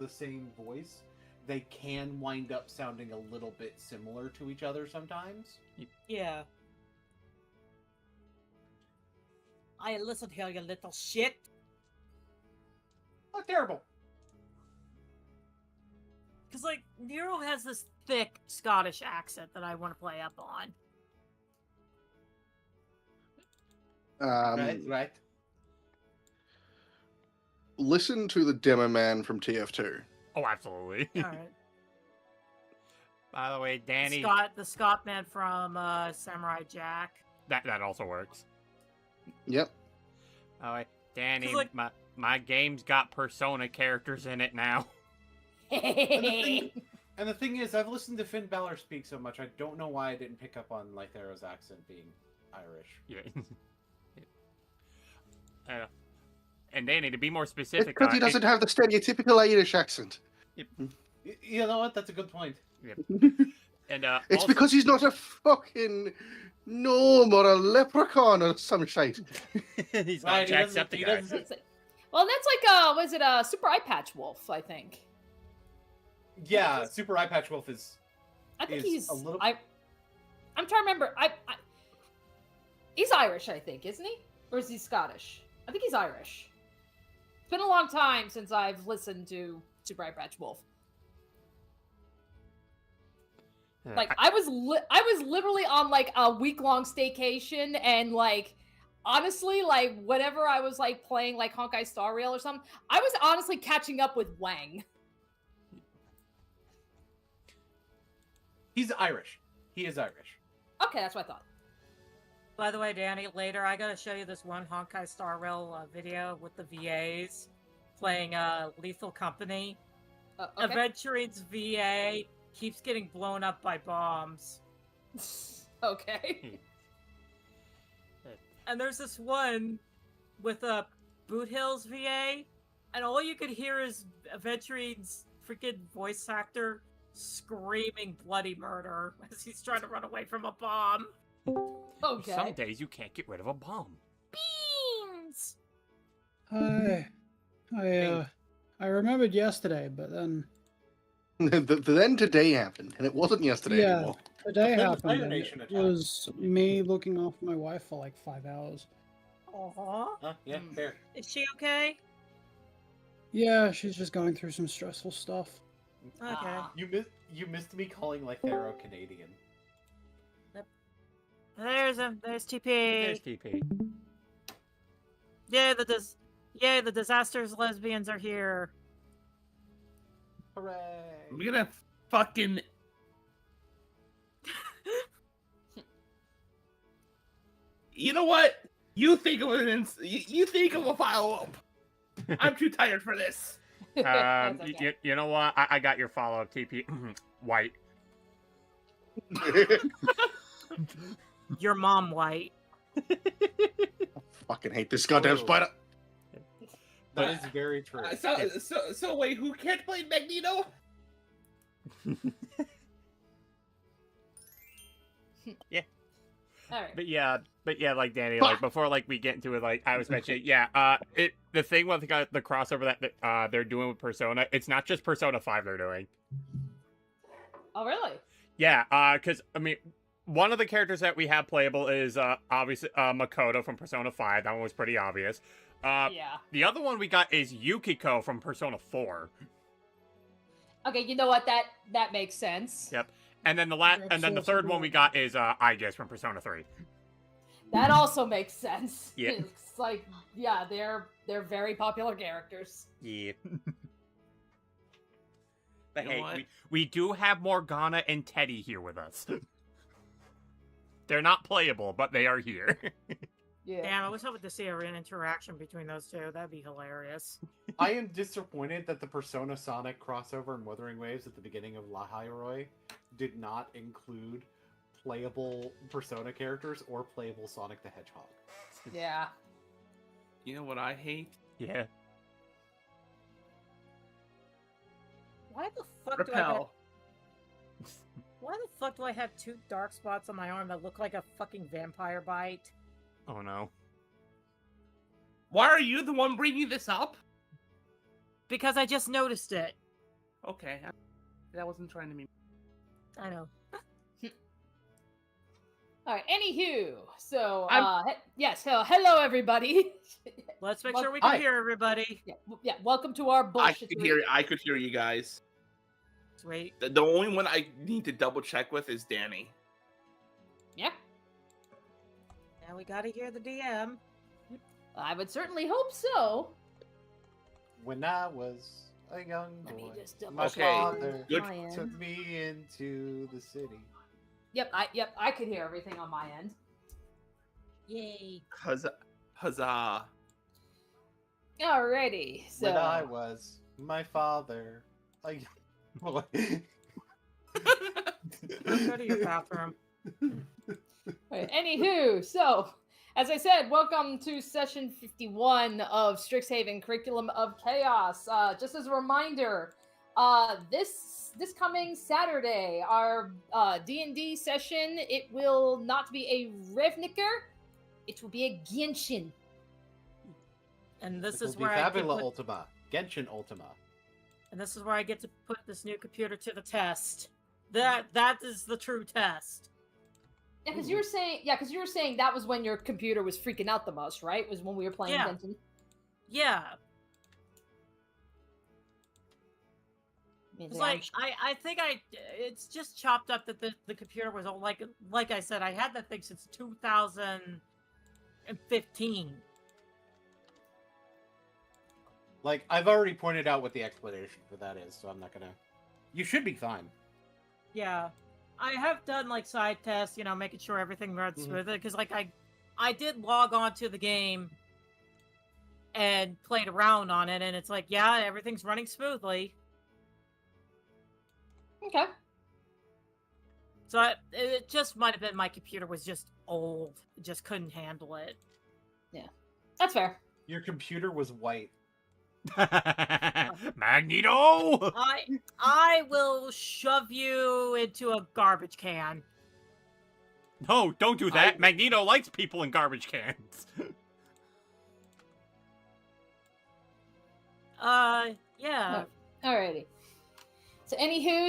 the same voice, they can wind up sounding a little bit similar to each other sometimes. Yeah. I listen here, you little shit. Oh, terrible. Because, like, Nero has this thick Scottish accent that I want to play up on. Right. Listen to the demo man from TF2. Oh, absolutely. All right. By the way, Danny, The Scott man from Samurai Jack. that also works. Yep. By the way, Danny, 'Cause, like- my game's got Persona characters in it now. And the thing is, I've listened to Finn Balor speak so much, I don't know why I didn't pick up on Lythero's accent being Irish. Yeah. And Danny, to be more specific, Because he doesn't have the stereotypical Irish accent. You know what? That's a good point. And It's also, because he's not a fucking gnome or a leprechaun or some shit. he's Right, not he doesn't- Jacksepticeye. he doesn't- Well, that's like was it a Super Eye Patch Wolf? I think. Yeah, Super Eye Patch Wolf is. I think Is he's. a little- I'm trying to remember. He's Irish, I think, isn't he? Or is he Scottish? I think he's Irish. It's been a long time since I've listened to Super Eye Patch Wolf. Like I was literally on like a week-long staycation, and like honestly, like whenever I was like playing like Honkai Star Rail or something, I was honestly catching up with Wang. He's Irish. He is Irish. Okay, that's what I thought. By the way, Danny, later I gotta show you this one Honkai Star Rail video with the VAs playing Lethal Company. Okay. Aventurine's VA keeps getting blown up by bombs. Okay. And there's this one with a Boot Hill's VA, and all you could hear is Aventurine's freaking voice actor screaming bloody murder as he's trying to run away from a bomb. Okay. Some days you can't get rid of a bomb. Beans! I remembered yesterday, but then Then today happened, and it wasn't yesterday Yeah. anymore. the day Then the happened. Fire And Nation it attack. was me looking after my wife for like 5 hours. Aw. Huh? Yeah, fair. Is she okay? Yeah, she's just going through some stressful stuff. Okay. Ah. You missed me calling Lythero Canadian. There's TP. There's TP. Yay, the disasters lesbians are here. Hooray! I'm gonna fucking. You know what? You think of it. You think of a follow up. I'm too tired for this. That's okay. You know what? I got your follow-up, TP. White. Your mom white. Fucking hate this goddamn Whoa. spider. That is very true. So wait, who can't play Magneto? All right. But yeah, like Danny, Fuck. like before, like we get into it, like I was mentioning, the thing with the crossover that they're doing with Persona, it's not just Persona 5 they're doing. Oh, really? Yeah, because I mean, one of the characters that we have playable is obviously Makoto from Persona 5. That one was pretty obvious. Yeah. The other one we got is Yukiko from Persona 4. Okay, you know what? That makes sense. Yep. And then the third one we got is Aegis from Persona 3. That also makes sense. Yeah. It's like, yeah, they're very popular characters. Yeah. But You know hey, what? we do have Morgana and Teddy here with us. They're not playable, but they are here. Yeah. Damn, I was hoping to see an interaction between those two. That'd be hilarious. I am disappointed that the Persona Sonic crossover in Wuthering Waves at the beginning of La Hyrule did not include playable Persona characters or playable Sonic the Hedgehog. Yeah. You know what I hate? Yeah. Why the fuck do I have, Repel. why the fuck do I have two dark spots on my arm that look like a fucking vampire bite? Oh no. Why are you the one bringing this up? Because I just noticed it. Okay. That wasn't trying to be. I know. All right. Anywho, so I'm- so hello everybody. Let's make Well, sure we can hi. hear everybody. Yeah. Welcome to our I bullshit. could hear you guys. Sweet. The only one I need to double check with is Danny. Yeah. Now we gotta hear the DM. I would certainly hope so. When I was a young Let me boy, just double my Okay, father good. my end. took me into the city. Yep. I could hear everything on my end. Yay. Huzzah. Alrighty. So When I was my father, a young boy. Go to your bathroom. Right, anywho, so as I said, welcome to session 51 of Strixhaven Curriculum of Chaos. Just as a reminder, this coming Saturday, our D&D session, it will not be a Revniker, it will be a Genshin. And this It will is be where I get Fabula put, Ultima, Genshin Ultima. and this is where I get to put this new computer to the test. That is the true test. Yeah, because you were saying that was when your computer was freaking out the most, right? Was when we were playing Yeah. Genshin. Yeah. Means It's I'm like I think it's just chopped up that the computer was old. Like I said, I had that thing since 2015. Like, I've already pointed out what the explanation for that is, so I'm not gonna... You should be fine. Yeah, I have done like side tests, making sure everything runs Mhm. smoothly. Because like I did log on to the game and played around on it, and it's like, yeah, everything's running smoothly. okay. So it just might have been my computer was just old, it just couldn't handle it. That's fair. Your computer was white. Magneto! I will shove you into a garbage can. No, don't do that. Magneto likes people in garbage cans. Yeah. Alrighty. So anywho,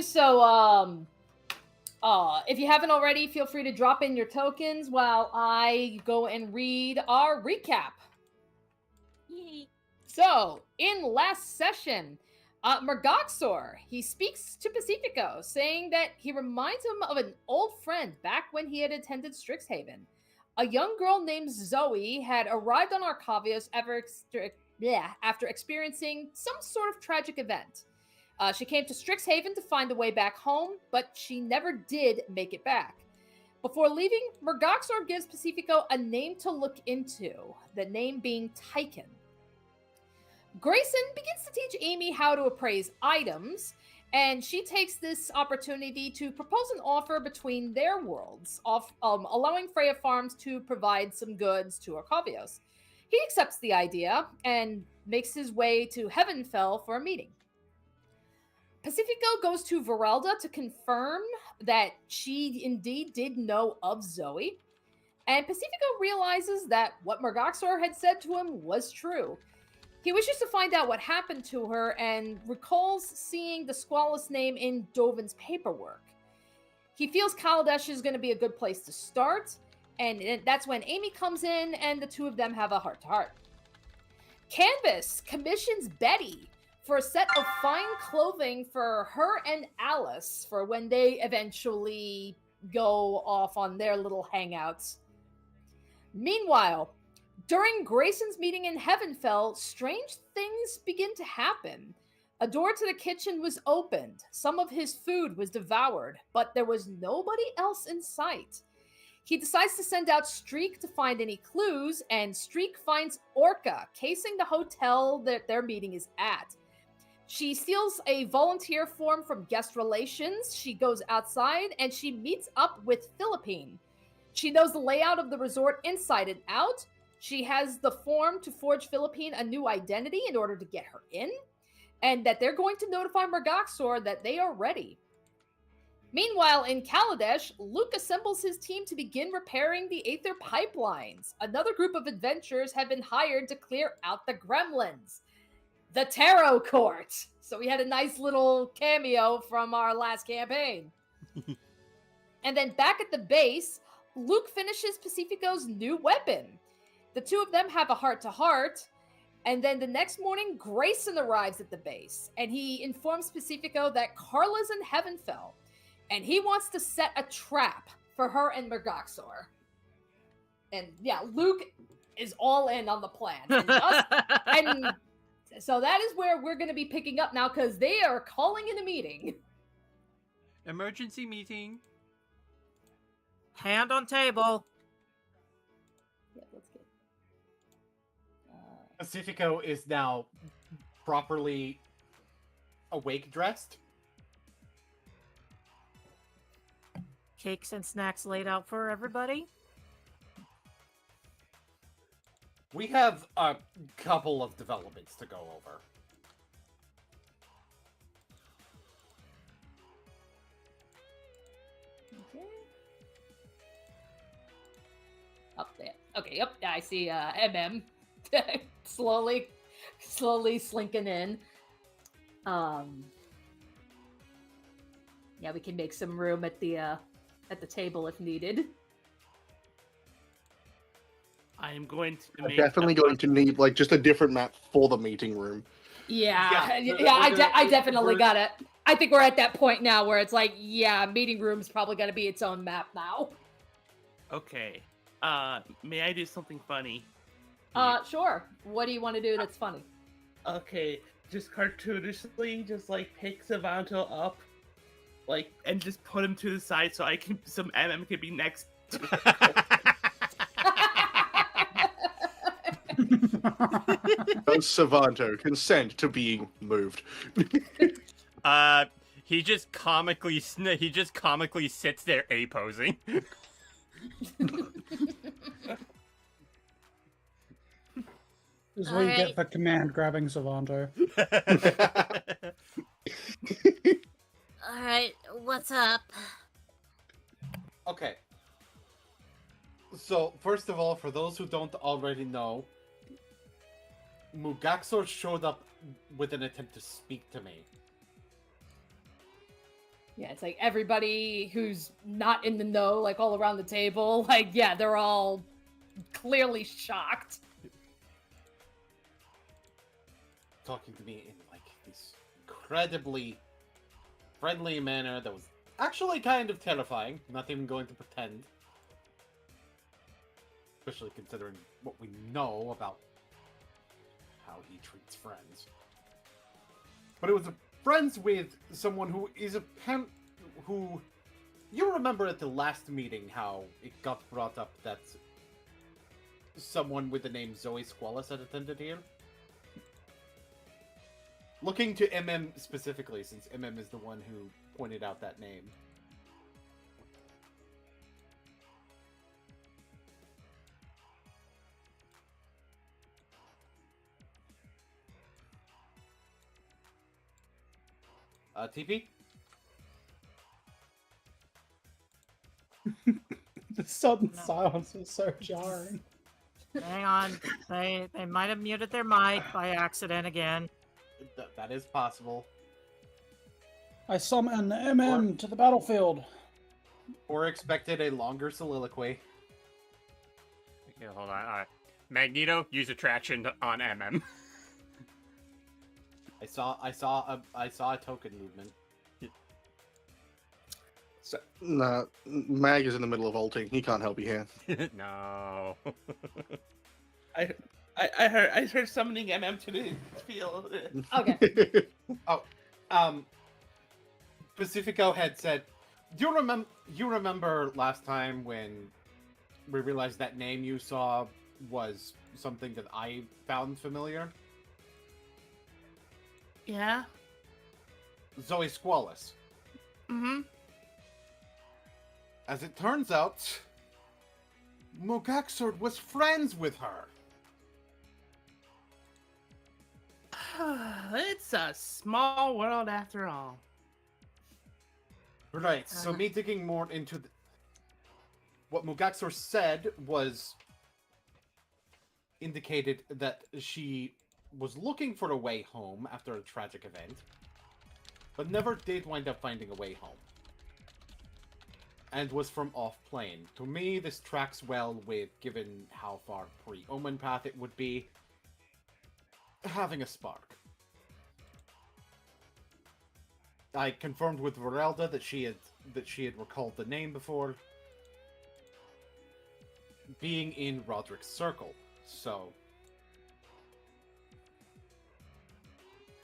if you haven't already, feel free to drop in your tokens while I go and read our recap. Yay. So, in last session, Mergoxor, he speaks to Pacifico, saying that he reminds him of an old friend back when he had attended Strixhaven. A young girl named Zoe had arrived on Arcavios after experiencing some sort of tragic event. She came to Strixhaven to find a way back home, but she never did make it back. Before leaving, Mergoxor gives Pacifico a name to look into, the name being Tychon. Grayson begins to teach Amy how to appraise items, and she takes this opportunity to propose an offer between their worlds, allowing Freya Farms to provide some goods to Arcavios. He accepts the idea and makes his way to Heavenfell for a meeting. Pacifico goes to Verelda to confirm that she indeed did know of Zoe, and Pacifico realizes that what Mergoxor had said to him was true. He wishes to find out what happened to her and recalls seeing the Squalus name in Dovin's paperwork. He feels Kaladesh is going to be a good place to start, and that's when Amy comes in and the two of them have a heart-to-heart. Canvas commissions Betty for a set of fine clothing for her and Alice for when they eventually go off on their little hangouts. Meanwhile, during Grayson's meeting in Heavenfell, strange things begin to happen. A door to the kitchen was opened. Some of his food was devoured, but there was nobody else in sight. He decides to send out Streak to find any clues, and Streak finds Orca casing the hotel that their meeting is at. She steals a volunteer form from guest relations. She goes outside, and she meets up with Philippine. She knows the layout of the resort inside and out. She has the form to forge Philippine a new identity in order to get her in, and that they're going to notify Mergoxor that they are ready. Meanwhile, in Kaladesh, Luke assembles his team to begin repairing the Aether pipelines. Another group of adventurers have been hired to clear out the gremlins. the Tarot Court. So we had a nice little cameo from our last campaign. And then back at the base, Luke finishes Pacifico's new weapon. The two of them have a heart-to-heart, and then the next morning, Grayson arrives at the base, and he informs Pacifico that Carla's in Heavenfell, and he wants to set a trap for her and Mergoxor. And yeah, Luke is all in on the plan. And so that is where we're going to be picking up now, because they are calling in a meeting. Emergency meeting. Hand on table. Yeah, let's get... Pacifico is now properly awake dressed. Cakes and snacks laid out for everybody. We have a couple of developments to go over. Okay. Up there. Okay, yep. I see MM slowly slinking in. Yeah, we can make some room at the table if needed. I am going to I'm make definitely going to need like just a different map for the meeting room. Yeah, Yeah, I definitely got it. I think we're at that point now where it's like, yeah, meeting room's probably gonna be its own map now. Okay. May I do something funny? Sure. What do you want to do that's funny? Okay, just cartoonishly, just like pick Savanto up, like, and just put him to the side so some MM can be next. Does Savanto consent to being moved? He just comically sits there A-posing. This is what you Alright. get for command grabbing Savanto. Alright, what's up? Okay. So, first of all, for those who don't already know, Mugaxor showed up with an attempt to speak to me. Yeah, it's like everybody who's not in the know, like all around the table, like, yeah, they're all clearly shocked. Talking to me in, like, this incredibly friendly manner that was actually kind of terrifying. Not even going to pretend. Especially considering what we know about how he treats friends. But it was friends with someone who is a who... You remember at the last meeting how it got brought up that someone with the name Zoe Squallis had attended here? Looking to MM specifically, since MM is the one who pointed out that name. TP? The sudden No. silence was so jarring. Hang on. They might have muted their mic by accident again. That is possible. I summon MM to the battlefield. Or expected a longer soliloquy. Okay, hold on. All right. Magneto, use attraction on MM. I saw a token movement. So, nah, Mag is in the middle of ulting. He can't help you here. No. I heard summoning MM to the field. Okay. Pacifico had said, "Do you remember last time when we realized that name you saw was something that I found familiar? Yeah. Zoe Squallis. Mm-hmm. As it turns out, Mogaxord was friends with her. It's a small world after all. Right, so me digging more into what Mugaxor said was indicated that she was looking for a way home after a tragic event, but never did wind up finding a way home. And was from off-plane. To me, this tracks well with, given how far pre-Omen Path it would be, having a spark. I confirmed with Verelda that she had recalled the name before being in Roderick's circle, so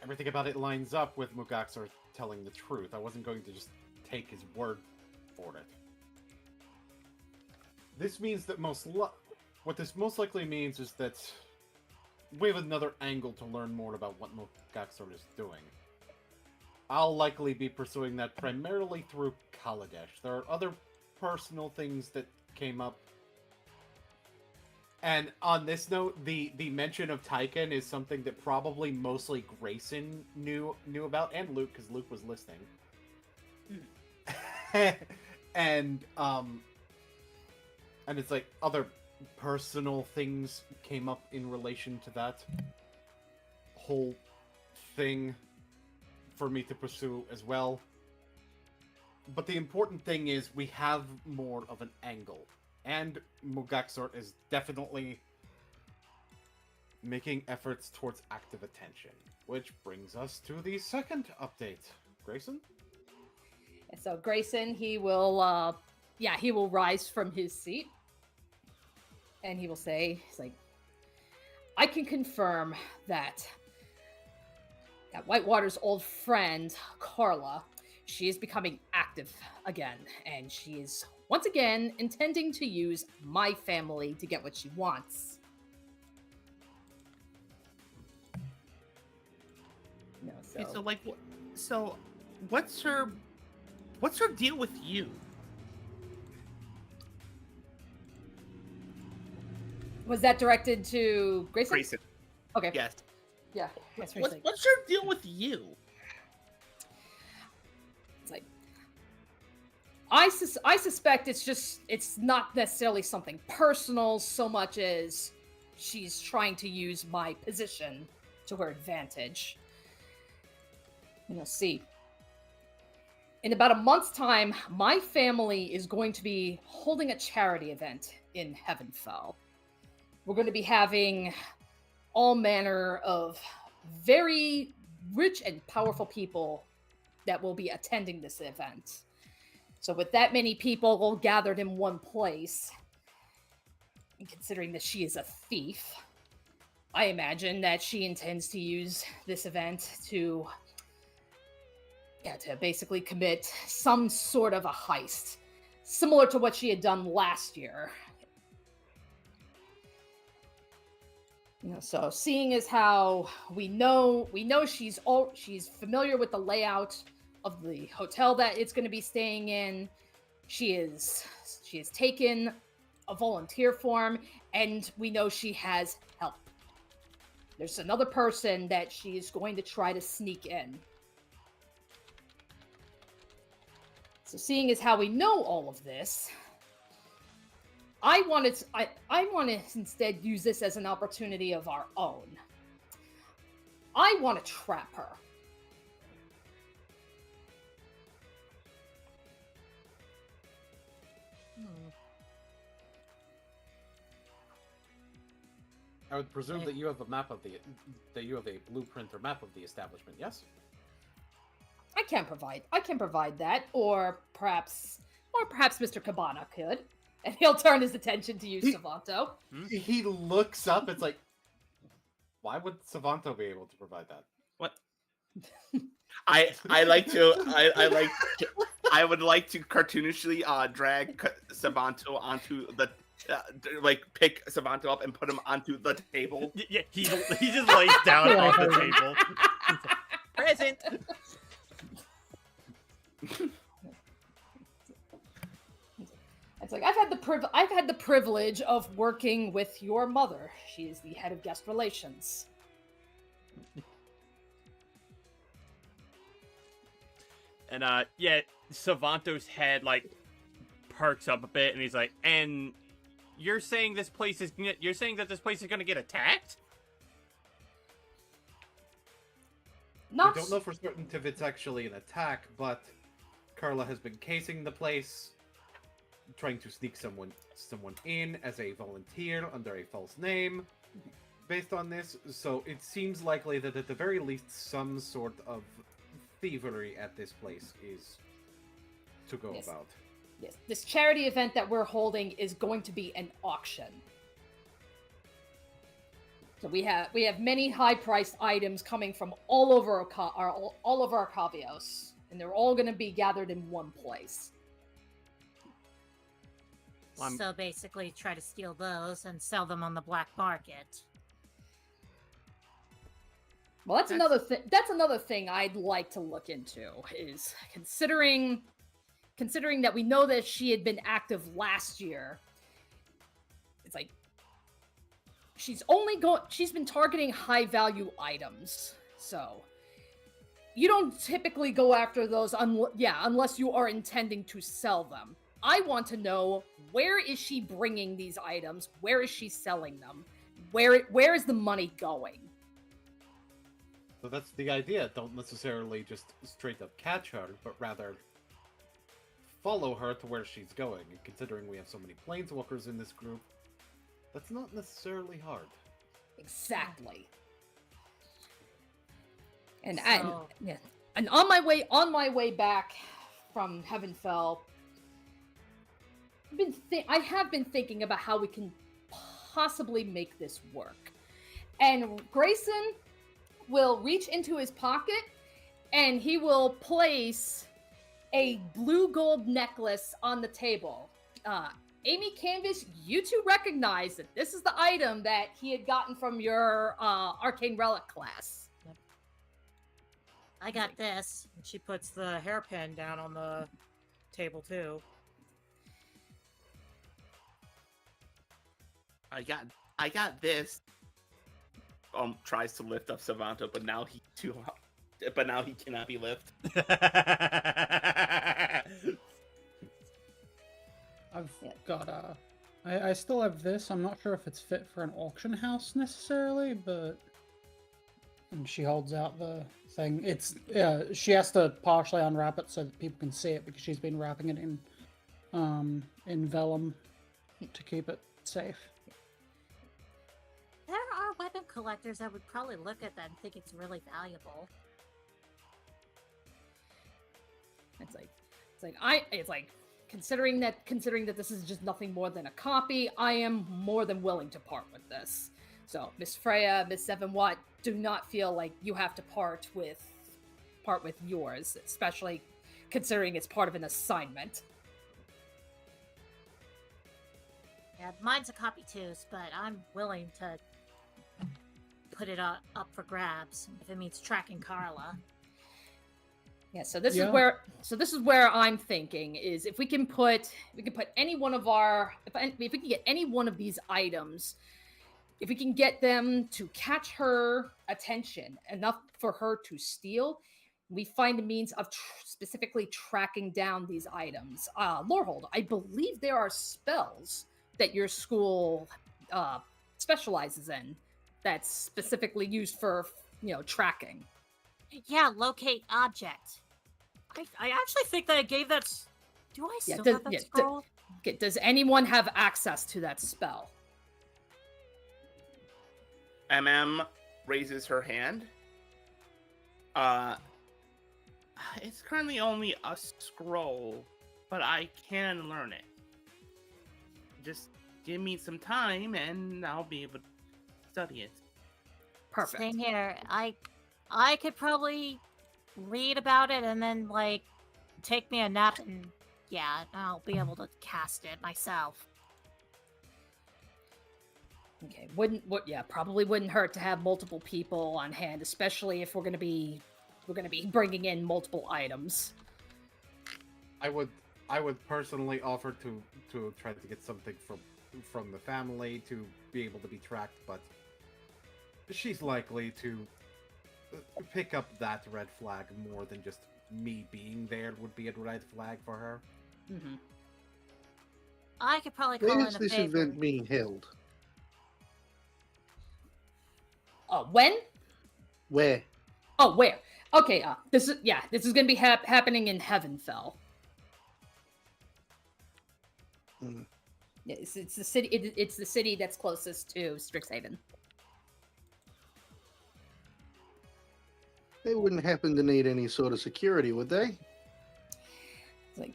everything about it lines up with Mugaxar telling the truth. I wasn't going to just take his word for it. This means that what this most likely means is that we have another angle to learn more about what Mugaxar is doing. I'll likely be pursuing that primarily through Kaladesh. There are other personal things that came up. And on this note, the mention of Tyken is something that probably mostly Grayson knew about, and Luke, because Luke was listening. And it's like other personal things came up in relation to that whole thing for me to pursue as well. But the important thing is we have more of an angle. And Mugaxar is definitely making efforts towards active attention. Which brings us to the second update. Grayson? So Grayson, he will rise from his seat. And he will say, he's like, I can confirm that Whitewater's old friend, Carla, she is becoming active again. And she is once again intending to use my family to get what she wants. No, so... Okay, so what's her deal with you? Was that directed to Grayson? Grayson. Okay. Yes. Yeah. That's what he's like. What's your deal with you? It's like I suspect it's not necessarily something personal so much as she's trying to use my position to her advantage. See, in about a month's time, my family is going to be holding a charity event in Heavenfell. We're going to be having all manner of very rich and powerful people that will be attending this event. So with that many people all gathered in one place, and considering that she is a thief, I imagine that she intends to use this event to basically commit some sort of a heist, similar to what she had done last year. So seeing as how we know she's familiar with the layout of the hotel that it's going to be staying in, she has taken a volunteer form, and we know she has help. There's another person that she is going to try to sneak in. So seeing as how we know all of this, I want to instead use this as an opportunity of our own. I want to trap her. I would presume that you have a blueprint or map of the establishment, yes? I can provide that, or perhaps Mr. Cabana could. And he'll turn his attention to you, Savanto. He looks up. It's like, why would Savanto be able to provide that? What? I would like to cartoonishly drag Savanto onto the pick Savanto up and put him onto the table. Yeah, he just lays down on the table. Present. It's like I've had the privilege of working with your mother. She is the head of guest relations. And Savanto's head perks up a bit, and he's like, "And you're saying that this place is going to get attacked?" Not We don't know for certain if it's actually an attack, but Carla has been casing the place, trying to sneak someone in as a volunteer under a false name based on this, so it seems likely that at the very least some sort of thievery at this place is to go Yes. about. Yes, this charity event that we're holding is going to be an auction. So we have many high-priced items coming from all over Arcavios, and they're all going to be gathered in one place. Well, So basically, try to steal those and sell them on the black market. Well, that's another thing. That's another thing I'd like to look into is considering that we know that she had been active last year. It's like she's been targeting high value items. So you don't typically go after those unless you are intending to sell them. I want to know, where is she bringing these items? Where is she selling them? Where is the money going? So that's the idea. Don't necessarily just straight up catch her, but rather follow her to where she's going. And considering we have so many planeswalkers in this group, that's not necessarily hard. Exactly. And So- and on my way back from Heavenfell, I have been thinking about how we can possibly make this work. And Grayson will reach into his pocket and he will place a blue gold necklace on the table. Amy Canvas, you two recognize that this is the item that he had gotten from your Arcane Relic class. I got this. And she puts the hairpin down on the table too. I got this. Tries to lift up Savanto, but now he cannot be lifted. I've got I still have this. I'm not sure if it's fit for an auction house necessarily, but and she holds out the thing. It's she has to partially unwrap it so that people can see it because she's been wrapping it in vellum to keep it safe. There are weapon collectors that would probably look at that and think it's really valuable. It's like considering that this is just nothing more than a copy, I am more than willing to part with this. So Miss Freya, Miss Seven Watt, do not feel like you have to part with yours, especially considering it's part of an assignment. Yeah, mine's a copy too, but I'm willing to put it up for grabs if it means tracking Carla. Yeah, so this Yeah. is where I'm thinking is if we can put any one of our if we can get any one of these items, if we can get them to catch her attention enough for her to steal, we find a means of specifically tracking down these items. Lorehold, I believe there are spells that your school specializes in that's specifically used for tracking. Yeah, locate object. I actually think that I gave that. Do I still have that scroll? Okay, does anyone have access to that spell? MM raises her hand. It's currently only a scroll, but I can learn it. Just give me some time and I'll be able to study it. Perfect. Same here. I could probably read about it and then take me a nap and I'll be able to cast it myself. Okay, probably wouldn't hurt to have multiple people on hand, especially if we're gonna be bringing in multiple items. I would personally offer to try to get something from the family to be able to be tracked, but she's likely to pick up that red flag more than just me being there would be a red flag for her. Mm-hmm. I could probably call Where in is a this favor. event being held? When? Where? Oh, where? Okay, this is gonna be happening in Heavenfell. Hmm. It's the city. It's the city that's closest to Strixhaven. They wouldn't happen to need any sort of security, would they? It's like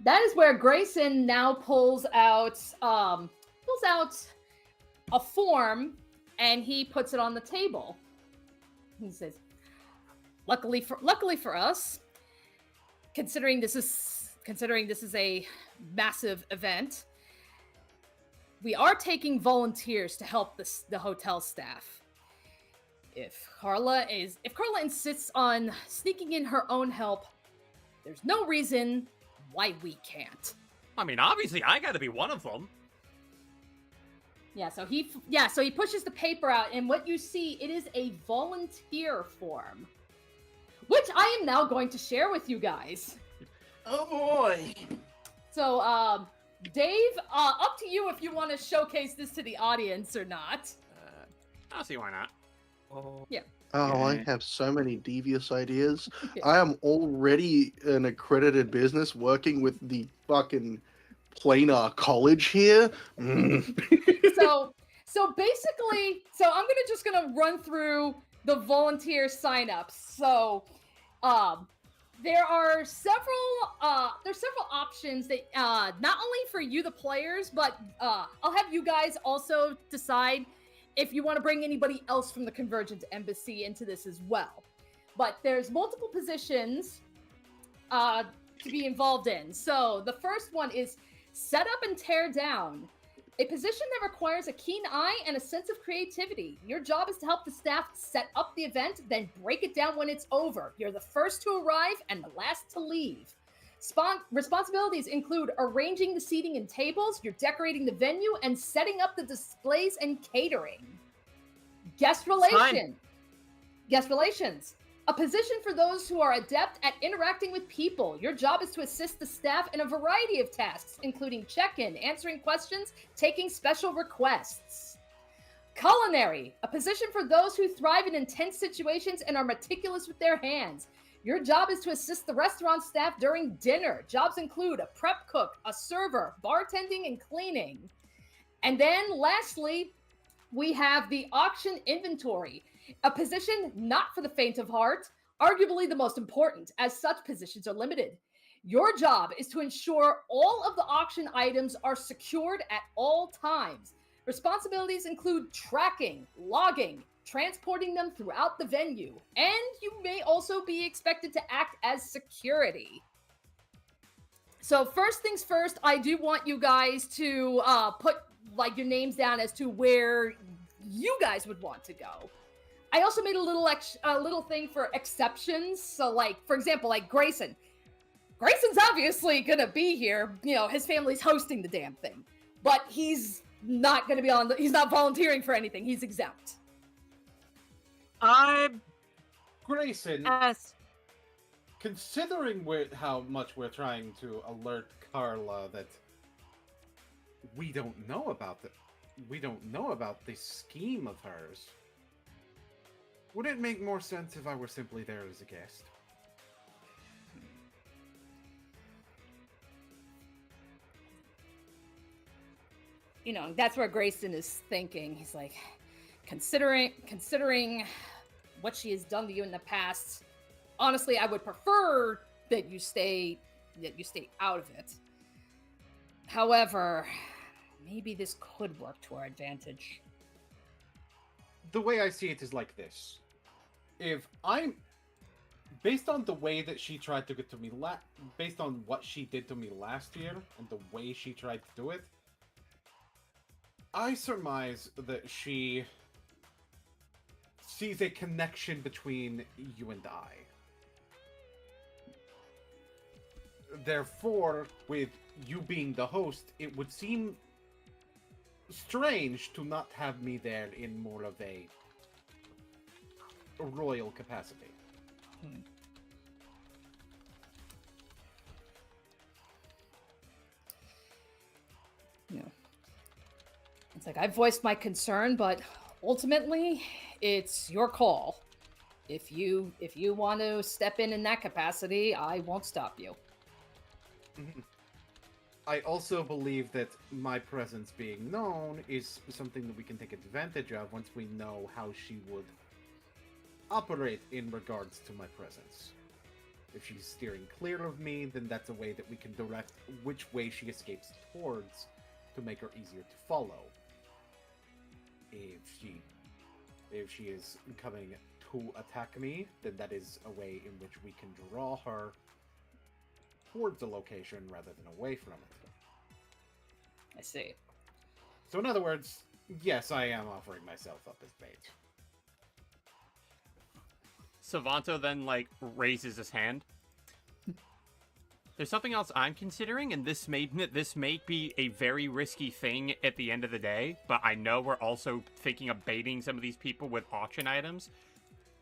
that is where Grayson now pulls out a form, and he puts it on the table. He says, luckily for us, considering this is a massive event, we are taking volunteers to help the hotel staff. If Carla insists on sneaking in her own help, there's no reason why we can't. I mean, obviously, I gotta be one of them. So he pushes the paper out, and what you see, it is a volunteer form, which I am now going to share with you guys. Oh boy. So, Dave, up to you if you want to showcase this to the audience or not. I'll see why not. Oh. Yeah. Oh, I have so many devious ideas. I am already an accredited business working with the fucking planar college here. So basically, I'm gonna run through the volunteer signups. So, there are several options that not only for you the players, but I'll have you guys also decide if you want to bring anybody else from the Convergent Embassy into this as well. But there's multiple positions to be involved in. So the first one is set up and tear down. A position that requires a keen eye and a sense of creativity. Your job is to help the staff set up the event, then break it down when it's over. You're the first to arrive and the last to leave. Responsibilities include arranging the seating and tables, you're decorating the venue, and setting up the displays and catering. Guest relations. A position for those who are adept at interacting with people. Your job is to assist the staff in a variety of tasks, including check-in, answering questions, taking special requests. Culinary. A position for those who thrive in intense situations and are meticulous with their hands. Your job is to assist the restaurant staff during dinner. Jobs include a prep cook, a server, bartending, and cleaning. And then lastly, we have the auction inventory. A position not for the faint of heart, arguably the most important, as such positions are limited. Your job is to ensure all of the auction items are secured at all times. Responsibilities include tracking, logging, transporting them throughout the venue, and you may also be expected to act as security. So first things first, I do want you guys to put your names down as to where you guys would want to go. I also made a little thing for exceptions. So, for example, Grayson. Grayson's obviously gonna be here. His family's hosting the damn thing, but he's not gonna be he's not volunteering for anything. He's exempt. Grayson, Yes. considering how much we're trying to alert Carla that we don't know about this scheme of hers, would it make more sense if I were simply there as a guest? That's where Grayson is thinking. He's like, considering what she has done to you in the past, honestly, I would prefer that you stay out of it. However, maybe this could work to our advantage. The way I see it is like this. Based on the way that she tried to get to me based on what she did to me last year and the way she tried to do it, I surmise that she sees a connection between you and I. Therefore, with you being the host, it would seem strange to not have me there in more of a royal capacity. It's like, I voiced my concern, but ultimately, it's your call. if you want to step in that capacity, I won't stop you. I also believe that my presence being known is something that we can take advantage of once we know how she would operate in regards to my presence. If she's steering clear of me, then that's a way that we can direct which way she escapes towards to make her easier to follow. If she is coming to attack me, then that is a way in which we can draw her towards a location rather than away from it. I see. So in other words, yes, I am offering myself up as bait. Savanto then, like, raises his hand. There's something else I'm considering, and this may be a very risky thing at the end of the day, but I know we're also thinking of baiting some of these people with auction items.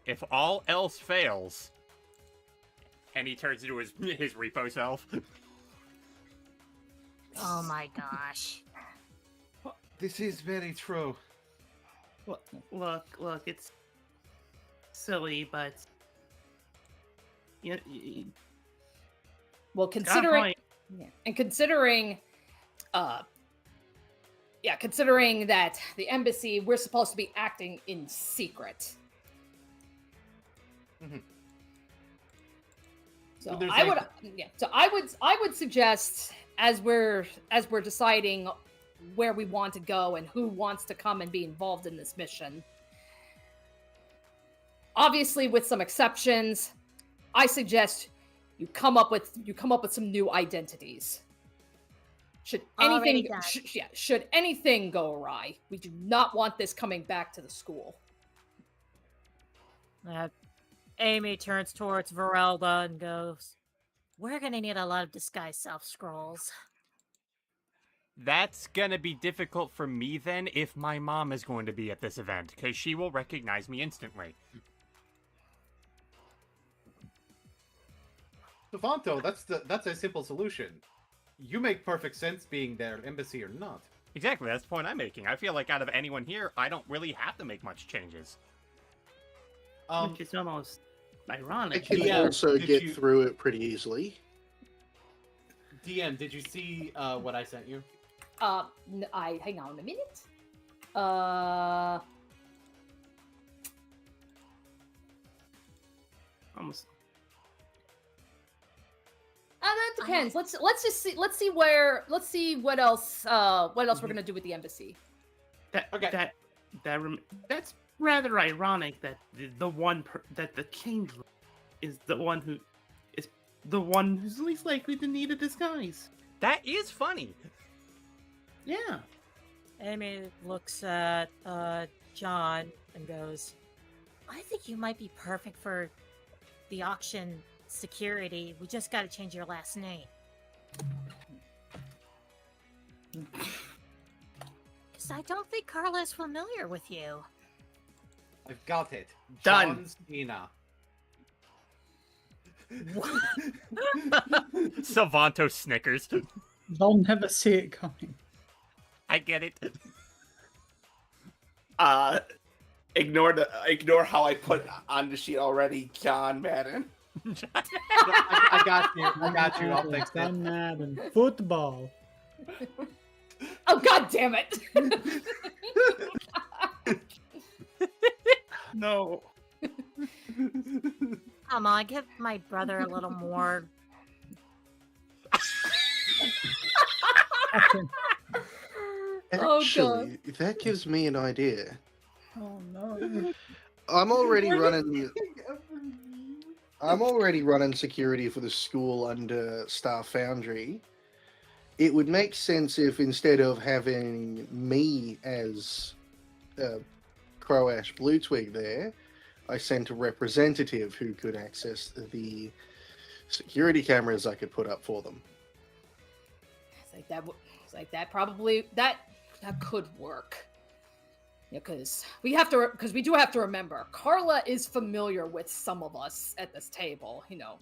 If all else fails, and he turns into his repo self. Oh my gosh. This is very true. Look, it's silly, but you Well, considering considering that the embassy, we're supposed to be acting in secret. Mm-hmm. So there's I would suggest as we're deciding where we want to go and who wants to come and be involved in this mission. Obviously, with some exceptions, I suggest you come up with some new identities. Should anything go awry, we do not want this coming back to the school. Amy turns towards Verelda and goes, "We're gonna need a lot of disguise self scrolls." That's gonna be difficult for me then if my mom is going to be at this event, because she will recognize me instantly. Savanto, that's a simple solution. You make perfect sense being their embassy or not. Exactly, that's the point I'm making. I feel like out of anyone here, I don't really have to make much changes. which is almost I ironic. can Yeah, also did get you- through it pretty easily. DM, did you see what I sent you? Hang on a minute. Almost. That depends. Let's see what else we're gonna do with the embassy. Okay. That's rather ironic that that the king is the one who's least likely to need a disguise. That is funny. Yeah. Amy looks at John and goes, "I think you might be perfect for the auction security. We just gotta change your last name." Because I don't think Carla is familiar with you. I've got it. Done. John Cena. Savanto snickers. They'll never see it coming. I get it. Ignore how I put on the sheet already, John Madden. I got you. I'll fix it. John Madden. Football. Oh god damn it! No. Come on, give my brother a little more. Oh, Actually, that gives me an idea. Oh no. I'm already running security for the school under Star Foundry. It would make sense if instead of having me as Croash Blue Twig there, I sent a representative who could access the security cameras I could put up for them. That could work. Yeah, because we do have to remember, Carla is familiar with some of us at this table. You know,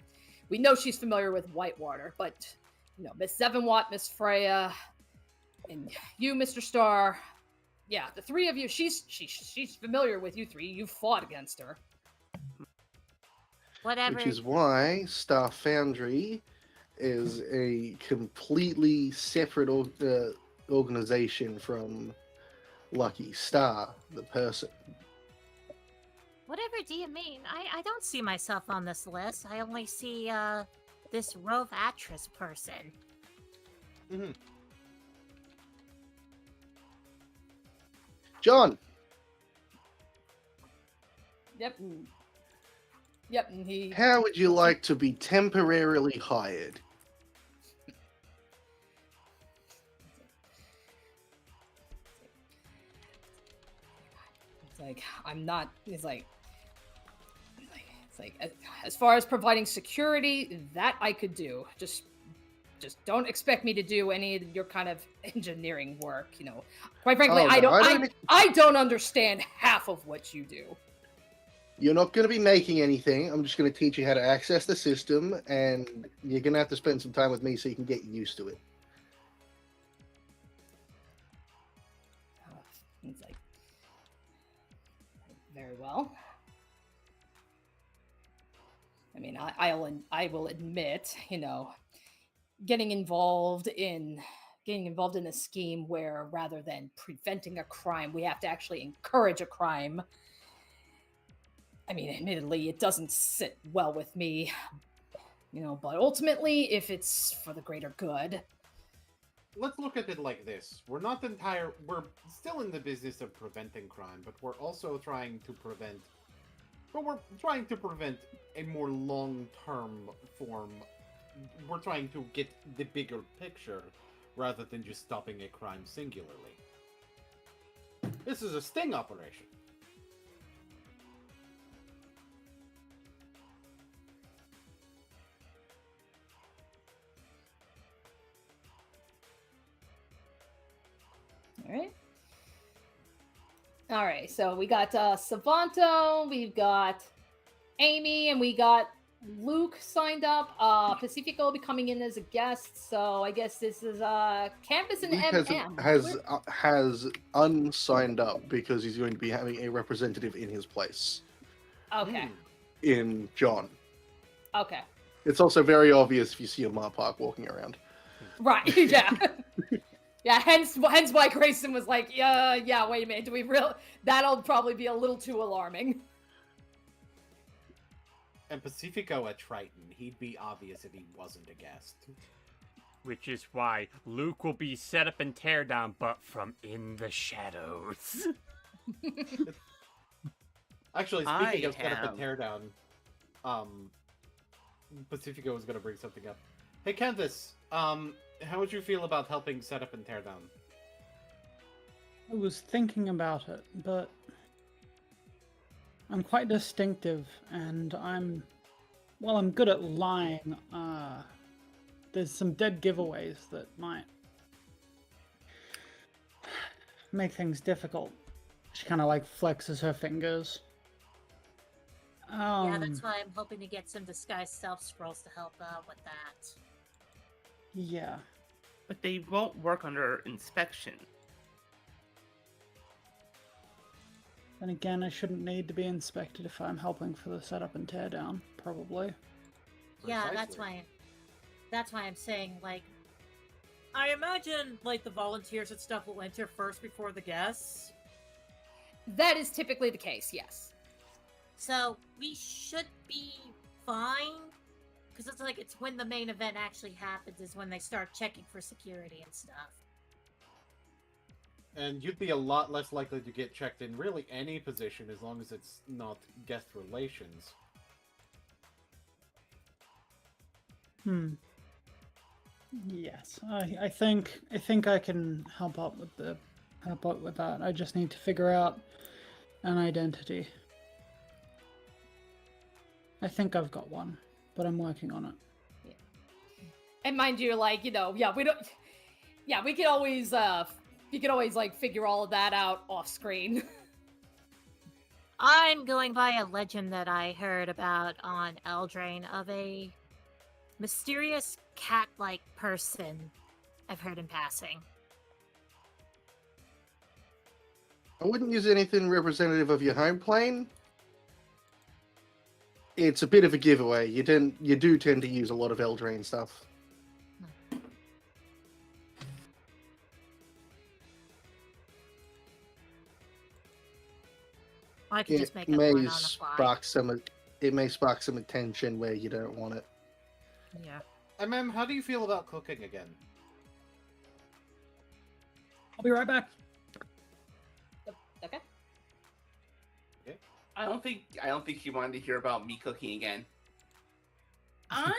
we know she's familiar with Whitewater, but you know, Miss Sevenwatt, Miss Freya, and you, Mr. Starr. Yeah, the three of you, she's familiar with you three. You fought against her. Whatever. Which is why Star Foundry is a completely separate organization from Lucky Star, the person. Whatever do you mean? I don't see myself on this list. I only see this Rove actress person. Mm-hmm. John, Yep. Yep. And he. how would you like to be temporarily hired? It's like I'm not. It's like as far as providing security, that I could do. Just don't expect me to do any of your kind of engineering work. You know, quite frankly, Oh, I no, don't. I don't understand half of what you do. You're not going to be making anything. I'm just going to teach you how to access the system, and you're going to have to spend some time with me so you can get used to it. It's like very well. I mean, I will admit, you know, getting involved in a scheme where rather than preventing a crime, we have to actually encourage a crime. I mean, admittedly, it doesn't sit well with me, you know, but ultimately, if it's for the greater good. Let's look at it like this. We're still in the business of preventing crime, but we're also trying to prevent a more long-term form. We're trying to get the bigger picture rather than just stopping a crime singularly. This is a sting operation. All right, so we got Savanto, we've got Amy, and we got Luke signed up. Pacifico will be coming in as a guest, so I guess this is Campus and Luke MM. has unsigned up because he's going to be having a representative in his place. Okay. In John. Okay. It's also very obvious if you see a Marpark walking around. Right. Yeah. Yeah. Hence why Grayson was like, yeah. Wait a minute. Do we really? That'll probably be a little too alarming. And Pacifico at Triton, he'd be obvious if he wasn't a guest. Which is why Luke will be set up and tear down, but from in the shadows. Actually, speaking of set up and tear down, Pacifico was going to bring something up. Hey, Canvas, how would you feel about helping set up and tear down? I was thinking about it, but I'm quite distinctive, and I'm good at lying. There's some dead giveaways that might make things difficult. She kind of like flexes her fingers. Yeah, that's why I'm hoping to get some disguised self scrolls to help out with that. Yeah. But they won't work under inspection. And again, I shouldn't need to be inspected if I'm helping for the setup and teardown, probably. Yeah, Precisely. that's why I'm saying, like, I imagine, like, the volunteers and stuff will enter first before the guests. That is typically the case, yes. So, we should be fine. Because it's like, it's when the main event actually happens is when they start checking for security and stuff. And you'd be a lot less likely to get checked in really any position as long as it's not guest relations. Yes, I think I can help out with that. I just need to figure out an identity. I think I've got one, but I'm working on it. Yeah. And mind you, like, you know, we could always you could always like figure all of that out off screen. I'm going by a legend that I heard about on Eldraine of a mysterious cat-like person I've heard in passing. I wouldn't use anything representative of your home plane. it's a bit of a giveaway. You do tend to use a lot of Eldraine stuff. I could It just make up may one on the fly. spark some. It may spark some attention where you don't want it. Yeah. MM, how do you feel about cooking again? I'll be right back. Okay. I don't think he wanted to hear about me cooking again. I'd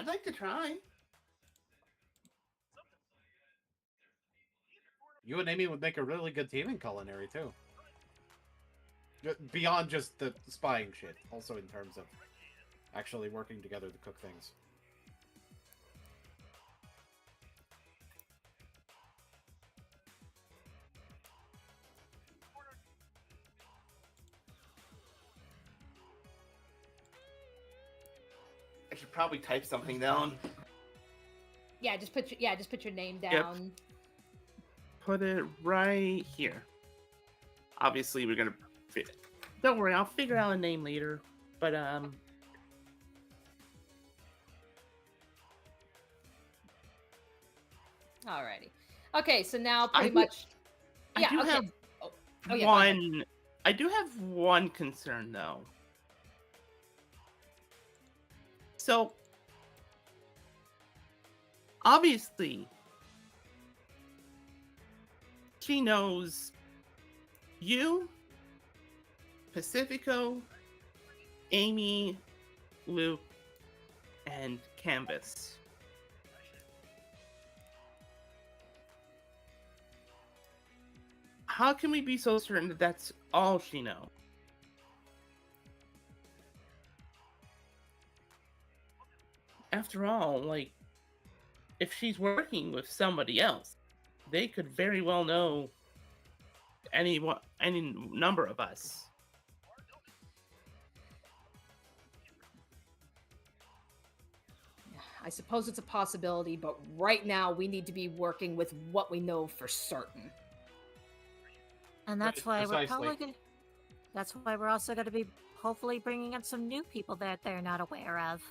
like to try. You and Amy would make a really good team in culinary too. Beyond just the spying shit, also in terms of actually working together to cook things. I should probably type something down. Yeah, just put your name down. Put it right here. Obviously, we're gonna. Don't worry, I'll figure out a name later. But Alrighty. Okay, so now I pretty do- much. I Yeah. do Okay. have Oh, yeah, go ahead. one. I do have one concern though. So obviously, she knows you, Pacifico, Amy, Luke, and Canvas. How can we be so certain that that's all she knows? After all, like, if she's working with somebody else, they could very well know any number of us. I suppose it's a possibility, but right now we need to be working with what we know for certain. And that's why we're Precisely. probably gonna. That's why we're also going to be hopefully bringing in some new people that they're not aware of.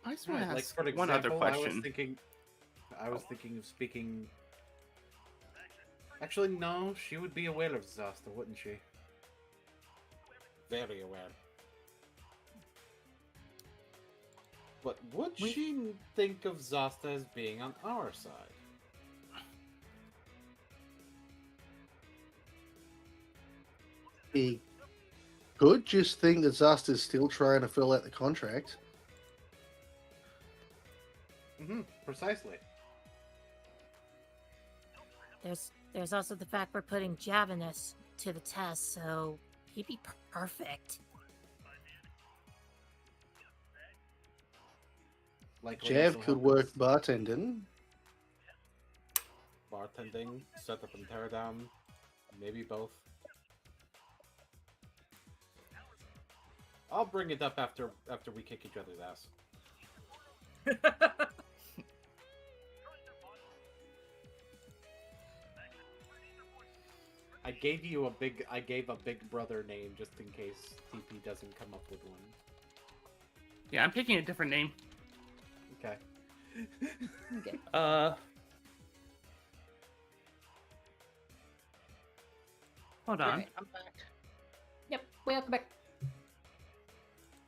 I just want Right, to like ask for one other example, question. I was thinking of speaking. Actually, no, she would be aware of Zasta, wouldn't she? Very aware. But would she think of Zasta as being on our side? He could just think that Zasta's still trying to fill out the contract. Precisely. There's also the fact we're putting Javanus to the test, so he'd be perfect. Likely Jav also could help work us bartending. bartending, set up and tear down, maybe both. I'll bring it up after we kick each other's ass. I gave a big brother name just in case TP doesn't come up with one. Yeah, I'm picking a different name. Okay. Okay. Hold on. Alright, I'm back. Yep, welcome back.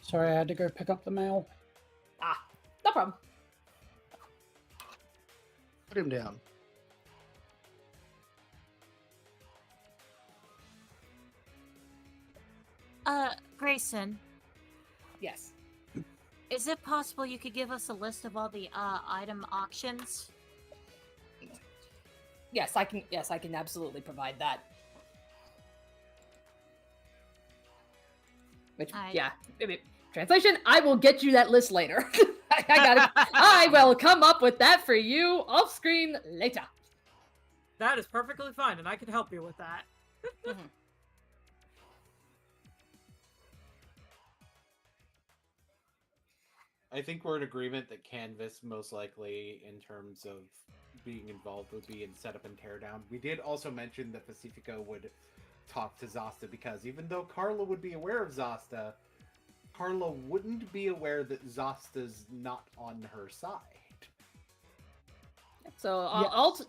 Sorry, I had to go pick up the mail. No problem. Put him down. Grayson, Yes. is it possible you could give us a list of all the item auctions? Yes, I can. Yes, I can absolutely provide that. Which, yeah. Translation: I will get you that list later. I got it. I will come up with that for you off screen later. That is perfectly fine, and I can help you with that. I think we're in agreement that Canvas most likely, in terms of being involved would be in setup and teardown. We did also mention that Pacifico would talk to Zasta because even though Carla would be aware of Zasta, Carla wouldn't be aware that Zasta's not on her side. So,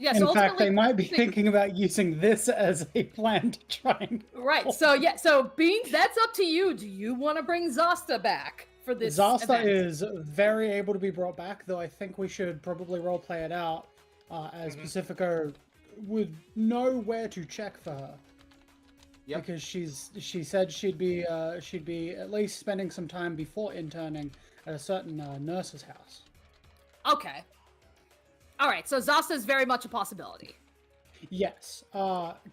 In fact, they might be thinking about using this as a plan to try and... Right, so Beans, that's up to you. Do you want to bring Zasta back for this Zasta event? is very able to be brought back, though I think we should probably roleplay it out, as Pacifico would know where to check for her. Yep. Because she said she'd be at least spending some time before interning at a certain nurse's house. Okay. All right, so Zasta is very much a possibility. Yes.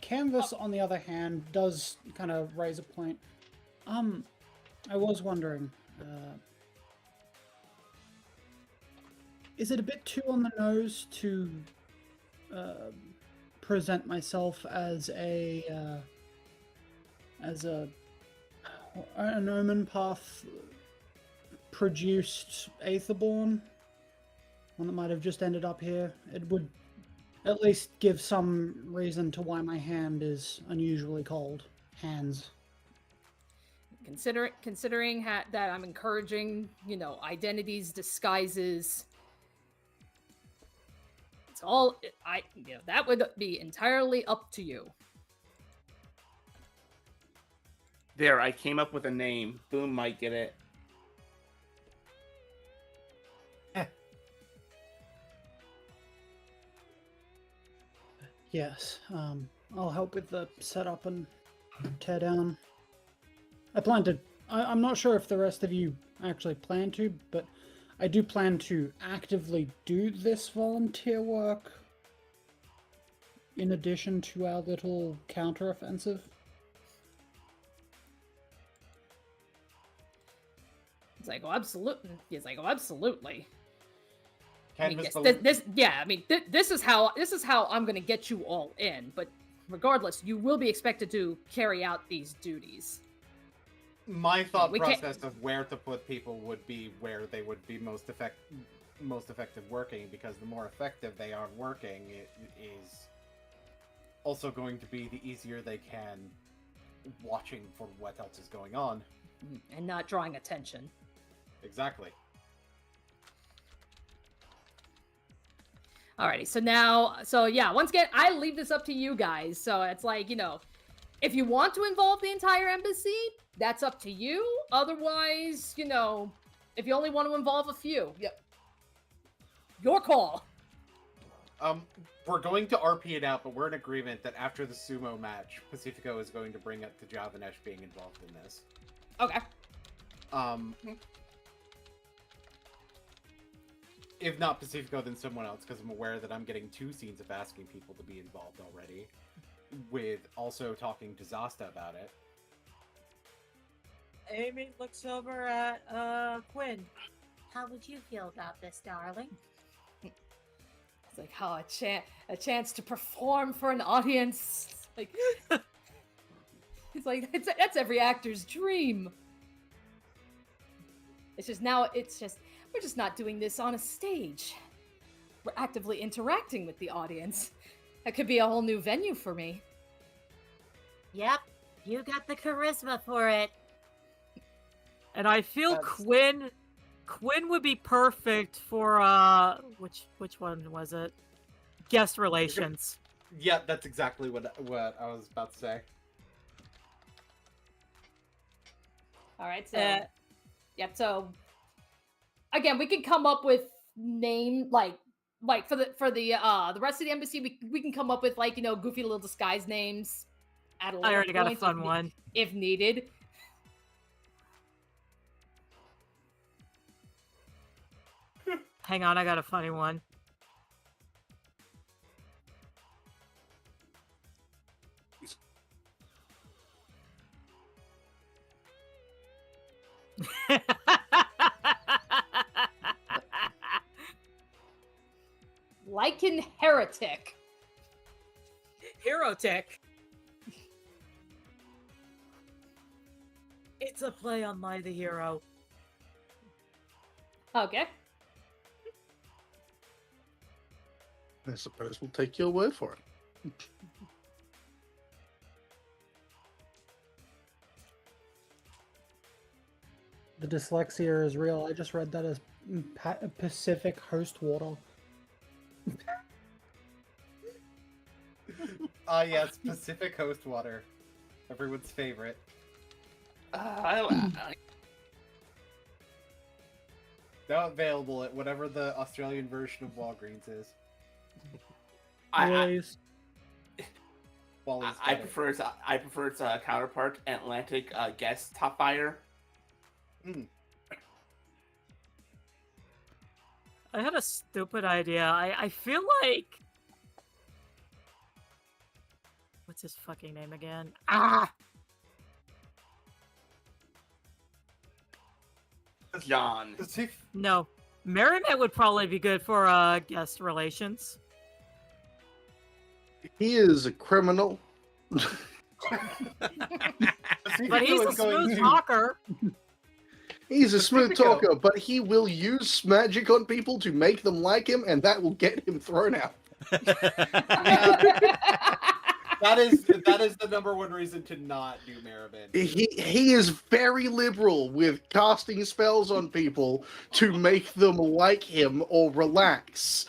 Canvas, on the other hand, does kind of raise a point. I was wondering, is it a bit too on the nose to present myself as an Omen Path produced Aetherborn? One that might have just ended up here. It would at least give some reason to why my hand is unusually cold. Hands. Considering that I'm encouraging, identities, disguises. It's all that would be entirely up to you. There, I came up with a name. Boom might get it. Yes, I'll help with the setup and tear down. I'm not sure if the rest of you actually plan to, but I do plan to actively do this volunteer work in addition to our little counteroffensive. He's like, oh, absolutely. He's like, oh, absolutely. Canvas This is how I'm going to get you all in. But regardless, you will be expected to carry out these duties. My thought process of where to put people would be where they would be most effective working, because the more effective they are working, it is also going to be the easier they can watching for what else is going on. And not drawing attention. Exactly. Alrighty, once again, I leave this up to you guys. So it's like, if you want to involve the entire embassy, that's up to you. Otherwise, if you only want to involve a few, your call. We're going to RP it out, but we're in agreement that after the sumo match, Pacifico is going to bring up the Javanesh being involved in this. Okay. If not Pacifico, then someone else, because I'm aware that I'm getting 2 scenes of asking people to be involved already, with also talking to Zasta about it. Amy looks over at Quinn. How would you feel about this, darling? It's like, a chance to perform for an audience. Like, it's like that's every actor's dream. We're just not doing this on a stage. We're actively interacting with the audience. That could be a whole new venue for me. Yep, you got the charisma for it. And I feel Quinn would be perfect for which one was it? Guest relations. Yeah, that's exactly what I was about to say. All right, so so again, we can come up with name like for the rest of the embassy. We can come up with goofy little disguise names. At a I already got a point fun one if needed. Hang on, I got a funny one. Lycan Heretic. Herotech. It's a play on Lie the Hero. Okay. I suppose we'll take your word for it. The dyslexia is real. I just read that as Pacific host water. Ah, yes, Pacific Coast Water. Everyone's favorite. Now available at whatever the Australian version of Walgreens is. Wally's. Wally's I better. prefer its counterpart, Atlantic Guest Top Fire. I had a stupid idea. I feel like... What's his fucking name again? Ah! John. No. Merriman would probably be good for guest relations. He is a criminal. But he's a smooth talker. He's a smooth Pacifico. talker, but he will use magic on people to make them like him, and that will get him thrown out. That is the number one reason to not do Merriman. He is very liberal with casting spells on people to make them like him or relax.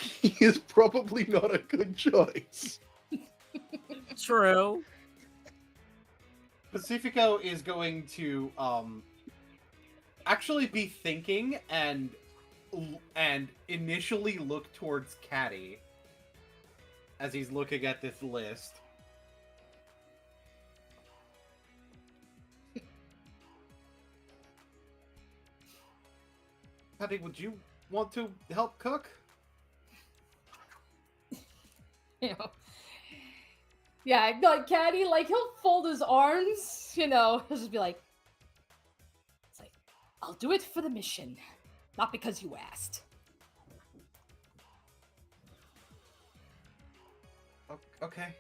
He is probably not a good choice. True. Pacifico is going to actually be thinking and initially look towards Caddy as he's looking at this list. Caddy, would you want to help cook? You know. Yeah, no, Caddy, like, he'll fold his arms, you know, he'll just be like, it's like, I'll do it for the mission, not because you asked. Okay.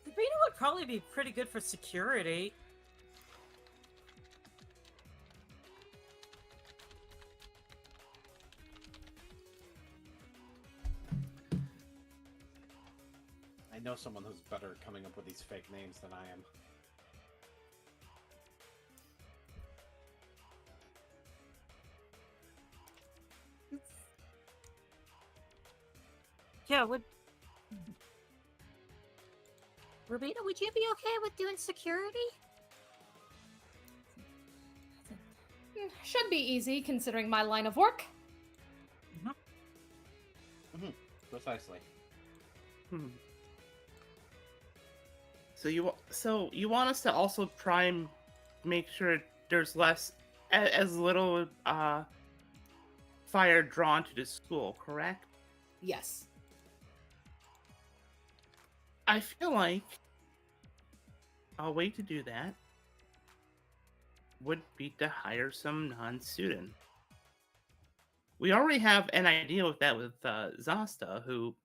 Sabrina would probably be pretty good for security. I know someone who's better at coming up with these fake names than I am. Yeah, would Rubina, would you be okay with doing security? Should be easy, considering my line of work. Precisely. So you want us to also try and make sure there's as little fire drawn to the school, correct? Yes. I feel like a way to do that would be to hire some non-student. We already have an idea with that with Zasta, who,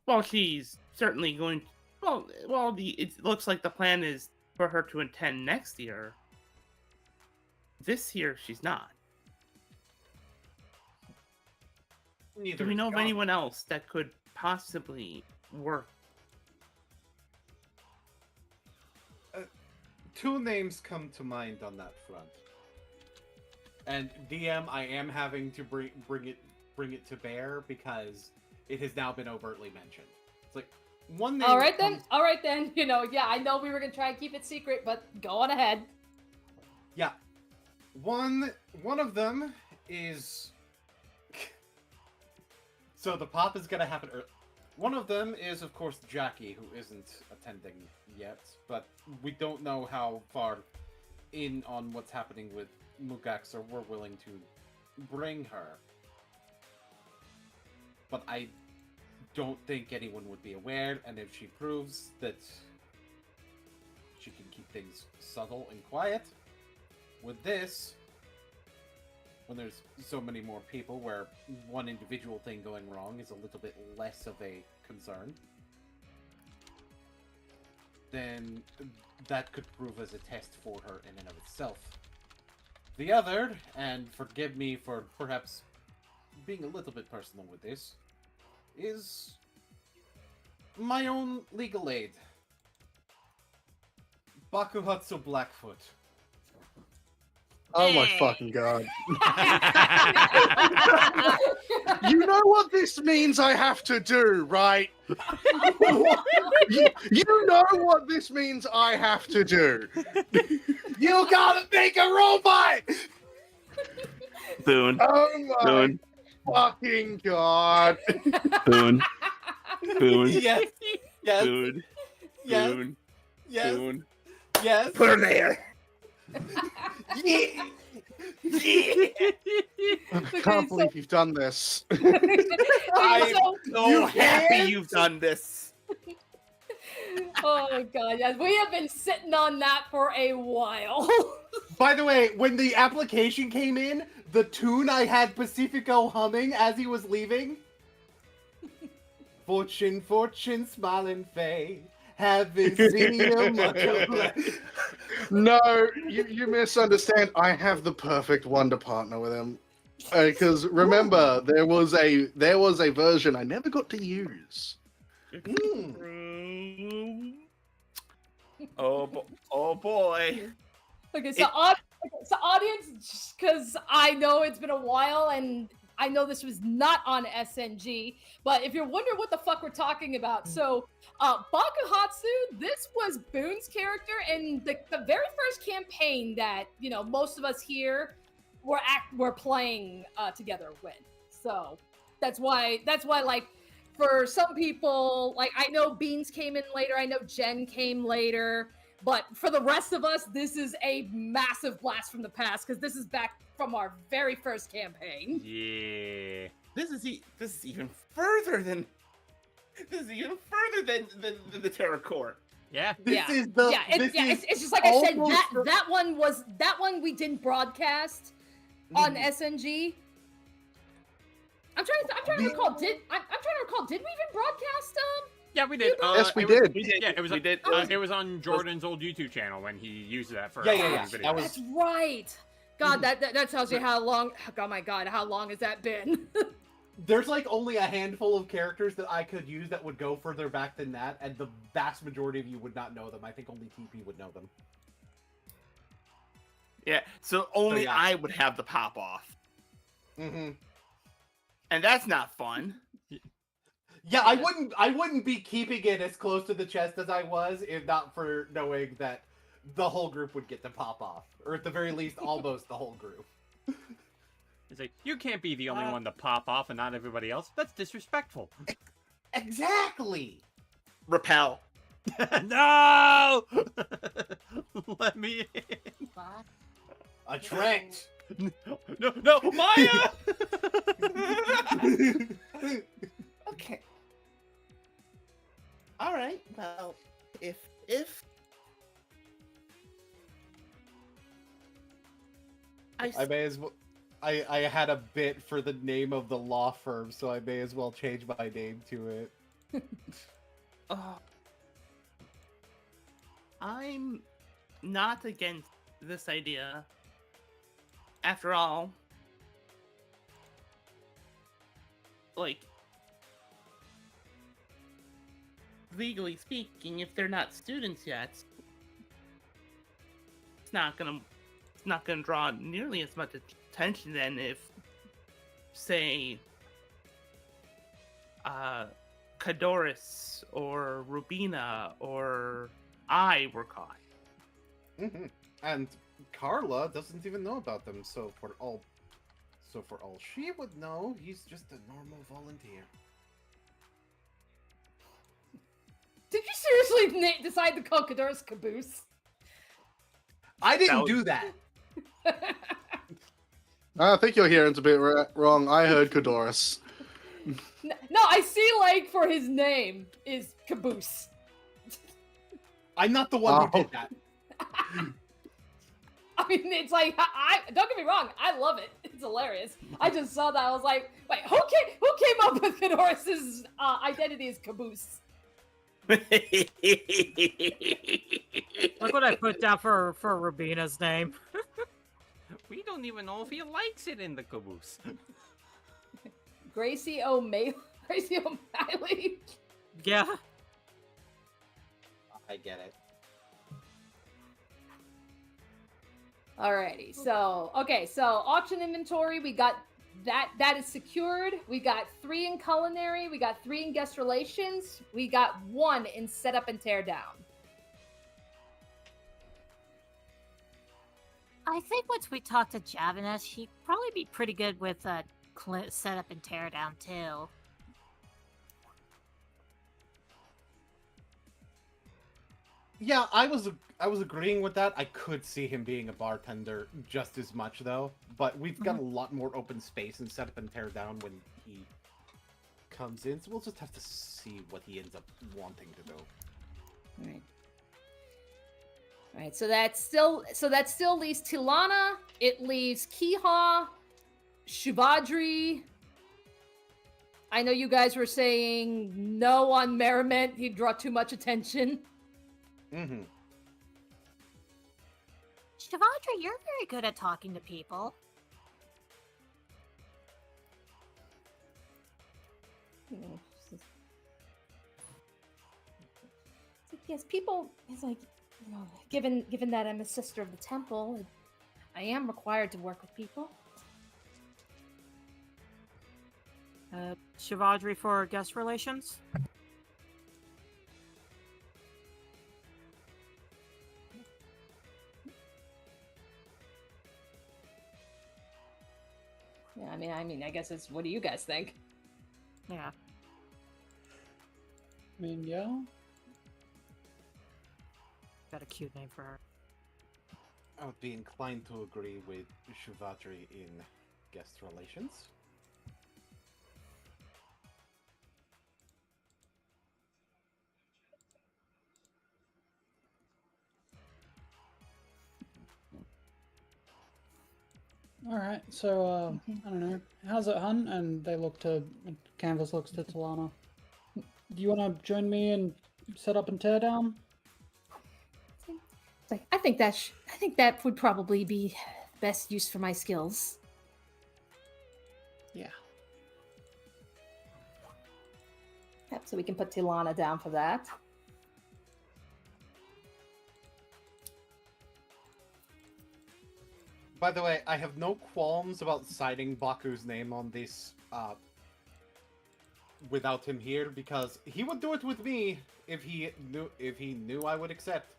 well, she's certainly going. It looks like the plan is for her to attend next year. This year, she's not. Do we know of anyone else that could possibly work? Two names come to mind on that front. And DM, I am having to bring it to bear because it has now been overtly mentioned. It's like one name. All right then. You know, yeah, I know we were gonna try and keep it secret, but go on ahead. Yeah, one of them is. So the pop is gonna happen early. One of them is, of course, Jackie, who isn't attending yet, but we don't know how far in on what's happening with Mugak, so we're willing to bring her. But I don't think anyone would be aware, and if she proves that she can keep things subtle and quiet, with this, when there's so many more people where one individual thing going wrong is a little bit less of a concern, then that could prove as a test for her in and of itself. The other, and forgive me for perhaps being a little bit personal with this, is my own legal aid. Bakuhatsu Blackfoot. Oh my fucking god. You know what this means I have to do, right? you know what this means I have to do. You gotta make a robot! Boone. Oh my Boone. fucking god. Boone. Boone. Yes, yes, Boone. yes, Boone. yes, Boone. yes. Put her there. Yeah. I can't believe you've done this. I'm So- so You happy happy. you've done this. oh my god, yes, we have been sitting on that for a while. By the way, when the application came in, the tune I had Pacifico humming as he was leaving. Fortune, fortune, smiling face. Haven't seen you much of late. No, you misunderstand. I have the perfect wonder partner with him. Because remember, there was a version I never got to use. Oh, oh boy. Okay, so, audience, just because I know it's been a while and I know this was not on SNG, but if you're wondering what the fuck we're talking about, so Bakuhatsu, this was Boone's character in the very first campaign that, you know, most of us here were playing together with. So that's why like for some people, like I know Beans came in later, I know Jen came later, but for the rest of us, this is a massive blast from the past because this is back from our very first campaign. Yeah. This is even further than the Terror Court. Yeah. This is the. It's just like I said, almost that one we didn't broadcast on SNG. I'm trying to recall. Did we even broadcast Yeah, we did. Yes, we it was- did. Yeah, it was. We did. It was on Jordan's old YouTube channel when he used that for. Yeah. his videos. That was- That's right. God, that tells you how long. Oh my God, how long has that been? There's like only a handful of characters that I could use that would go further back than that, and the vast majority of you would not know them. I think only TP would know them. Yeah, so only yeah. I would have the pop off. Mm-hmm. And that's not fun. Yeah, I wouldn't be keeping it as close to the chest as I was if not for knowing that the whole group would get to pop off, or at the very least, almost the whole group. It's like, you can't be the only one to pop off and not everybody else. That's disrespectful. Exactly. Repel. No! Let me in. Attract. No, Maya! Okay. All right. Well, if I may as well. I had a bit for the name of the law firm, so I may as well change my name to it. I'm not against this idea. After all, like, legally speaking, if they're not students yet, it's not gonna draw nearly as much attention than if, say, Kadoris or Rubina or I were caught. Mm-hmm. And Carla doesn't even know about them, so for all she would know, he's just a normal volunteer. Did you seriously decide to call Kadoris Caboose? I didn't was- do that. I think your hearing's a bit wrong. I heard Kadoris. No, I see. Like for his name is Caboose. I'm not the one who Oh. did that. I mean, it's like I don't get me wrong. I love it. It's hilarious. I just saw that. I was like, wait, who came up with Kadoris's identity as Caboose? Look what I put down for Rubina's name. We don't even know if he likes it in the caboose. Gracie O'Malley. Gracie O'Malley. Yeah. I get it. Alrighty, so auction inventory, we got that is secured. We got 3 in culinary, we got 3 in guest relations, we got 1 in setup and tear down. I think once we talk to Javanese, he'd probably be pretty good with setup and tear down too. Yeah, I was agreeing with that. I could see him being a bartender just as much though, but we've got a lot more open space and setup and tear down when he comes in, so we'll just have to see what he ends up wanting to do. All right, so that still leaves Tilana, it leaves Kiha, Shivadri. I know you guys were saying no on Merriment, he'd draw too much attention. Mm-hmm. Shavadra, you're very good at talking to people. Yes, people. It's like, you know, given that I'm a sister of the temple, I am required to work with people. Shivadri for guest relations. Yeah, I mean, I guess it's. What do you guys think? Yeah. I mean, yeah. Got a cute name for her. I would be inclined to agree with Shivadri in guest relations. All right, so I don't know. How's it, hun? And they look to Canvas looks to Talana. Do you want to join me and set up and tear down? It's like, I think that would probably be best use for my skills. Yeah. Yep, so we can put Tilana down for that. By the way, I have no qualms about citing Baku's name on this without him here, because he would do it with me if he knew I would accept.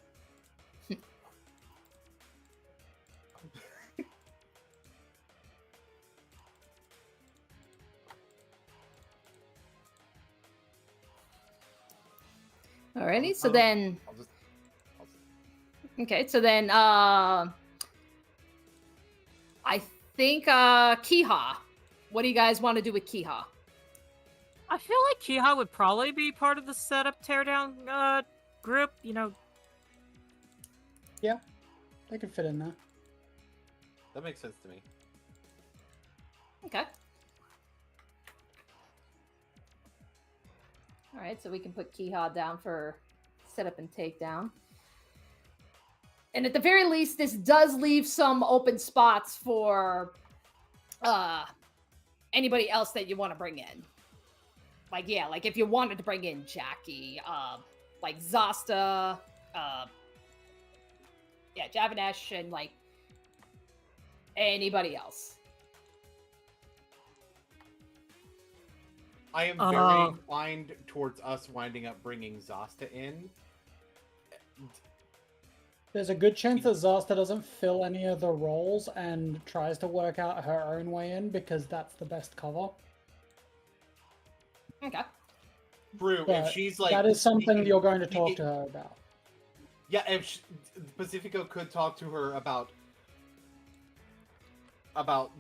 Alrighty, so then. I'll just... Okay, so then I think Kiha. What do you guys want to do with Kiha? I feel like Kiha would probably be part of the setup teardown group, you know. Yeah, they could fit in there. That makes sense to me. Okay. Alright, so we can put Kiha down for setup and takedown. And at the very least, this does leave some open spots for anybody else that you want to bring in. Like, yeah, like if you wanted to bring in Jackie, like Zasta, yeah, Javanesh, and like anybody else. I am very inclined towards us winding up bringing Zasta in. There's a good chance that Zasta doesn't fill any of the roles and tries to work out her own way in because that's the best cover. Okay. True, But if she's like... that is something you're going to talk to her about. Yeah, if Pacifico could talk to her about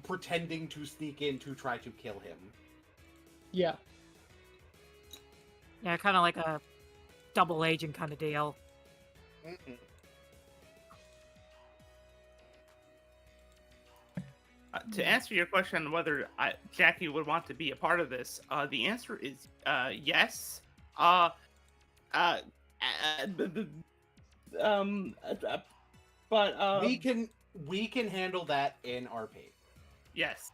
pretending to sneak in to try to kill him. Yeah. Yeah, kind of like a double agent kind of deal. Mm-mm. To answer your question whether Jackie would want to be a part of this, the answer is yes. But we can handle that in RP. Yes.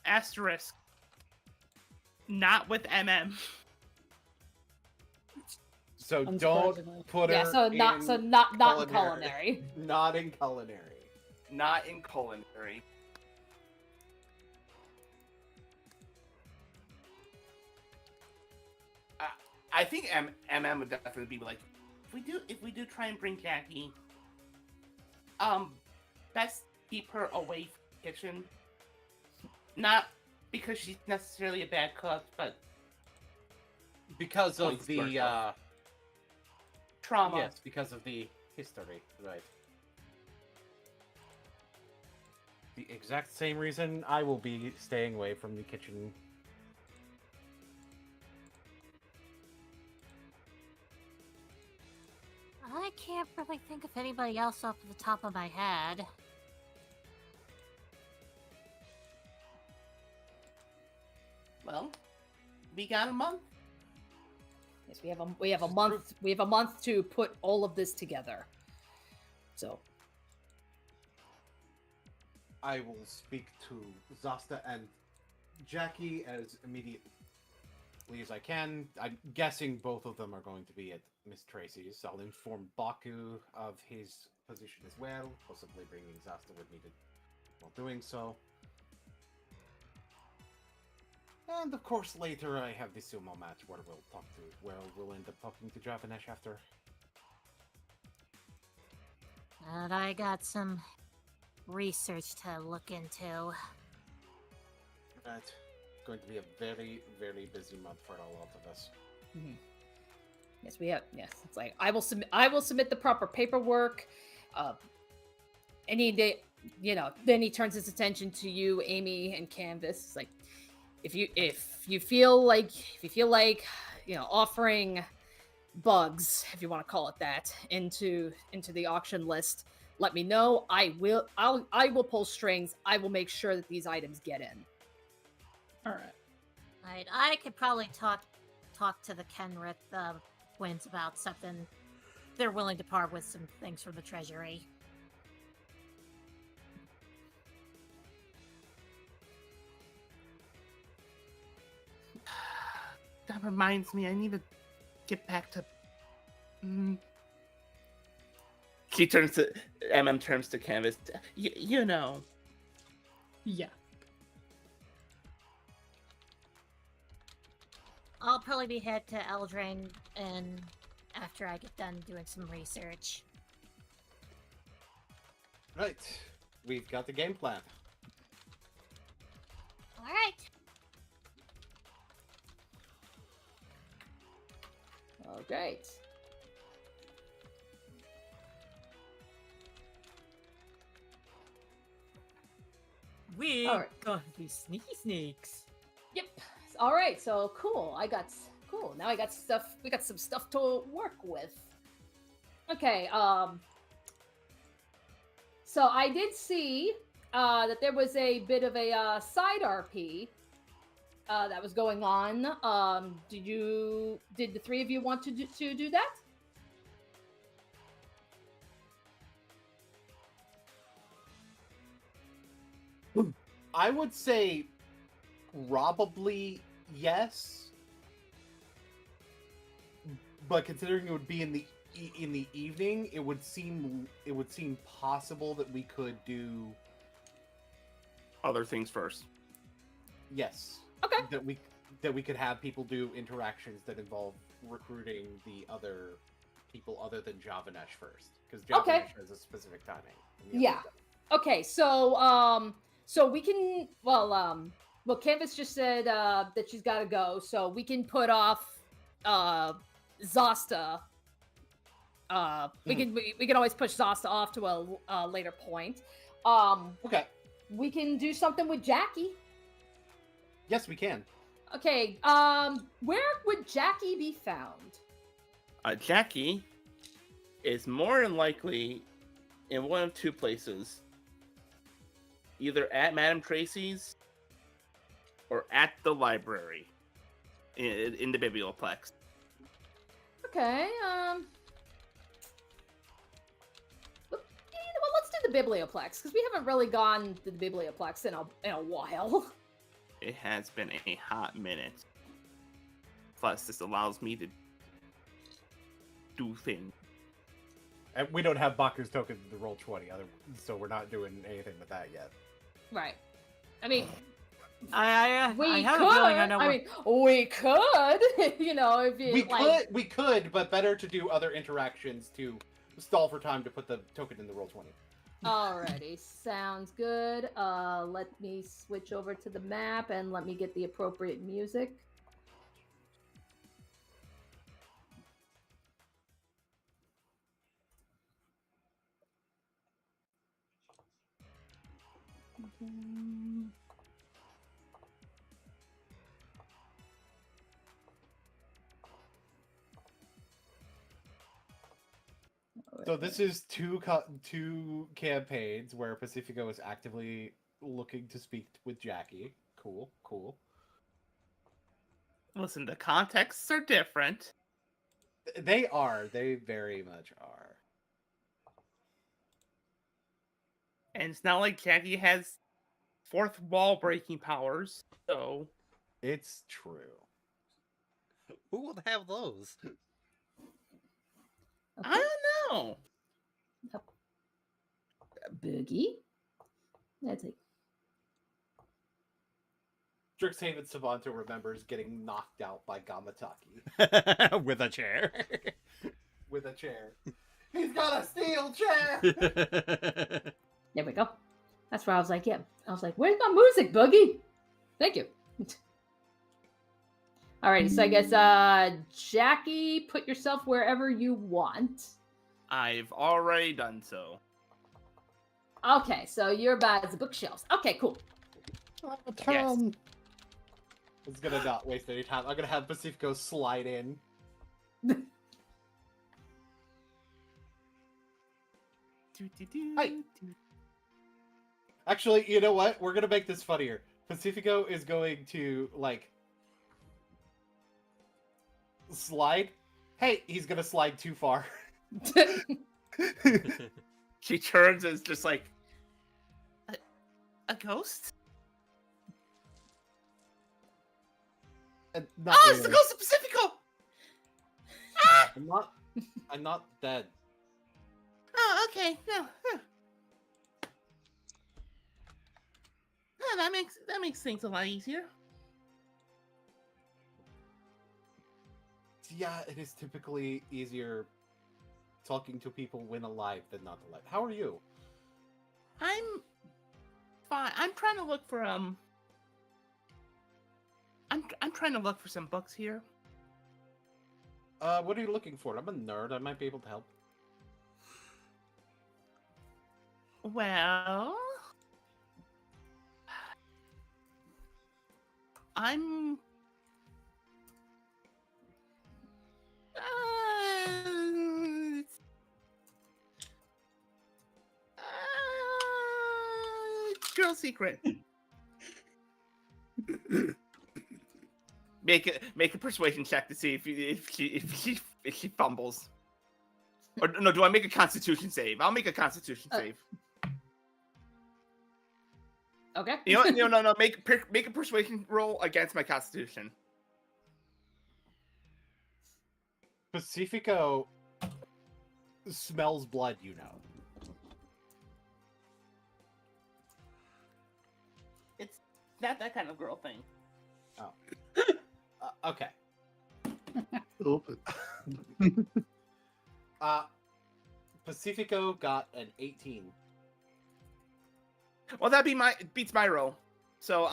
Asterisk. Not with MM. So don't Unsurprisingly. put her Yeah, so not in so not in culinary. Not in culinary. Not in culinary. I think MM would definitely be like, if we do try and bring Jackie, best keep her away from the kitchen. Not because she's necessarily a bad cook, but Because of Points to the ourselves. Trauma. yes, because of the history, right? The exact same reason I will be staying away from the kitchen. I can't really think of anybody else off the top of my head. Well, we got a month. Yes, we have a month. We have a month to put all of this together. So I will speak to Zasta and Jackie as immediately as I can. I'm guessing both of them are going to be at Miss Tracy's. I'll inform Baku of his position as well, possibly bringing Zasta with me while doing so. And of course, later I have the sumo match where we'll end up talking to Javanesh after. And I got some research to look into. Right. Going to be a very, very busy month for a lot of us. yes, we have. Yes, it's like I will submit the proper paperwork. Any day, then he turns his attention to you, Amy, and Canvas. It's like, if you feel like offering bugs, if you want to call it that, into the auction list, let me know. I will pull strings. I will make sure that these items get in. All right. Right, I could probably talk to the Kenrith twins about something. They're willing to part with some things from the treasury. That reminds me, I need to get back to. She turns to MM turns to Canvas. You know. Yeah. I'll probably head to Eldraine and after I get done doing some research. Right. We've got the game plan. All right. All right. We All right. gonna be sneaky sneaks. Yep. All right. So cool. Cool. Now I got stuff. We got some stuff to work with. Okay. So I did see that there was a bit of a side RP that was going on. Did the three of you want to do that? I would say probably yes, but considering it would be in the evening, it would seem possible that we could do Other things first. yes. Okay. That we could have people do interactions that involve recruiting the other people other than Javanesh first, because Javanesh Okay. has a specific timing. Yeah. Okay. So we can. Well, Canvas just said that she's got to go, so we can put off Zosta. We can always push Zosta off to a later point. Okay. We can do something with Jackie. Yes, we can. Okay. Where would Jackie be found? Jackie is more than likely in one of two places. Either at Madame Tracy's or at the library in the Biblioplex. Okay. Well, let's do the Biblioplex because we haven't really gone to the Biblioplex in a while. It has been a hot minute. Plus, this allows me to do things. And we don't have Baku's token to roll 20, so we're not doing anything with that yet. Right. I mean, I we have could. a feeling I know. mean, we could. You know, if you We could, but better to do other interactions to stall for time to put the token in the roll 20. Alrighty, sounds good. Let me switch over to the map and let me get the appropriate music. So this is two campaigns where Pacifico is actively looking to speak with Jackie. Cool. Listen, the contexts are different. They are. They very much are. And it's not like Jackie has fourth wall breaking powers, so... It's true. Who would have those? I don't know. Boogie. That's it. Strixhaven Savanto remembers getting knocked out by Gamataki With a chair. with a chair. He's got a steel chair! There we go. That's where I was like, yeah. I was like, where's my music, Boogie? Thank you. Alrighty, so I guess, Jackie, put yourself wherever you want. I've already done so. Okay, so you're by the bookshelves. Okay, cool. Yes. It's gonna not waste any time. I'm gonna have Pacifico slide in. Hi. Actually, you know what? We're gonna make this funnier. Pacifico is going to, like, slide. Hey, he's gonna slide too far. She turns and is just like, a ghost? Not Oh, it's the really. ghost of Pacifico! Ah! I'm not dead. Oh, okay. No. Huh. Oh, that makes things a lot easier. Yeah, it is typically easier talking to people when alive than not alive. How are you? I'm fine. I'm trying to look for I'm trying to look for some books here. What are you looking for? I'm a nerd. I might be able to help. Well, I'm girl secret. Make a persuasion check to see if she fumbles. Or no, do I make a Constitution save? I'll make a Constitution save. Okay. No. Make a persuasion roll against my Constitution. Pacifico smells blood, you know. It's not that kind of girl thing. Oh. Okay. Open. Pacifico got an 18. Well, that beats my roll. So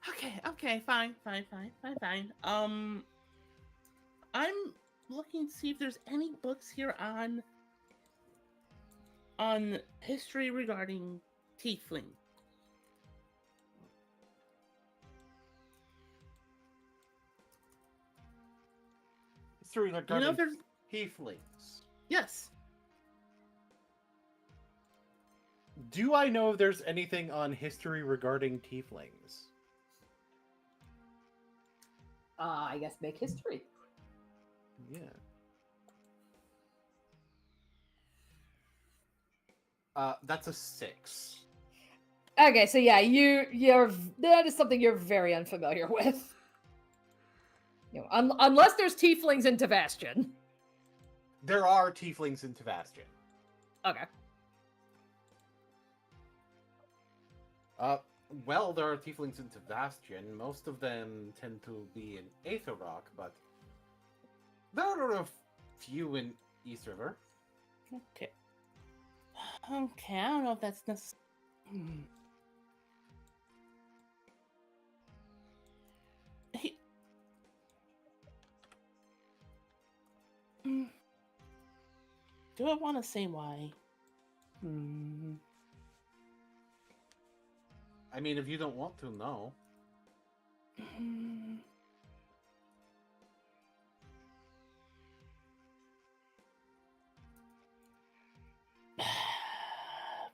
Okay, fine. I'm looking to see if there's any books here on history regarding tiefling. History regarding if there's tieflings. yes. Do I know if there's anything on history regarding tieflings? I guess make history. Yeah. That's a 6. Okay, so yeah, you're that is something you're very unfamiliar with. You know, unless there's tieflings in Tavastion. There are tieflings in Tavastion. Okay. Well, there are tieflings in Tavastion. Most of them tend to be in Aether Rock, but there are a few in East River. Okay. Okay, I don't know if that's necessary. Do I want to say why? I mean, if you don't want to, no.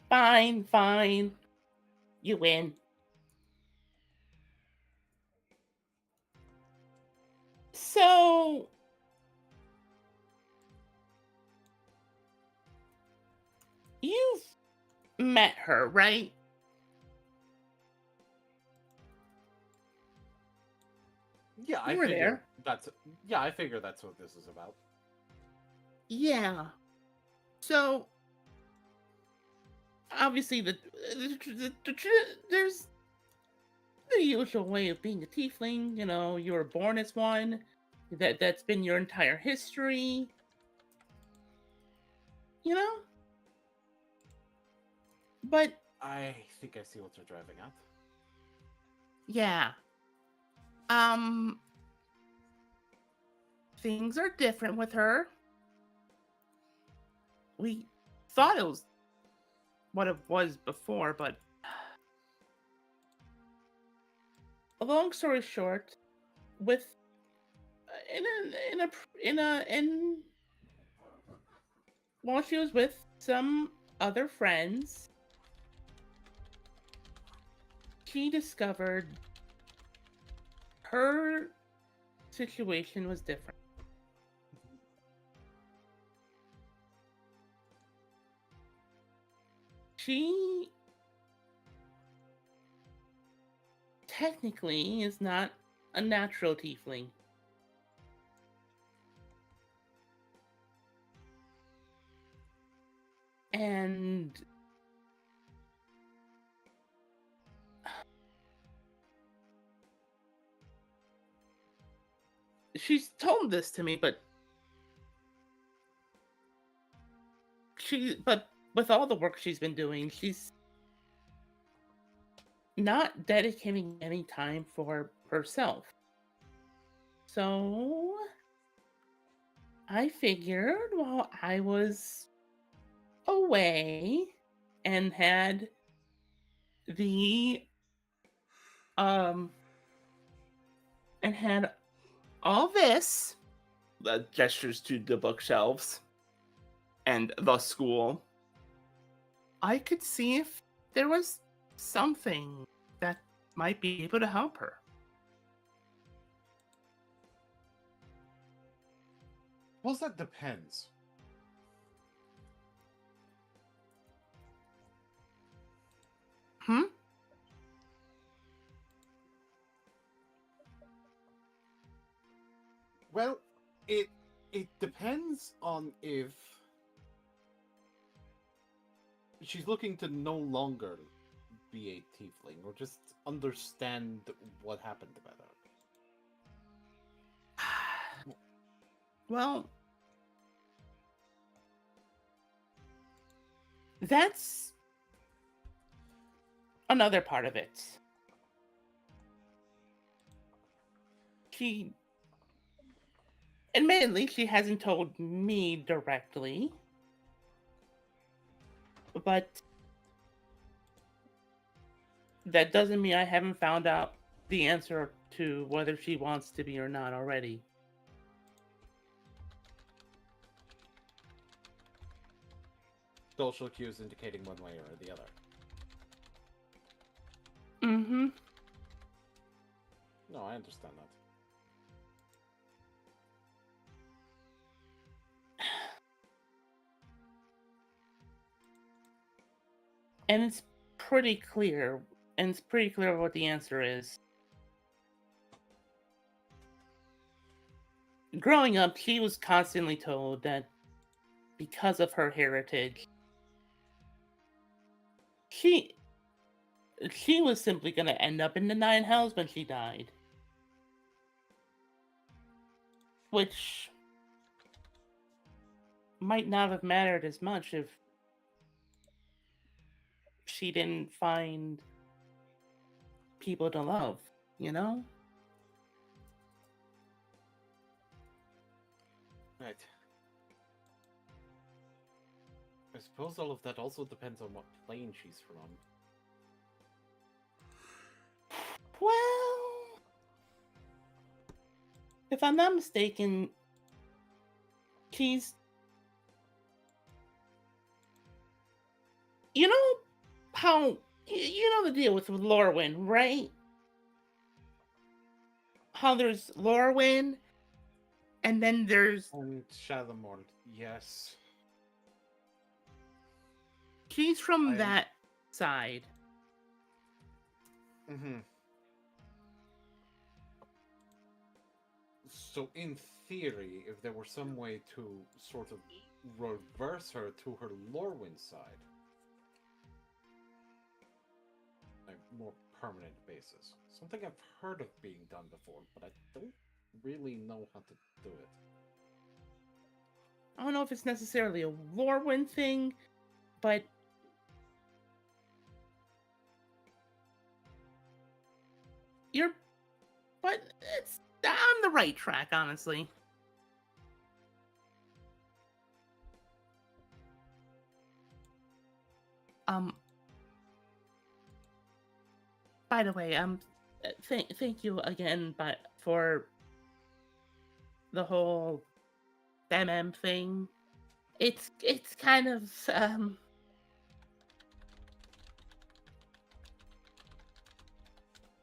Fine, fine. You win. So, you've met her, right? Yeah, I You were figure there. I figure that's what this is about. Yeah. So, obviously, there's the usual way of being a tiefling. You know, you were born as one. That's been your entire history. You know? But I think I see what you're driving at. yeah. Things are different with her. We thought it was what it was before, but long story short, with while she was with some other friends, she discovered her situation was different. She technically is not a natural tiefling. And she's told this to me, but with all the work she's been doing, she's not dedicating any time for herself. So I figured while I was away and had all this, the gestures to the bookshelves and the school, I could see if there was something that might be able to help her. Well, that depends. Well, it depends on if she's looking to no longer be a tiefling or just understand what happened about her. Well, that's another part of it. Admittedly, she hasn't told me directly, but that doesn't mean I haven't found out the answer to whether she wants to be or not already. Social cues indicating one way or the other. Mm-hmm. No, I understand that. And it's pretty clear what the answer is. growing up, she was constantly told that because of her heritage, she was simply going to end up in the nine hells when she died. Which might not have mattered as much if she didn't find people to love, you know? Right. I suppose all of that also depends on what plane she's from. Well, if I'm not mistaken, she's... You know how... You know the deal with Lorwyn, right? How there's Lorwyn, and then there's... And Shalamord, yes. She's from that side. Mm-hmm. So in theory, if there were some way to sort of reverse her to her Lorwyn side, a more permanent basis. Something I've heard of being done before, but I don't really know how to do it. I don't know if it's necessarily a Lorwyn thing, but but it's on the right track, honestly. By the way, thank you again, but for the whole MM thing, it's kind of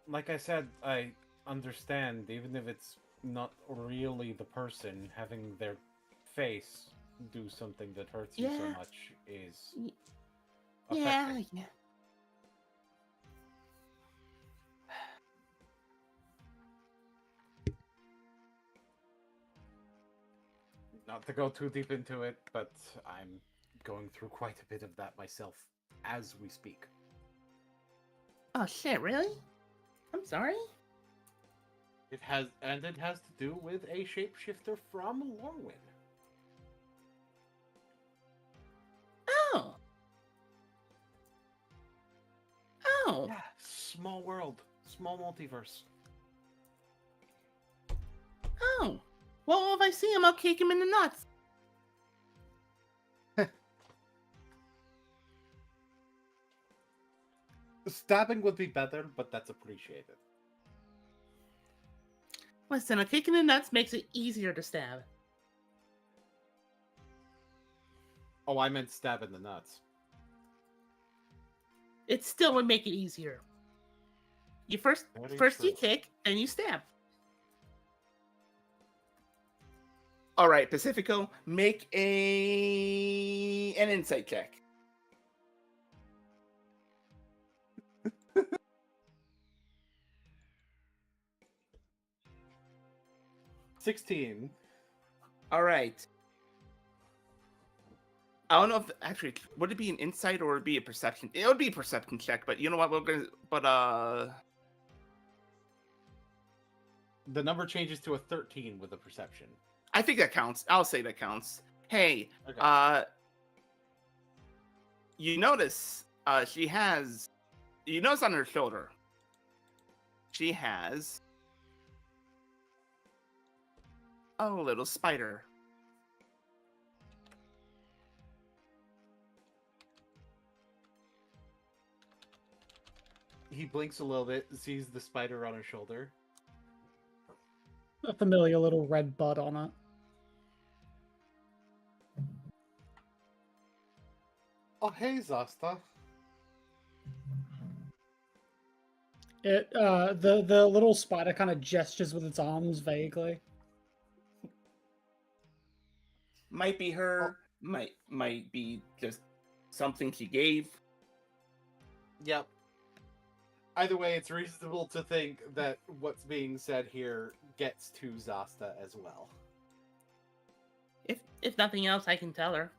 Like I said, I understand, even if it's not really the person, having their face do something that hurts you so much is affecting. yeah. Not to go too deep into it, but I'm going through quite a bit of that myself as we speak. Oh shit, really? I'm sorry? It has to do with a shapeshifter from Lorwyn. Oh. Oh. Yeah, small world, small multiverse. Oh. Well, if I see him, I'll kick him in the nuts. Stabbing would be better, but that's appreciated. Listen, a kick in the nuts makes it easier to stab. Oh, I meant stab in the nuts. It still would make it easier. You first you kick, then you stab. All right, Pacifico, make an insight check. $16. All right. I don't know if actually would it be an insight or would it be a perception? It would be a perception check, but you know what? We're gonna The number changes to a 13 with a perception. I think that counts. I'll say that counts. Hey, Okay. You notice she has, you notice on her shoulder, she has a little spider. He blinks a little bit, sees the spider on his shoulder. A familiar little red bud on it. Oh, hey, Zasta. It the little spider kind of gestures with its arms vaguely. Might be her. Might be just something she gave. Yep. Either way, it's reasonable to think that what's being said here gets to Zasta as well. if nothing else, I can tell her.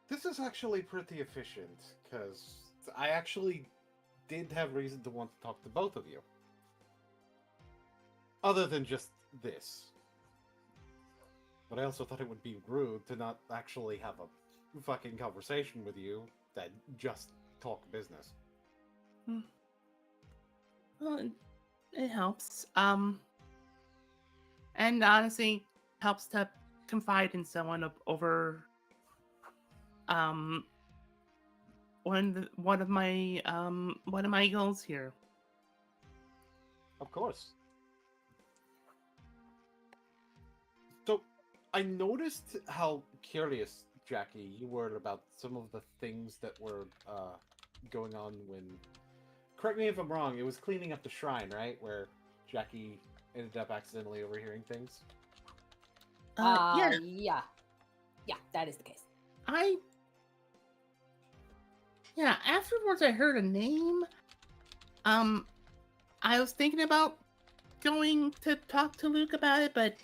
This is actually pretty efficient, because I actually did have reason to want to talk to both of you. Other than just this. But I also thought it would be rude to not actually have a fucking conversation with you that just talk business. Well, it helps. And honestly, helps to confide in someone over one of my goals here. Of course. So, I noticed how curious, Jackie, you were about some of the things that were going on when... Correct me if I'm wrong, it was cleaning up the shrine, right? Where Jackie ended up accidentally overhearing things? Yeah. Yeah, that is the case. Yeah, afterwards I heard a name. I was thinking about going to talk to Luke about it, but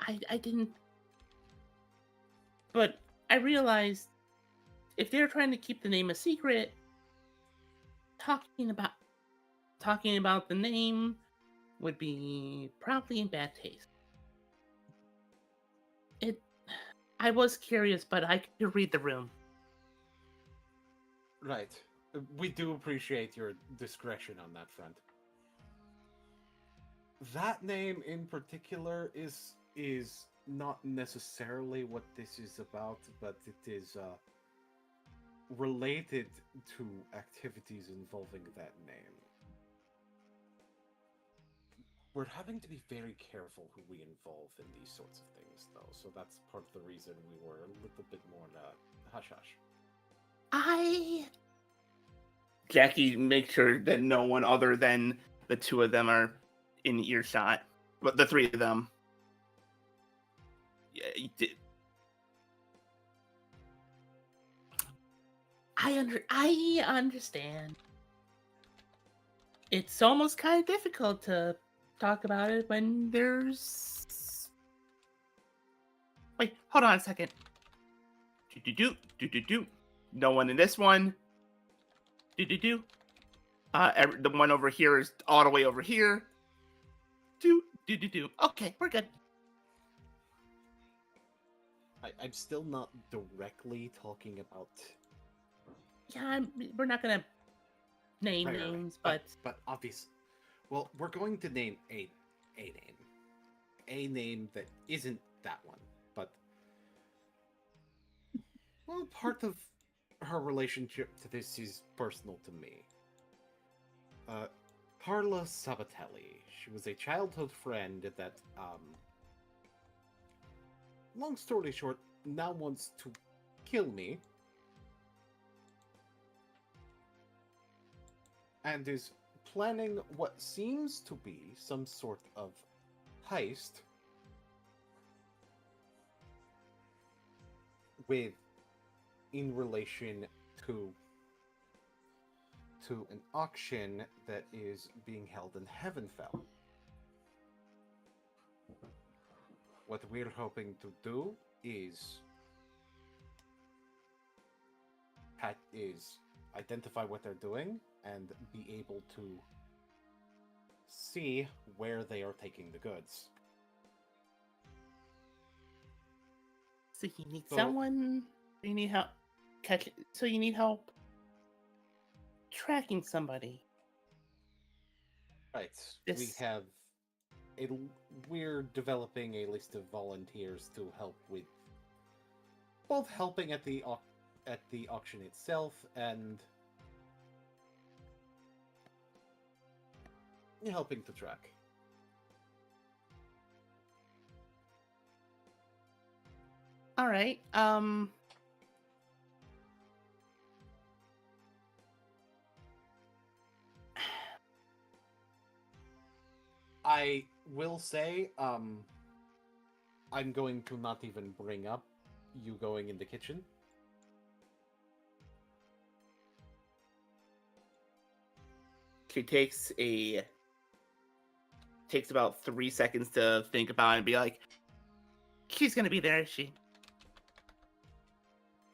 I didn't. But I realized if they're trying to keep the name a secret, talking about the name would be probably in bad taste. I was curious, but I could read the room. Right. We do appreciate your discretion on that front. That name in particular is not necessarily what this is about, but it is related to activities involving that name. We're having to be very careful who we involve in these sorts of things, though, so that's part of the reason we were a little bit more hush-hush. Jackie, make sure that no one other than the two of them are in earshot. But the three of them. Yeah, you did. I understand. It's almost kind of difficult to talk about it when there's... Wait, hold on a second. Do. No one in this one. Do. The one over here is all the way over here. Do. Okay, we're good. I'm still not directly talking about... Yeah, we're not gonna name Right. names, but obvious. Well, we're going to name a name. A name that isn't that one, but... Well, part of her relationship to this is personal to me. Carla Sabatelli. She was a childhood friend that, long story short, now wants to kill me. And is planning what seems to be some sort of heist in relation to an auction that is being held in Heavenfell. What we're hoping to do is identify what they're doing and be able to see where they are taking the goods. so you need someone. You need help. So you need help tracking somebody. Right. This- We're developing a list of volunteers to help with both helping at the auction itself and helping to track. All right. I will say, I'm going to not even bring up you going in the kitchen. She takes takes about 3 seconds to think about it and be like, she's gonna be there, is she?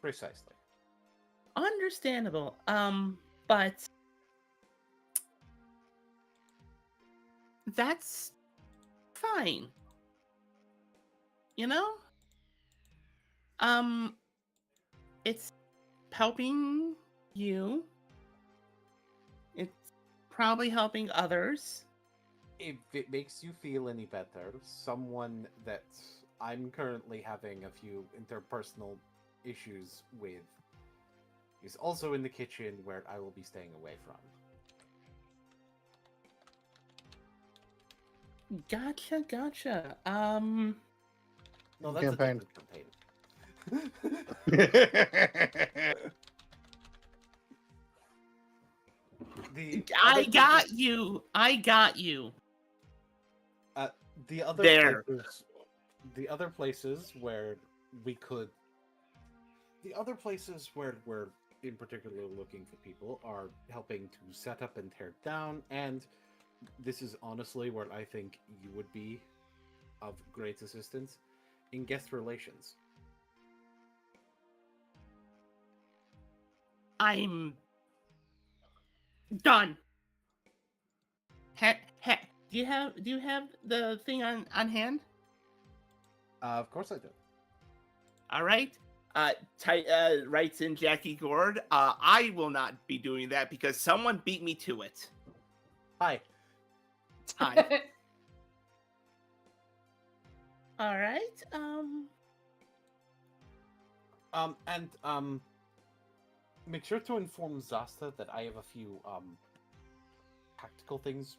Precisely. Understandable. But that's fine. You know? It's helping you. It's probably helping others. If it makes you feel any better, someone that I'm currently having a few interpersonal issues with is also in the kitchen where I will be staying away from. Gotcha. No, that's Campaign. a different campaign. I got you. The other There. places, the other places where we could, the other places where we're in particular looking for people are helping to set up and tear down, and this is honestly where I think you would be of great assistance in guest relations. I'm done. Do you have the thing on hand? Of course I do. All right. Writes in Jackie Gord. I will not be doing that because someone beat me to it. Hi. Hi. All right. Make sure to inform Zasta that I have a few tactical things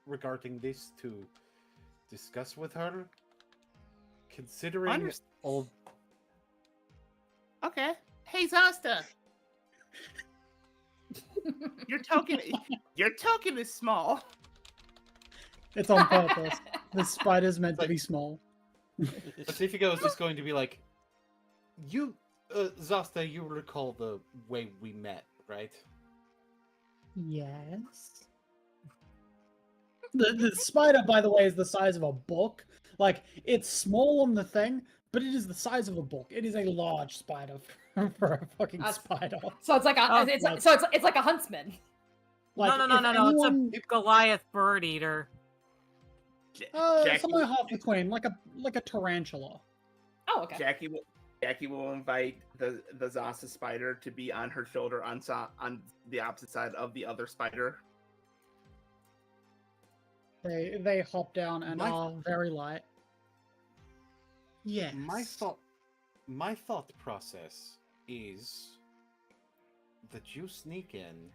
regarding this to discuss with her. Considering all. Okay. Hey, Zasta. Your token is small. It's on purpose. The spider's meant to be small. Pacifico is just going to be like, you, Zasta, you recall the way we met, right? Yes. The spider, by the way, is the size of a book. Like, it's small on the thing, but it is the size of a book. It is a large spider for a fucking spider. So it's like a it's like a huntsman. Like, no. if anyone- It's a Goliath bird eater. somewhere half between, like a tarantula. Oh, okay. Jackie will invite the Zasta spider to be on her shoulder on the opposite side of the other spider. They hop down and are very light. Yes. My thought process is that you sneak in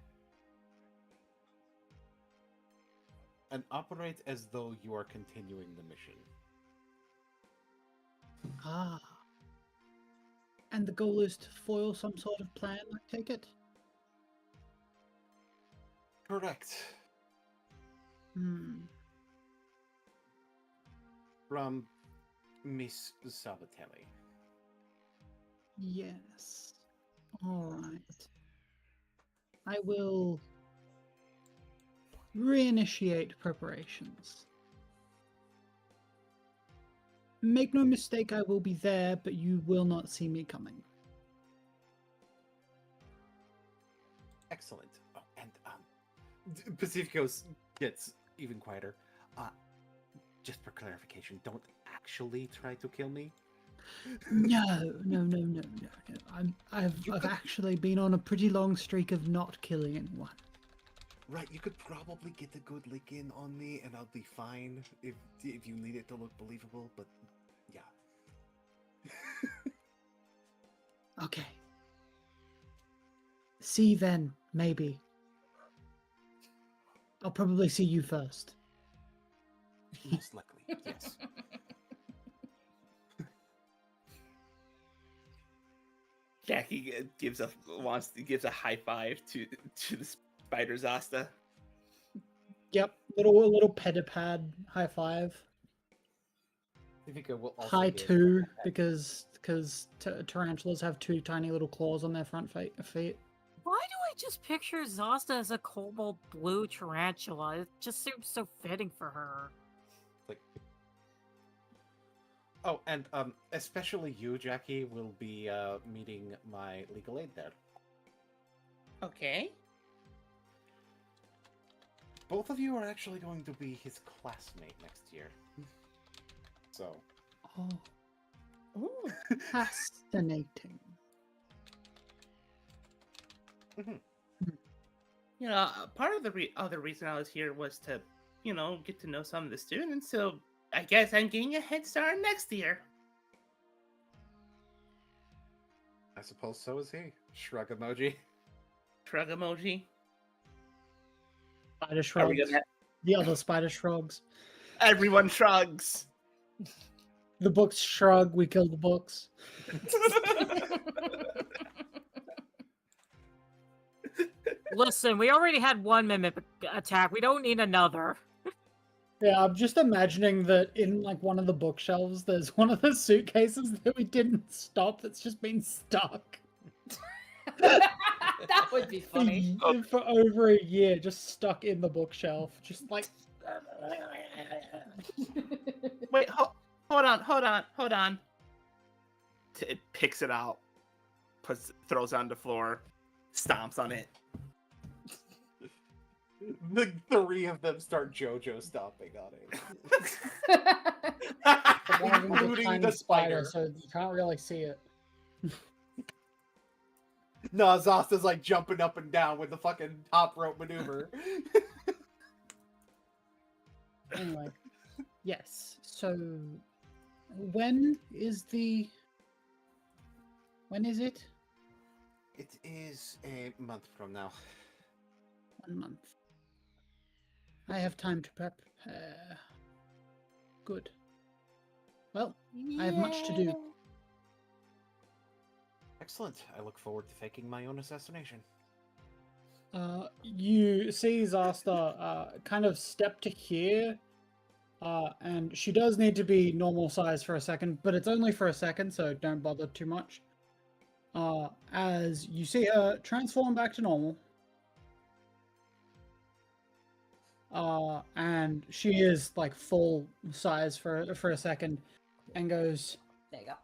and operate as though you are continuing the mission. Ah. And the goal is to foil some sort of plan, I take it? Correct. From Miss Sabatelli. Yes. Alright. I will reinitiate preparations. Make no mistake, I will be there, but you will not see me coming. Excellent. Oh, and Pacifico gets even quieter. Just for clarification, don't actually try to kill me. No. I've actually been on a pretty long streak of not killing anyone. Right, you could probably get a good lick in on me, and I'll be fine if you need it to look believable. But yeah. Okay. See then, maybe. I'll probably see you first. Most likely, yes. Jackie gives a high five to the spider Zasta. Yep, little pedipad high five. Pacifico will also High give- two because tarantulas have two tiny little claws on their front feet. Why do I just picture Zasta as a cobalt blue tarantula. It just seems so fitting for her. Like, oh, and especially you, Jackie, will be meeting my legal aid there. Okay. Both of you are actually going to be his classmate next year. So. Oh, Ooh. fascinating. You know, part of the other reason I was here was to, get to know some of the students. So I guess I'm getting a head start next year. I suppose so is he. Shrug emoji. Shrug emoji. Spider Are shrugs. we gonna... The other spider shrugs. Everyone shrugs. The books shrug. We kill the books. Listen, we already had one mimic attack. We don't need another. Yeah, I'm just imagining that in like one of the bookshelves, there's one of the suitcases that we didn't stop that's just been stuck That would be funny. for over a year, just stuck in the bookshelf, just like. Wait, hold on. It picks it out, throws it on the floor, stomps on it. The three of them start JoJo stomping on One of them's a Including tiny the spider. so you can't really see it. it. No, Zasta's like jumping up and down with the fucking top rope maneuver. Anyway, yes. So, when is it? It is a month from now. 1 month. I have time to prepare. Good. Well, I have much to do. Excellent. I look forward to faking my own assassination. You see Zasta kind of step to here, and she does need to be normal size for a second, but it's only for a second, so don't bother too much. As you see her transform back to normal. And she is like full size for a second, and goes There you go.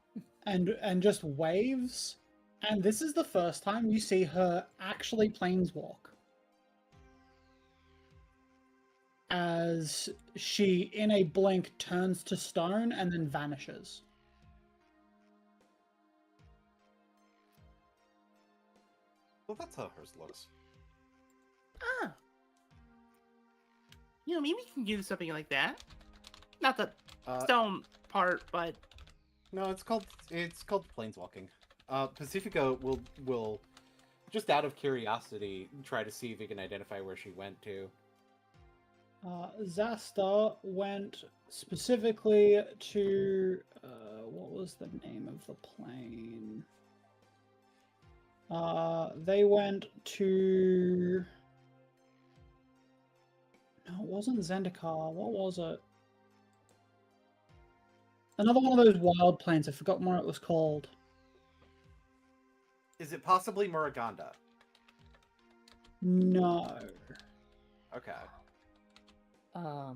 and just waves. And this is the first time you see her actually planeswalk. As she, in a blink, turns to stone and then vanishes. Well, that's how hers looks. Ah. Maybe we can use something like that. Not the stone part, but No, it's called planeswalking. Pacifico will just out of curiosity try to see if he can identify where she went to. Zasta went specifically to what was the name of the plane? They went to. No, it wasn't Zendikar. What was it? Another one of those wild planes. I forgot what it was called. Is it possibly Muraganda? No. Okay. I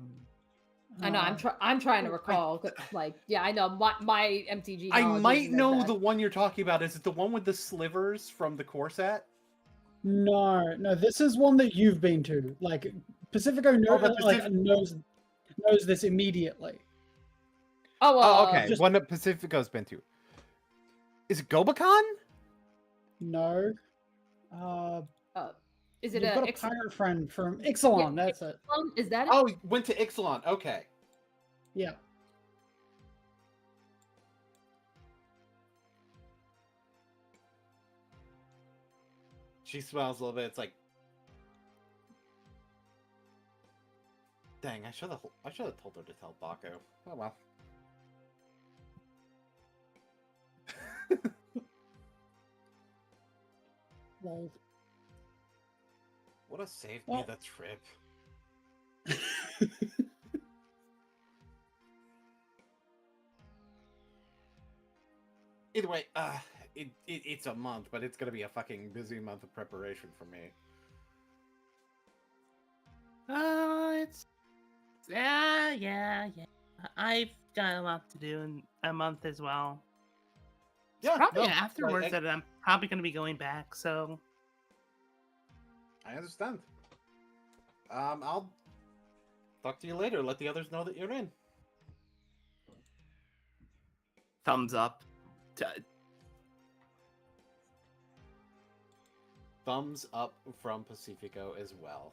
know. I'm trying to recall. Like, yeah, I know my MTG. I knowledge might isn't know that. the one you're talking about. Is it the one with the slivers from the core set? No, this is one that you've been to. Like, Pacifico knows this immediately. Oh, okay. One that Pacifico's been to. Is it Gobakon? No. is it You've got a pirate friend from Ixalan, that's it. Is that it? Oh, he went to Ixalan. Okay. Yeah. She smiles a little bit. It's like, dang, I should have told her to tell Baco. Oh well. Lol. Would have saved me the trip. Either way, it's a month, but it's gonna be a fucking busy month of preparation for me. It's yeah. I've got a lot to do in a month as well. Yeah, Probably no, afterwards that I'm probably going to be going back. So I understand. I'll talk to you later. Let the others know that you're in. Thumbs up. Thumbs up from Pacifico as well.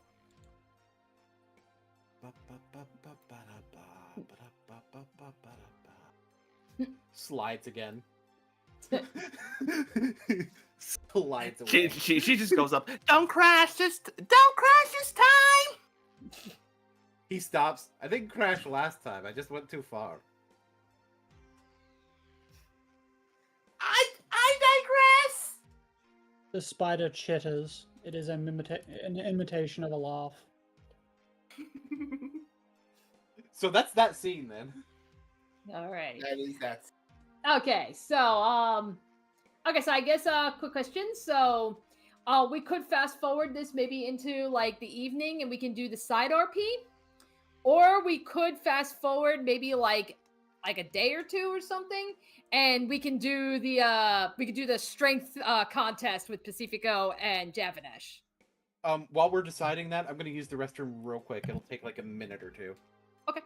Slides again. Slides away. She just goes up. Don't crash this time. He stops. I didn't crash last time. I just went too far. I digress. The spider chitters. It is an imitation of a laugh. So that's that scene then. All right. That is that. Okay, so I guess quick question. So we could fast forward this maybe into like the evening and we can do the side RP. Or we could fast forward maybe like a day or two or something, and we can do the strength contest with Pacifico and Javanesh. While we're deciding that, I'm gonna use the restroom real quick. It'll take like a minute or two. Okay.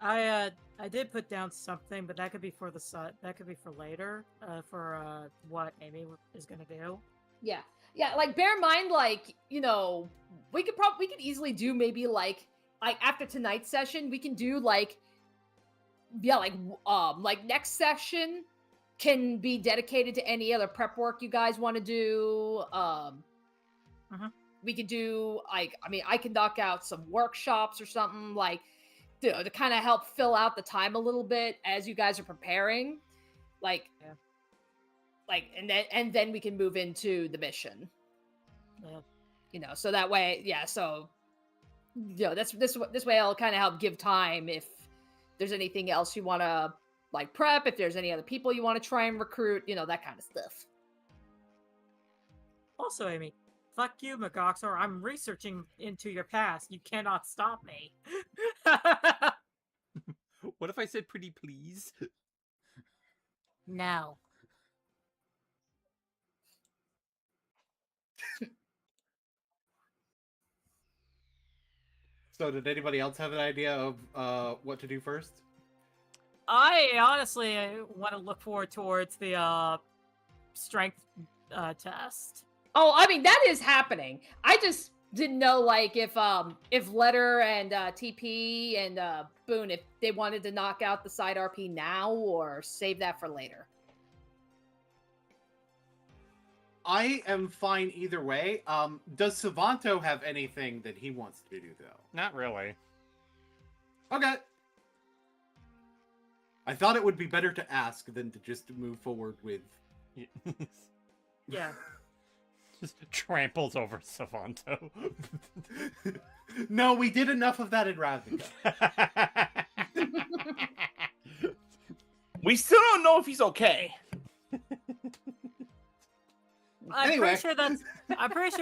I did put down something, but that could be for that could be for later. For what Amy is gonna do. Yeah. Yeah, like bear in mind, like, you know, we could easily do maybe like after tonight's session, we can do like next session can be dedicated to any other prep work you guys want to do. We could do I can knock out some workshops or something like to kind of help fill out the time a little bit as you guys are preparing. And then we can move into the mission. Yeah. You know, so that way, yeah. So, you know, this way I'll kind of help give time if there's anything else you want to like prep, if there's any other people you want to try and recruit, you know, that kind of stuff. Also, Amy, fuck you, McGoxor. I'm researching into your past. You cannot stop me. What if I said pretty please? No. So, did anybody else have an idea of what to do first? I honestly want to look forward towards the strength test. Oh, I mean that is happening. I just didn't know like if Letter and TP and Boone if they wanted to knock out the side RP now or save that for later. I am fine either way. Does Savanto have anything that he wants to do, though? Not really. Okay. I thought it would be better to ask than to just move forward with... Yeah. Just tramples over Savanto. No, we did enough of that in Ravnica. We still don't know if he's okay. I'm pretty sure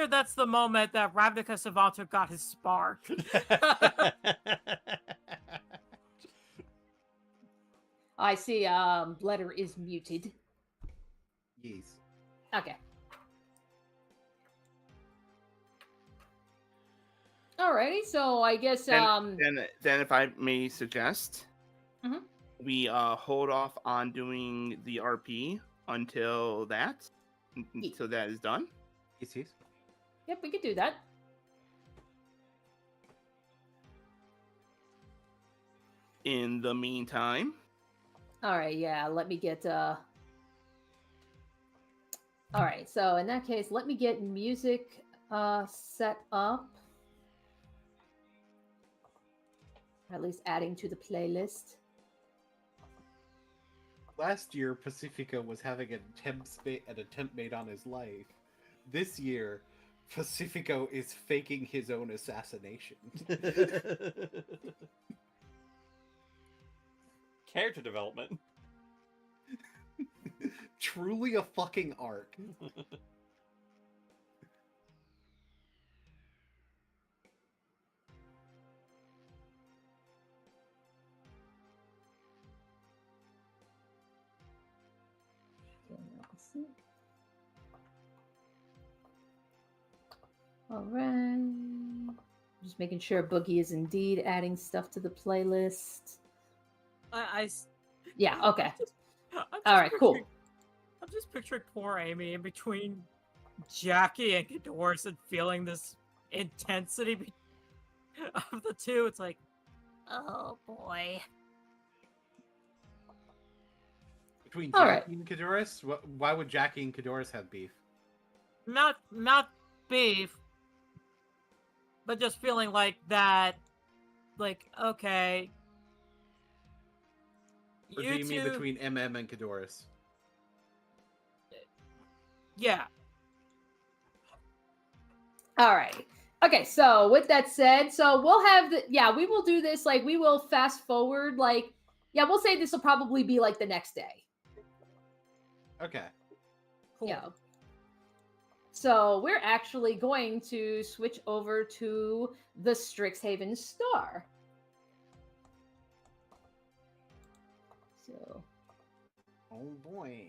that's the moment that Ravnica Savanto got his spark. I see Letter is muted. Yes. Okay. Alrighty, so I guess Then if I may suggest, Mhm. we hold off on doing the RP until that is done. Yes. Yep, we could do that. In the meantime, Alright, yeah, let me get Alright, so in that case, let me get music set up. Or at least adding to the playlist. Last year, Pacifico was having an attempt made on his life. This year, Pacifico is faking his own assassination. character development. Truly a fucking arc. All right. Just making sure Boogie is indeed adding stuff to the playlist. Yeah, okay. All right, cool. I'm just picturing poor Amy in between Jackie and Cadorus and feeling this intensity of the two. It's like, Oh boy. Between All Jackie and Cadorus? Why would Jackie and Cadorus have beef? not beef, but just feeling like that. Like, okay. Or do you mean between MM and Cadorus? Yeah. All right. Okay, so with that said, so we'll have we will do this, like, we will fast forward, like, we'll say this will probably be, like, the next day. Okay. Cool. Yeah. So we're actually going to switch over to the Strixhaven Star. So. Oh boy,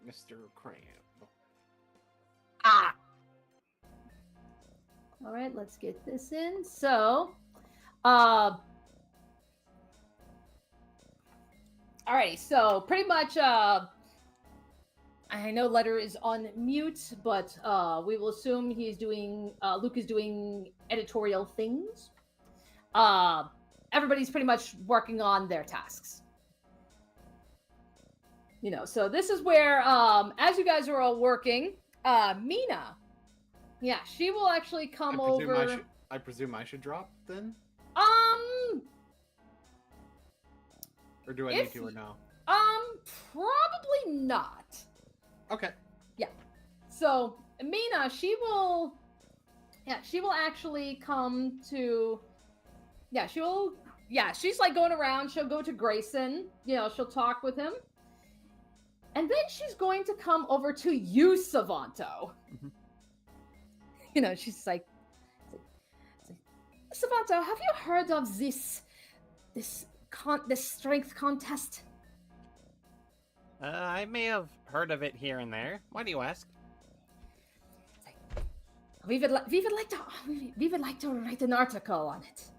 Mr. Crab. Ah! All right, let's get this in. So, alrighty, so pretty much, I know Letter is on mute, but we will assume he's doing, Luke is doing editorial things. Everybody's pretty much working on their tasks. You know, so this is where, as you guys are all working, Mina, she will actually come over. I presume I should drop then? Or do I need to or no? Probably not. Okay. Yeah. So Mina, she will actually come to. She's like going around. She'll go to Grayson. You know, she'll talk with him, and then she's going to come over to you, Savanto. Mhm. You know, she's like, Savanto, have you heard of this strength contest? I may have heard of it here and there. Why do you ask? We would like to write an article on it.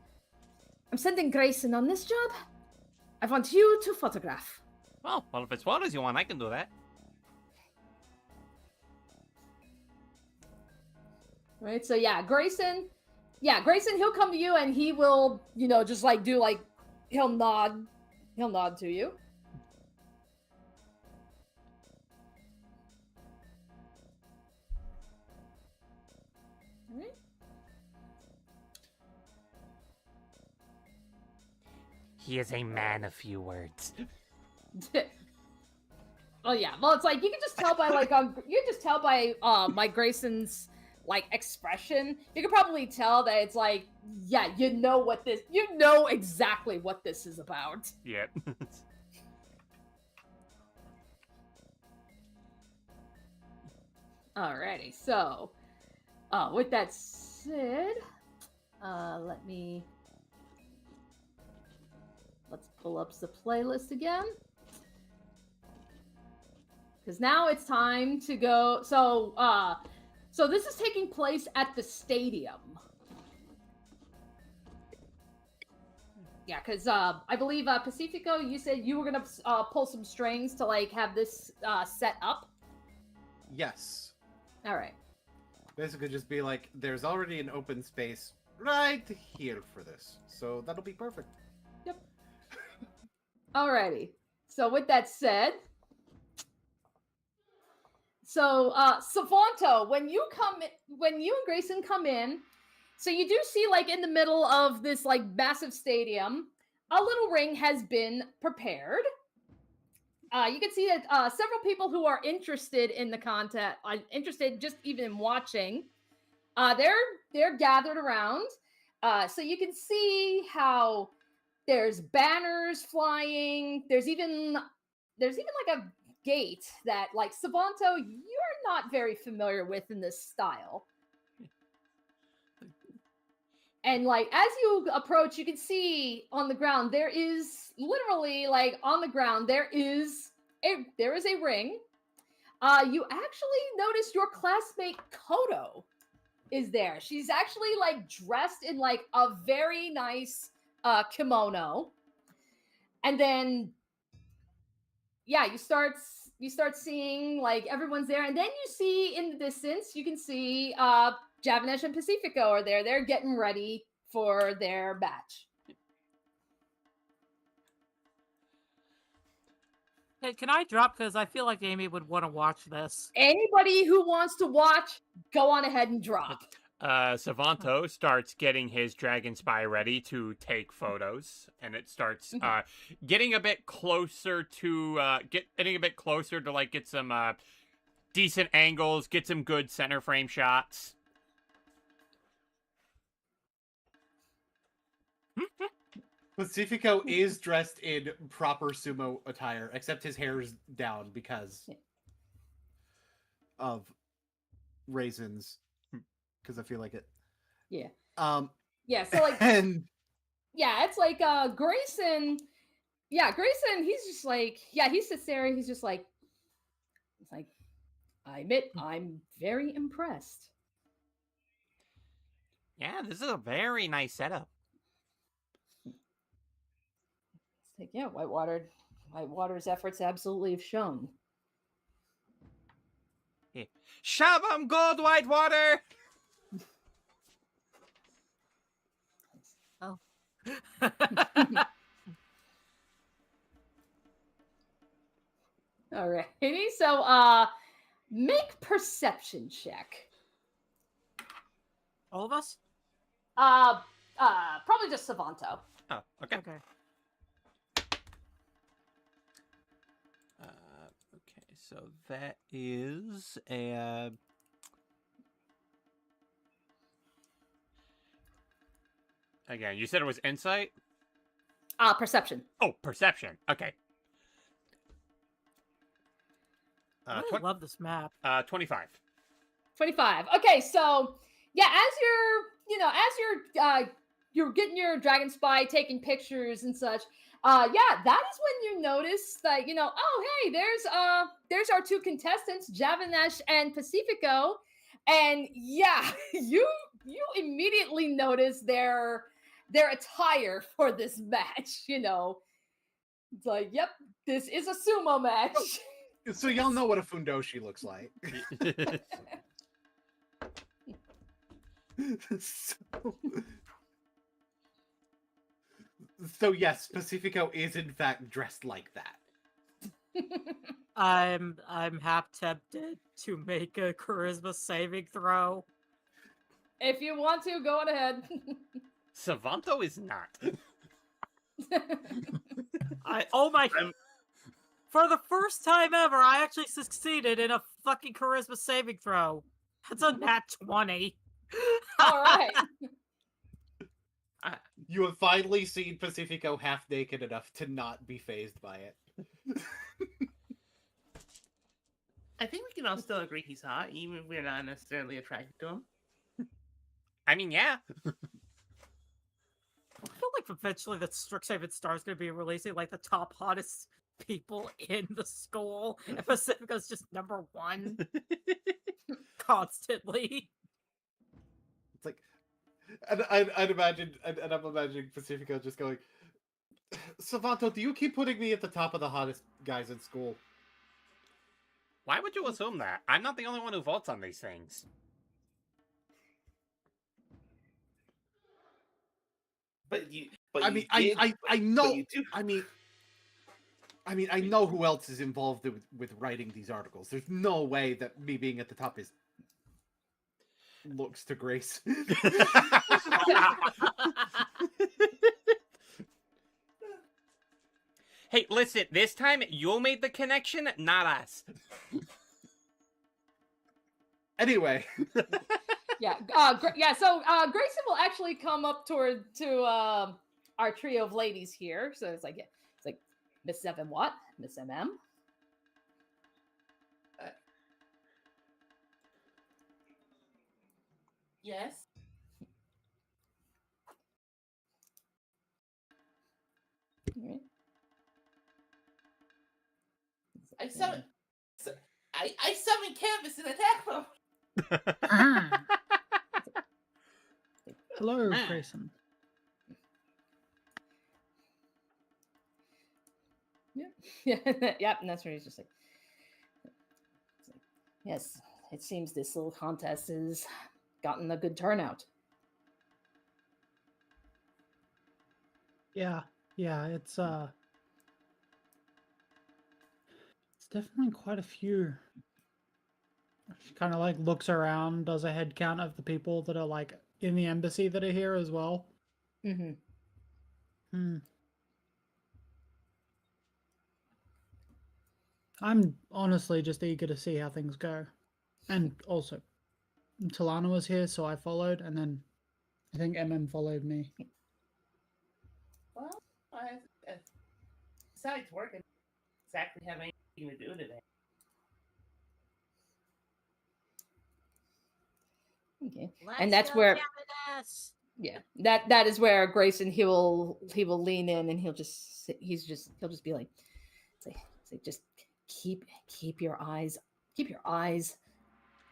I'm sending Grayson on this job. I want you to photograph. Well, if it's what as you want, I can do that. Right, so Grayson, he'll come to you and he will, you know, just like do like, he'll nod to you. He is a man of few words. Well, it's like you can just tell by my Grayson's like expression. You can probably tell that it's like, you know exactly what this is about. Yep. Alrighty, so with that said, let's pull up the playlist again. Because now it's time to go. So this is taking place at the stadium. Yeah, because I believe Pacifico, you said you were gonna pull some strings to like have this set up. Yes. All right. Basically, just be like, there's already an open space right here for this, so that'll be perfect. Yep. Alrighty. So with that said. So, Savanto, when you and Grayson come in, so you do see, like, in the middle of this, like, massive stadium, a little ring has been prepared. You can see that several people who are interested in the content, interested just even in watching, they're gathered around. So you can see how There's banners flying. There's even like a gate that, like, Savanto, you're not very familiar with in this style. And, like, as you approach, you can see on the ground, there is literally, like, on the ground, there is a ring. You actually notice your classmate Kodo is there. She's actually, like, dressed in, like, a very nice kimono. And then, yeah, you start seeing, like, everyone's there. And then you see in the distance, you can see Javanesh and Pacifico are there. They're getting ready for their batch. Hey, can I drop? Because I feel like Amy would want to watch this. Anybody who wants to watch, go on ahead and drop. Savanto starts getting his Dragon Spy ready to take photos, and it starts getting a bit closer to like get some decent angles, get some good center frame shots. Pacifico is dressed in proper sumo attire, except his hair's down because of raisins. Because I feel like it. Yeah. Yeah. So, like, and yeah, it's like Grayson. Yeah, Grayson. He's just like, yeah, he sits there. He's just like, I admit, I'm very impressed. Yeah, this is a very nice setup. It's like, yeah, Whitewater's efforts absolutely have shown. Yeah. Shabam gold, Whitewater. Oh. Alrighty, so make perception check. All of us? Probably just Savanto. Oh, okay. Okay. Okay, so that is a. Again, you said it was insight? Perception. Uh, Oh, perception. Okay. I really love this map. 25. 25. Okay, so yeah, as you're getting your Dragon Spy, taking pictures and such. Yeah, that is when you notice that, oh hey, there's our two contestants, Javanesh and Pacifico, and yeah, you immediately notice their attire for this match. It's like, yep, this is a sumo match. So y'all know what a fundoshi looks like. So yes, Pacifico is in fact dressed like that. I'm half tempted to make a charisma saving throw. If you want to, go on ahead. Savanto is not. For the first time ever, I actually succeeded in a fucking charisma saving throw. That's a nat 20. All right. You have finally seen Pacifico half naked enough to not be fazed by it. I think we can all still agree he's hot, even if we're not necessarily attracted to him. I mean, yeah. I feel like eventually the Strixhaven Star is going to be releasing like the top hottest people in the school, and Pacifico's just number one constantly. It's like, and I'm imagining Pacifico just going, Savanto, do you keep putting me at the top of the hottest guys in school? Why would you assume that? I'm not the only one who votes on these things. I know. I know who else is involved with writing these articles. There's no way that me being at the top is looks to grace. Hey, listen, this time you made the connection, not us. Anyway. Yeah. So Grayson will actually come up to our trio of ladies here. So it's like Miss Seven what? Miss MM. Yes. All right. I summon Canvas in attack mode. Ah. Hello, Ah. Grayson. Yeah, yep, and that's where he's just like, yes, it seems this little contest has gotten a good turnout. Yeah, it's definitely quite a few. She kind of like looks around, does a head count of the people that are like in the embassy that are here as well. Mm-hmm. I'm honestly just eager to see how things go. And also, Talana was here, so I followed, and then I think MM followed me. Well, besides work, I don't exactly have anything to do today. Okay, Let's and that's go, where, Cavernous. yeah, that is where Grayson he will lean in and he'll just be like, say just keep your eyes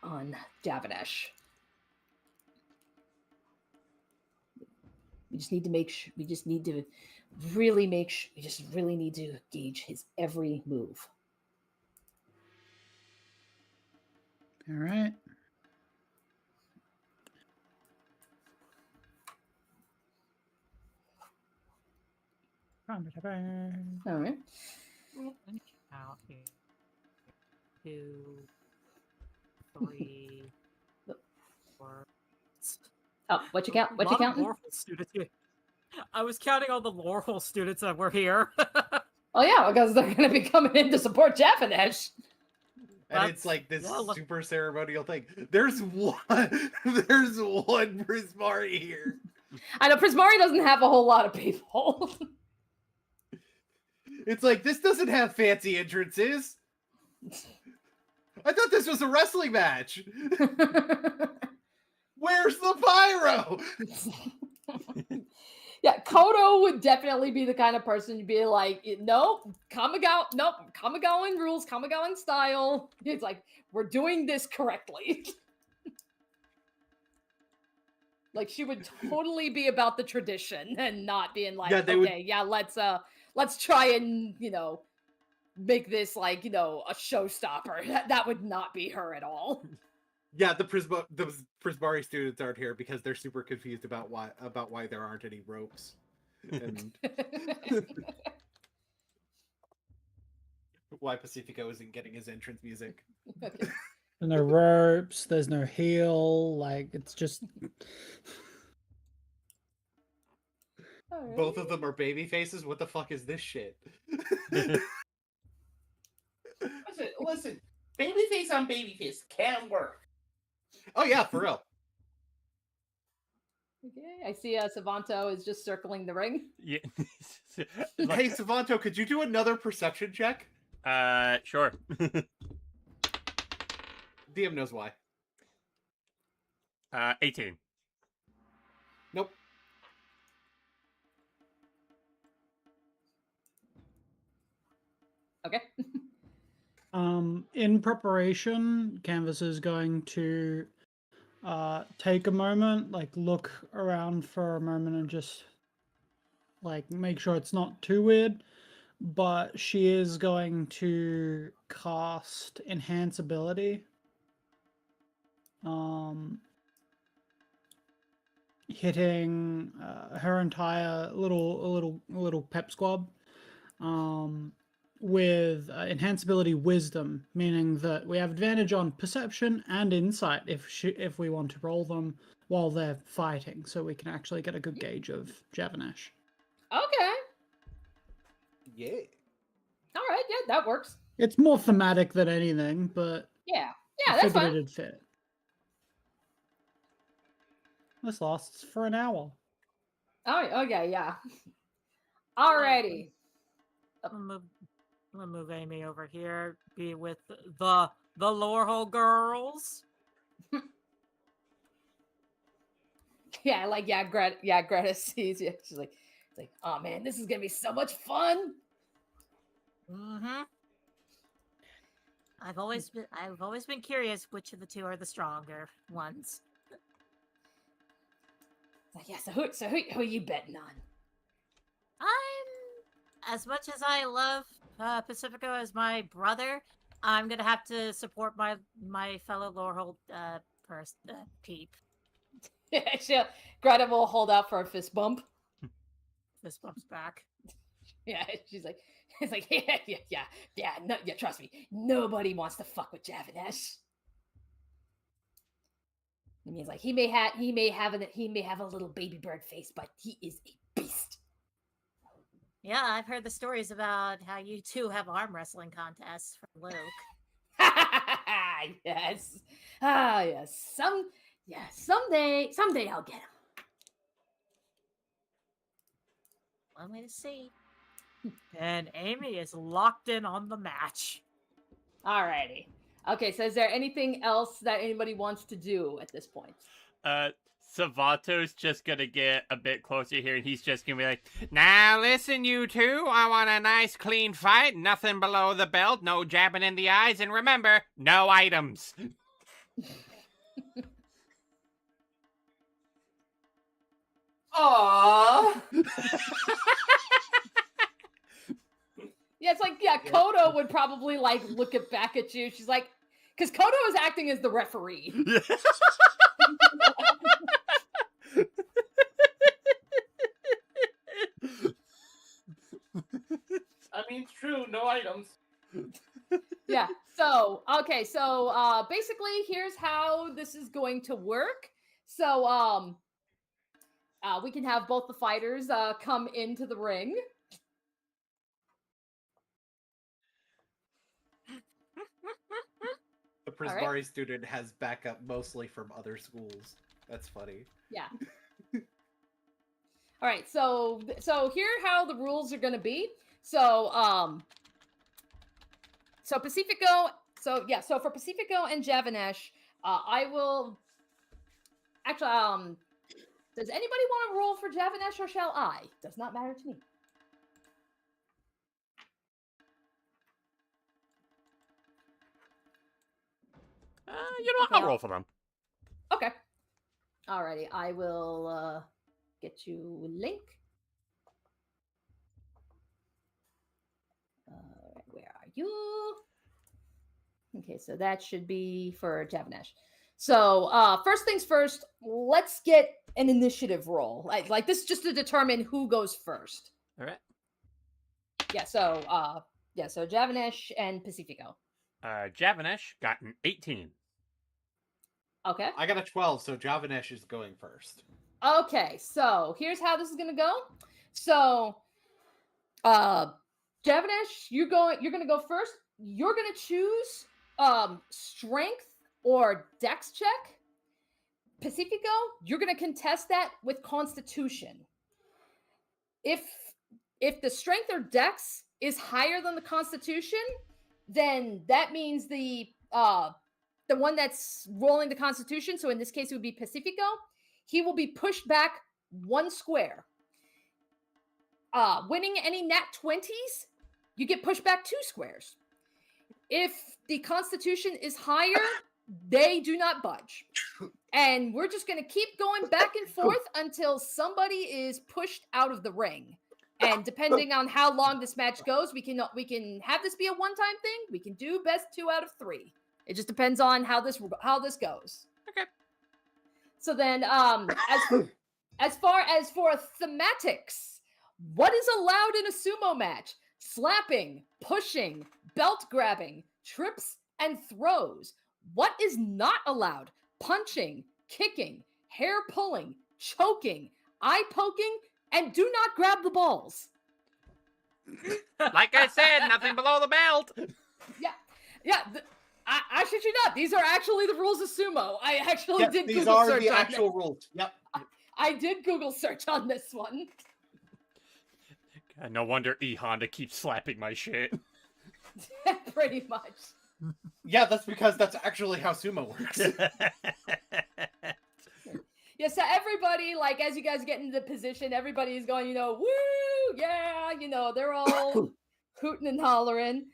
on Javanesh. We just need to we just really need to gauge his every move. All right. All right. Out here. 2, 3, 4. Oh, what you count? What you counting? Laurel students here. I was counting all the Laurel students that were here. Oh yeah, because they're going to be coming in to support Javanesh. And it's like this yeah, look- super ceremonial thing. There's one Prismari here. I know Prismari doesn't have a whole lot of people. It's like, this doesn't have fancy entrances. I thought this was a wrestling match. Where's the pyro? Yeah, Kodo would definitely be the kind of person to be like, nope, Kamigawan rules, Kamigawan style. It's like, we're doing this correctly. Like, she would totally be about the tradition and not being like, let's try and, make this like, a showstopper. That would not be her at all. Yeah, the Prismari students aren't here because they're super confused about why there aren't any ropes. And why Pacifico isn't getting his entrance music. Okay. There's no ropes, there's no heel, like it's just Alright. Both of them are baby faces. What the fuck is this shit? Listen, babyface on babyface can work. Oh yeah, for real. Okay, I see Savanto is just circling the ring. Yeah. Hey, Savanto, could you do another perception check? Sure. DM knows why. 18. Nope. Okay. In preparation, Canvas is going to take a moment, like look around for a moment and just like make sure it's not too weird. But she is going to cast Enhance Ability. Hitting her entire little pep squad. With Enhance Ability Wisdom, meaning that we have advantage on Perception and Insight if we want to roll them while they're fighting, so we can actually get a good gauge of Javanesh. Okay. Yeah. All right. Yeah, that works. It's more thematic than anything, but Yeah, I that's figured fine. it'd fit. This lasts for an hour. Oh, okay, yeah. Alrighty. I'm gonna move Amy over here. Be with the Lorehole girls. Yeah, Greta sees you. She's like, oh man, this is gonna be so much fun. Mm-hmm. I've always been curious which of the two are the stronger ones. Like, yeah, so who are you betting on? As much as I love Pacifico as my brother, I'm gonna have to support my fellow Lorehold peep. Greta will hold out for a fist bump. Fist bumps back. Yeah, she's like, it's like, yeah, trust me, nobody wants to fuck with Javanesh. He means like he may have a little baby bird face, but he is a beast. Yeah, I've heard the stories about how you two have arm wrestling contests from Luke. Yes. Yes. Someday I'll get him. One way to see. And Amy is locked in on the match. Alrighty. Okay, so is there anything else that anybody wants to do at this point? Savato's just gonna get a bit closer here, and he's just gonna be like, now listen, you two, I want a nice clean fight, nothing below the belt, no jabbing in the eyes, and remember, no items. Aww. Yeah, it's like, Kodo would probably like look back at you. She's like, because Kodo is acting as the referee. I mean, it's true. No items. Yeah. So, okay. So, basically, here's how this is going to work. So, we can have both the fighters come into the ring. The Prismari student has backup mostly from other schools. That's funny. Yeah. All right. So here how the rules are going to be. So Pacifico. So for Pacifico and Javanesh, I will. Actually, does anybody want to roll for Javanesh or shall I? Does not matter to me. You know what? I'll roll for them. Okay. Alrighty, I will get you a link. Where are you? Okay, so that should be for Javanesh. So first things first, let's get an initiative roll. Like this just to determine who goes first. All right. Yeah, so Javanesh and Pacifico. Javanesh got an 18. Okay. I got a 12, so Javanesh is going first. Okay, so here's how this is gonna go. So, Javanesh, you're gonna go first. You're gonna choose strength or dex check. Pacifico, you're gonna contest that with Constitution. If the strength or dex is higher than the Constitution, then that means the one that's rolling the Constitution, so in this case it would be Pacifico, he will be pushed back 1 square. Winning any nat 20s, you get pushed back 2 squares. If the Constitution is higher, they do not budge. And we're just going to keep going back and forth until somebody is pushed out of the ring. And depending on how long this match goes, we can have this be a one-time thing. We can do best 2 out of 3. It just depends on how this goes. Okay. So then, as far as for thematics, what is allowed in a sumo match? Slapping, pushing, belt grabbing, trips, and throws. What is not allowed? Punching, kicking, hair pulling, choking, eye poking, and do not grab the balls. Like I said, nothing below the belt. Yeah. I shit you not. These are actually the rules of sumo. I actually did these Google are search the on actual this. rules. Yep. I did Google search on this one. God, no wonder E Honda keeps slapping my shit. Pretty much. Yeah, that's because that's actually how sumo works. Yeah, so everybody, like, as you guys get into the position, everybody's going, you know, woo, yeah, you know, they're all hooting and hollering.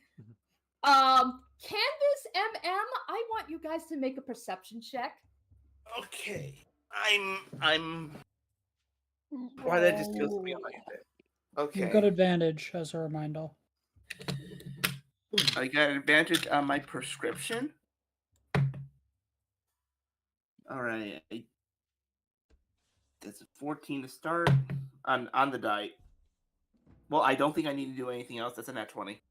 Canvas MM, I want you guys to make a perception check. Okay. I'm why that just feels me like that. Okay. You've got advantage, as a reminder. I got an advantage on my prescription. Alright. That's a 14 to start on the die. Well, I don't think I need to do anything else. That's a nat 20.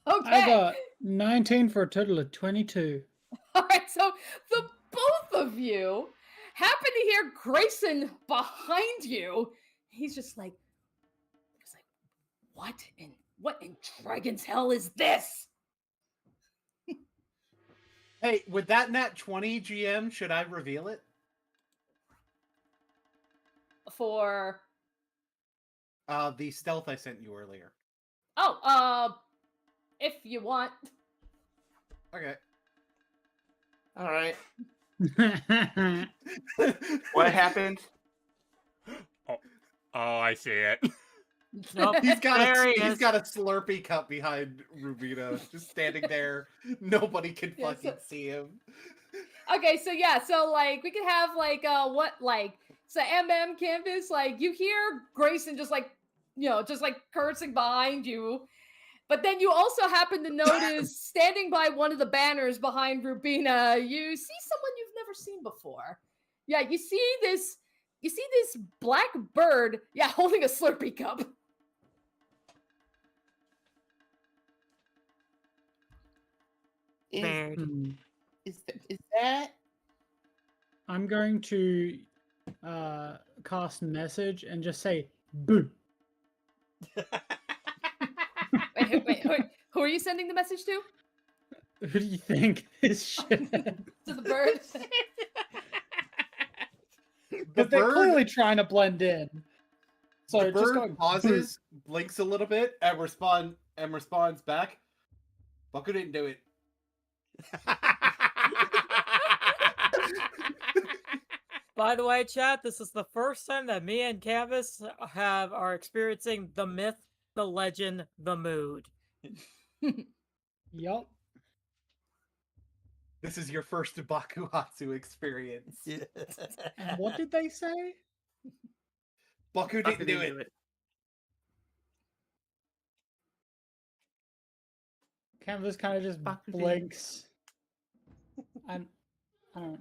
Okay. I got 19 for a total of 22. All right, so the both of you happen to hear Grayson behind you. He's just like, what in Dragon's Hell is this? Hey, with that nat 20 GM, should I reveal it? For The stealth I sent you earlier. if you want. Okay. Alright. What happened? Oh, I see it. Nope, He's got there he he's is. got a Slurpee cup behind Rubina, just standing there. Nobody can Yeah, fucking see him. Okay, so yeah, so like we could have like so MM Canvas, like you hear Grayson just like, you know, just like cursing behind you. But then you also happen to notice standing by one of the banners behind Rubina, you see someone you've never seen before. Yeah, you see this black bird, yeah, holding a Slurpee cup. Bird. Is that I'm going to cast message and just say boo. Wait. Who are you sending the message to? Who do you think this shit? To the bird? But they're bird- clearly trying to blend in. So The just bird going pauses, blinks a little bit, and responds back. Bucko didn't do it. By the way, chat, this is the first time that me and Canvas are experiencing the myth, the legend, the mood. Yup. This is your first Bakuhatsu experience. And what did they say? Bucko didn't do it. Canvas kind of just Baku didn't. blinks. And I don't.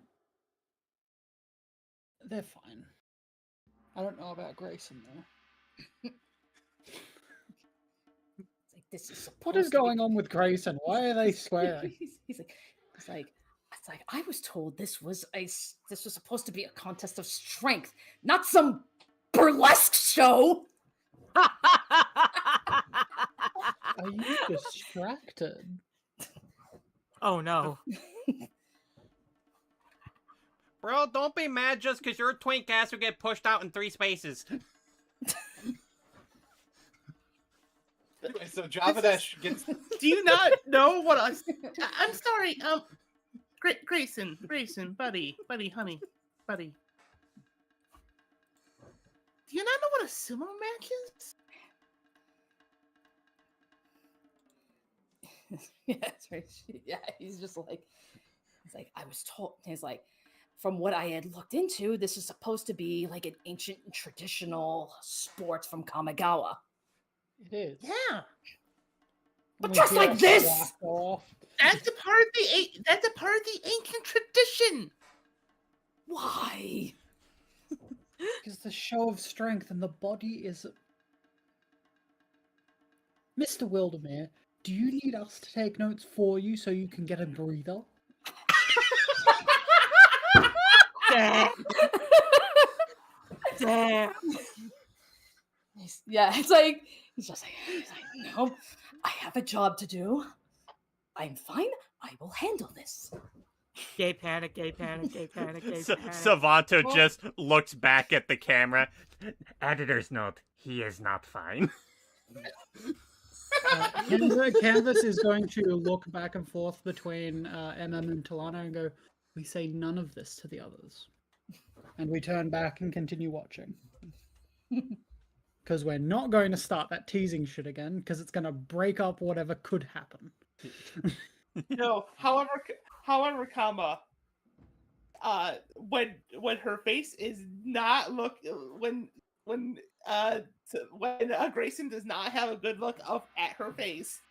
They're fine. I don't know about Grayson though. It's like, this is What is supposed to be- going on with Grayson? Why are they swearing? He's like, I was told this was supposed to be a contest of strength, not some burlesque show. Are you distracted? Oh no. Bro, don't be mad just because your twink ass will get pushed out in 3 spaces. Anyway, so Javadesh gets. Do you not know what I'm sorry. Grayson, buddy, honey, buddy. Do you not know what a sumo match is? Yeah, that's right. Yeah, he's like, I was told. He's like, from what I had looked into, this is supposed to be like an ancient and traditional sport from Kamigawa. It is. Yeah, But We just get like this! whacked off. that's a part of the ancient tradition. Why? Because the show of strength and the body is. Mr. Wildermere, do you need us to take notes for you so you can get a breather? Damn. Damn. Yeah, he's just like, no, I have a job to do. I'm fine. I will handle this. Gay panic, gay panic, gay panic, gay panic. Savanto Well- just looks back at the camera. Editor's note: he is not fine. Canvas is going to look back and forth between MM and Talana and go, "We say none of this to the others," and we turn back and continue watching. Because we're not going to start that teasing shit again, because it's going to break up whatever could happen. No, however, comma, when her face is not when Grayson does not have a good look up at her face,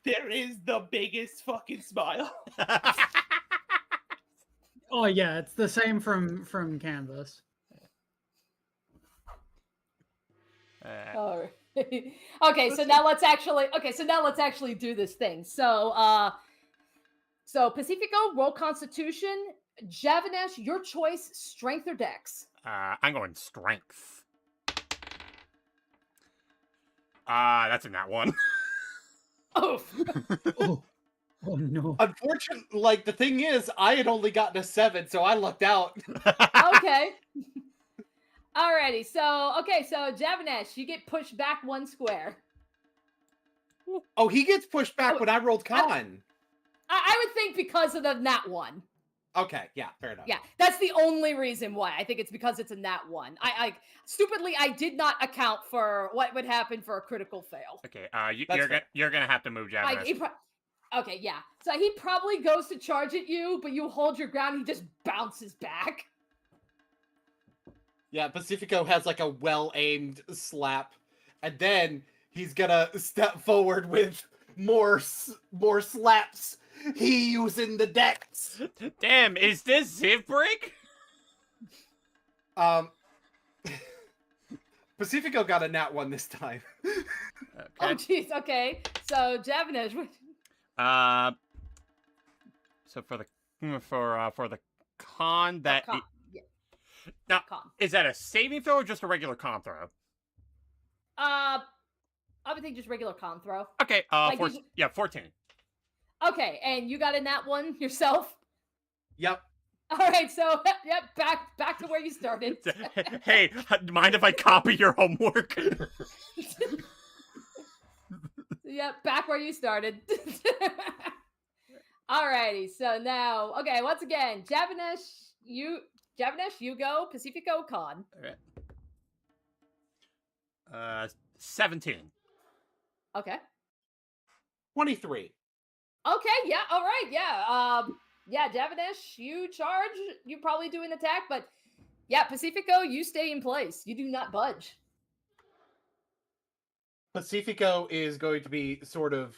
there is the biggest fucking smile. Oh yeah, it's the same from Canvas. All right. Okay, so now let's actually do this thing. So Pacifico, roll Constitution. Javanesh, your choice, Strength or Dex. I'm going strength. That's in that one. Oh, Oh, oh no. Unfortunately, like the thing is, I had only gotten a 7, so I lucked out. okay. Alrighty, so Javanesh, you get pushed back 1 square. Oh, he gets pushed back when I rolled con. I would think because of the nat 1. Okay, yeah, fair enough. Yeah, that's the only reason why. I think it's because it's a nat 1. I stupidly I did not account for what would happen for a critical fail. Okay, That's fair. you're gonna have to move Like, Javanese. okay, yeah. So he probably goes to charge at you, but you hold your ground. He just bounces back. Yeah, Pacifico has like a well-aimed slap, and then he's gonna step forward with more slaps. He using the dex. Damn, is this Ziv break? Pacifico got a nat 1 this time. Oh, jeez. Okay. So Javanesh. So for the con that Con. Yeah. now Con. is that a saving throw or just a regular con throw? I would think just regular con throw. Okay, Like, 14. Okay, and you got a nat 1 yourself. Yep. All right, so yep, back to where you started. Hey, mind if I copy your homework? Yep, back where you started. Alrighty, so now, okay, once again, Javanesh, you go, Pacifico, con. Alright. 17. Okay. 23. Okay, yeah, all right, yeah. Yeah, Javanesh, you charge, you probably do an attack, but yeah, Pacifico, you stay in place. You do not budge. Pacifico is going to be sort of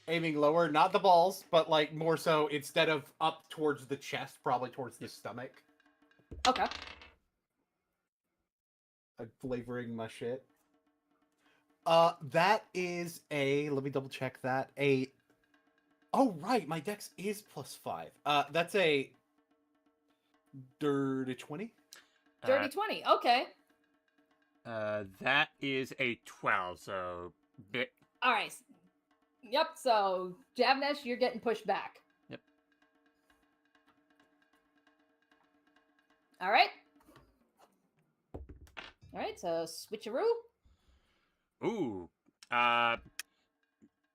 aiming lower, not the balls, but like more so instead of up towards the chest, probably towards the stomach. Okay. I'm flavoring my shit. That is a, let me double check that. Oh, right, my dex is +5. That's a dirty 20. Dirty 20, okay. That is a 12, so bit. All right. Yep, so Javanesh, you're getting pushed back. Yep. All right. All right, so switcheroo. Ooh.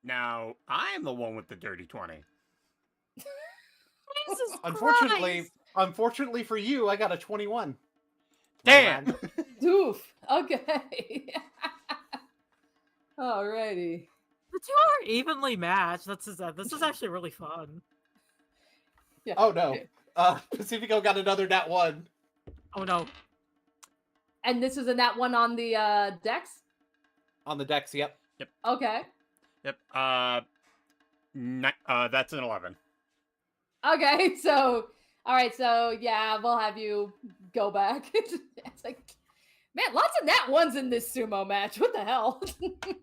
Now I'm the one with the dirty 20. Jesus Unfortunately, Christ. unfortunately for you, I got a 21. Damn. Oof. Okay. Alrighty. The two are evenly matched. This is actually really fun. Yeah. Oh no. Pacifico got another nat 1. Oh no. And this is a nat 1 on the dex? On the dex, yep. Okay. Yep. That's an 11. Okay, so all right, so yeah, we'll have you go back. It's like, man, lots of nat 1s in this sumo match. What the hell?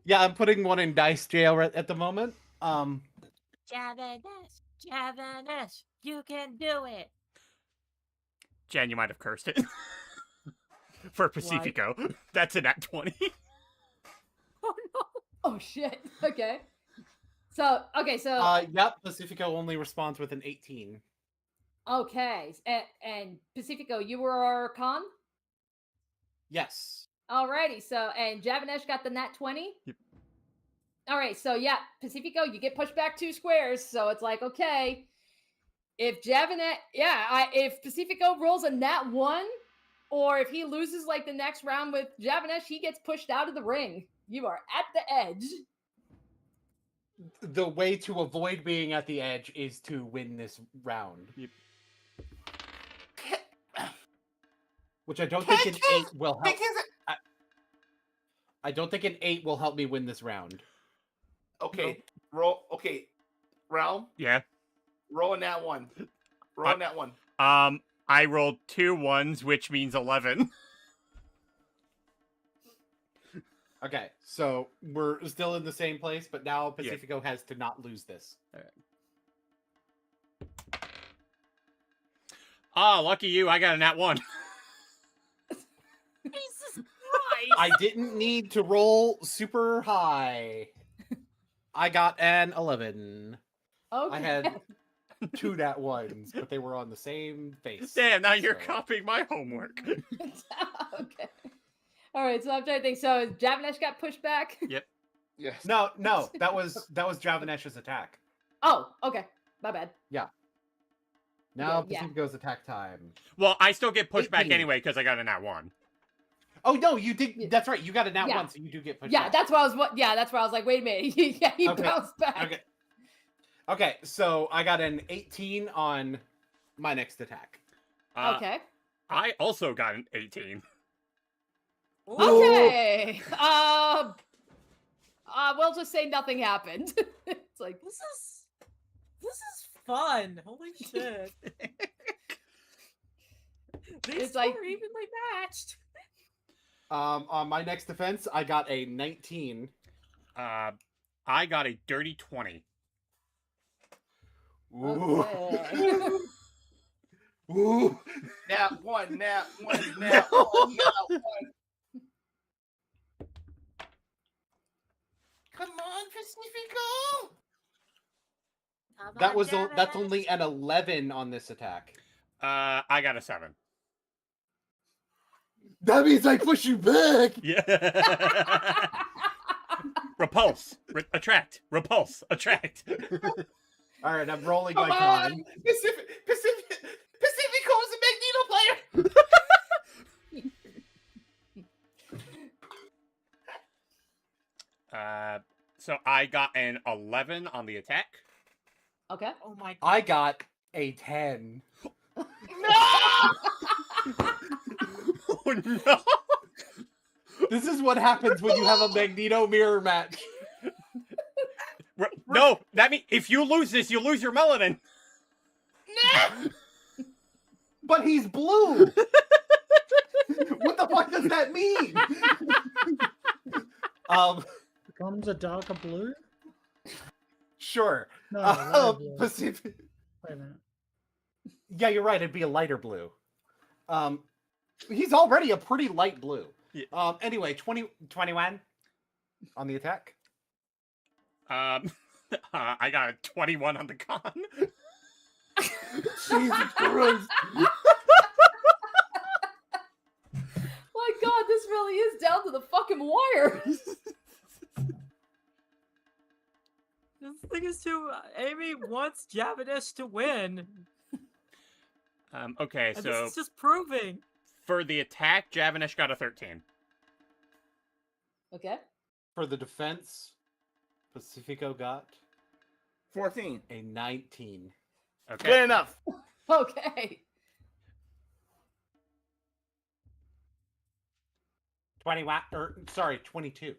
Yeah, I'm putting one in dice jail at the moment. Javanesh, you can do it. Jen, you might have cursed it. For Pacifico. That's a nat 20. Oh no. Oh shit. Okay. So Yep, Pacifico only responds with an 18. Okay, and Pacifico, you were our con. Yes. Alrighty, so and Javanesh got the nat 20. Yep. All right, so yeah, Pacifico, you get pushed back 2 squares. So it's like, okay, if if Pacifico rolls a nat 1, or if he loses like the next round with Javanesh, he gets pushed out of the ring. You are at the edge. The way to avoid being at the edge is to win this round. Yep. Which I don't think an 8 will help. Because I don't think an 8 will help me win this round. okay, roll. Okay, Realm, Yeah. roll in that one. Roll in that one. I rolled 2 1s, which means 11. Okay, so we're still in the same place, but now Pacifico has to not lose this. Ah, lucky you, I got a nat 1. Jesus Christ! I didn't need to roll super high. I got an 11. Okay. I had 2 nat 1s, but they were on the same face. Damn, now you're So- copying my homework. Okay. All right, so I'm trying to think. So Javanesh got pushed back. Yes. No, that was Javanesh's attack. Oh, okay. My bad. Now Yeah. Pacifico's attack time. Well, I still get pushed back 18. anyway because I got a nat 1. Oh no, you did. Yeah. That's right. You got a nat Yeah. 1, so you do get pushed Yeah, back. that's why I was. Yeah, that's why I was like, wait a minute. Yeah, he Okay, bounced back. Okay, so I got an 18 on my next attack. Okay. I also got an 18. Okay. We'll just say nothing happened. It's like This is fun. Holy shit. These It's two like- are evenly matched. On my next defense, I got a 19. I got a dirty 20. Ooh. okay. Ooh. Nat 1, nat 1, nat 1, nat 1. Come on, Pacifico. Come That on, was that's Javanesh. only an 11 on this attack. I got a 7. That means I push you back. Yeah. Repulse. Attract. Repulse. Attract. All right, I'm rolling Come my on, con. Pacifico is a Magneto player. So I got an 11 on the attack. Okay. Oh my god. I got a 10. Oh no! This is what happens when you have a Magneto mirror match. No, that means if you lose this, you lose your melanin. But he's blue. What the fuck does that mean? Becomes a darker blue? Sure. No, lighter blue. Pacific. Wait a minute. Yeah, you're right. It'd be a lighter blue. He's already a pretty light blue. Yeah. Anyway, 21 on the attack. I got a 21 on the con. Jesus Christ. My God, this really is down to the fucking wire. This thing is too. Amy wants Javanesh to win. Okay, And so this is just proving. for the attack, Javanesh got a 13. Okay. For the defense, Pacifico got 14. a 19. Okay. Good enough. Okay. 22.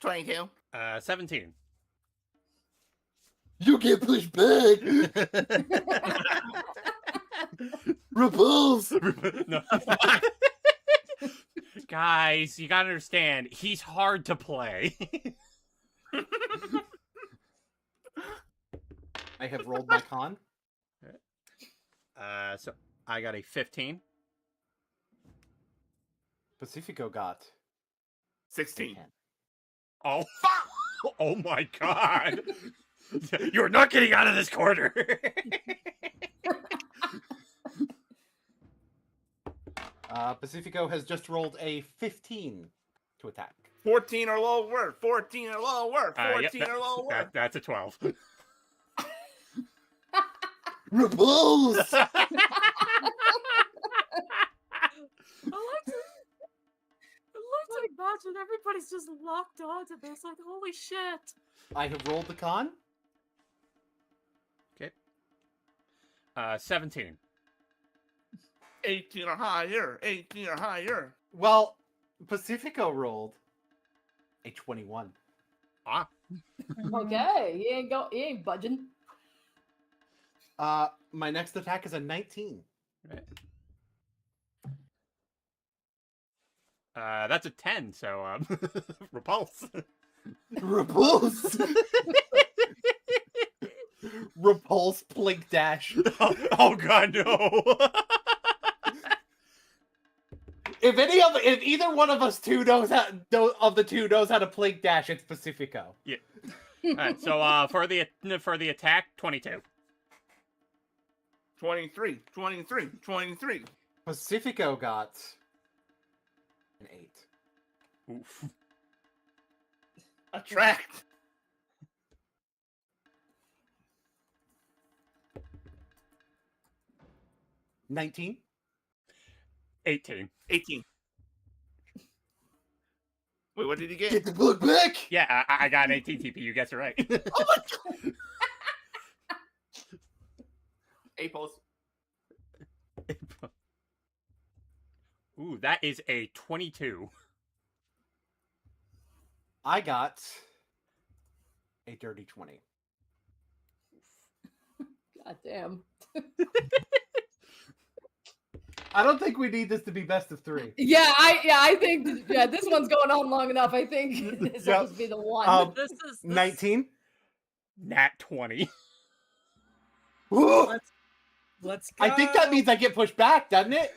22. 17. You get pushed back. Repulse. No. Guys, you gotta understand, he's hard to play. I have rolled my con. So I got a 15. Pacifico got 16. 10. Oh, oh my god. You're not getting out of this corner. Pacifico has just rolled a 15 to attack. 14 or lower. 14 or lower. 14 Yep, or lower. that's a 12. Repulse! I like to imagine everybody's just locked onto this. Like, holy shit. I have rolled the con. Okay. 17. 18 or higher. 18 or higher. Well, Pacifico rolled a 21. Ah. Okay, he ain't budging. My next attack is a 19. Right. That's a 10, so repulse. Repulse. Repulse, blink, dash. Oh god, no. If either one of us two knows how to blink dash, it's Pacifico. Yeah. Alright, so for the attack, 22. 23. 23. 23. Pacifico got an 8. Oof. Attract. $19. 18. 18. Wait, what did he get? Get the book back! Yeah, I got an 18 TP. You guessed it right. Oh my god! Apos. Ooh, that is a 22. I got a dirty 20. God damn. I don't think we need this to be best of 3. I think this one's going on long enough. I think this will Yep. just be the one. This is 19. Nat 20. Let's go. I think that means I get pushed back, doesn't it?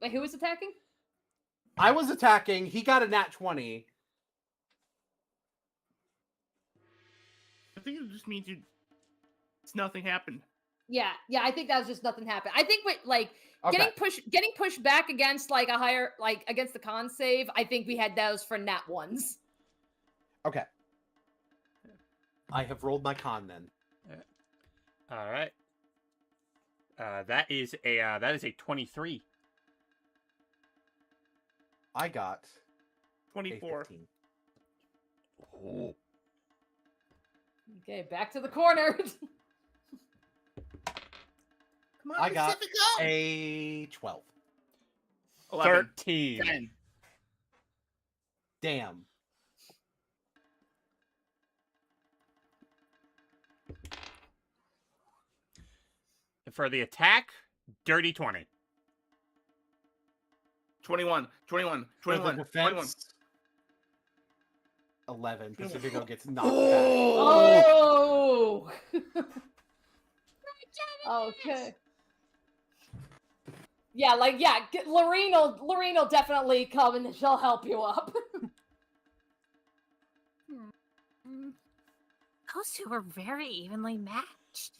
Wait, who was attacking? I was attacking. He got a nat 20. I think it just means it's nothing happened. Yeah, I think that was just nothing happened. I think Okay. getting pushed back against like a higher against the con save. I think we had those for nat ones. Okay. I have rolled my con then. All right. That is a 23. I got a 24. 15. Oh. Okay, back to the corner. Come on, I got Pacifico! a 12. 11. 13. 10. Damn. For the attack, dirty 20. 21. 21. For the 21. 21. defense, 11. Pacifico gets knocked Oh. Okay. Yeah, Lorene will definitely come and she'll help you up. Those two are very evenly matched.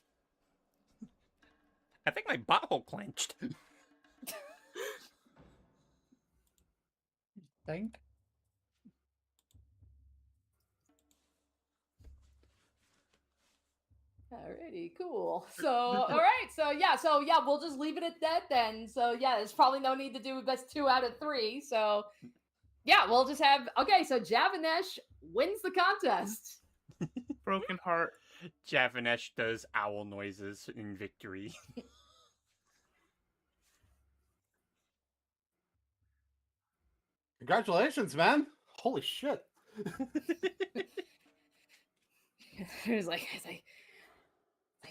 I think my butthole clenched. Think. Alrighty, cool. So, alright, so yeah, we'll just leave it at that then. So yeah, there's probably no need to do best 2 out of 3. So yeah, we'll just have so Javanesh wins the contest. Broken heart. Javanesh does owl noises in victory. Congratulations, man. Holy shit. It's like,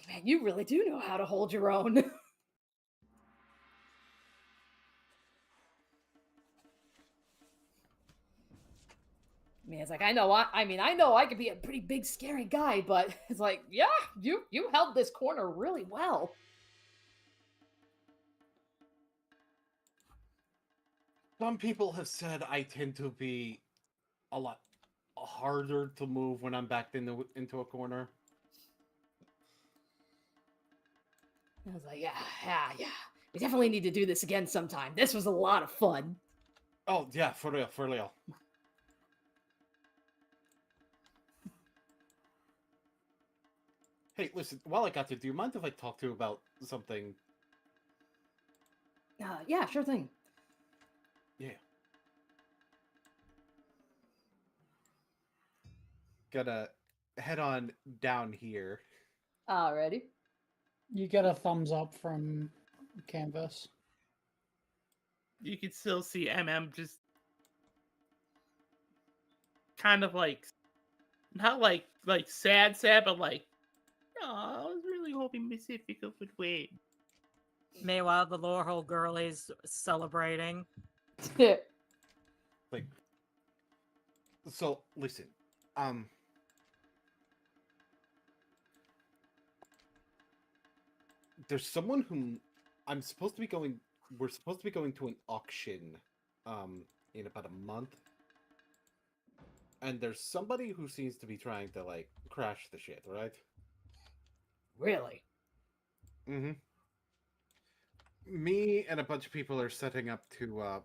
man, you really do know how to hold your own. Man, it's like I know I could be a pretty big scary guy, but it's like, yeah, you held this corner really well. Some people have said I tend to be a lot harder to move when I'm backed into a corner. I was like, yeah. We definitely need to do this again sometime. This was a lot of fun. Oh yeah, for real, for real. Hey, listen, while I got you, do you mind if I talk to you about something? Yeah, sure thing. Yeah. Gonna head on down here. Alrighty. You get a thumbs up from Canvas. You can still see MM just kind of like, not like sad, but like, oh, I was really hoping Pacifico would win. Meanwhile, the Laurel girlies celebrating. Like, so listen, there's someone whom I'm supposed to be going. We're supposed to be going to an auction, in about a month, and there's somebody who seems to be trying to like crash the shit, right? Really? Mm-hmm. Me and a bunch of people are setting up to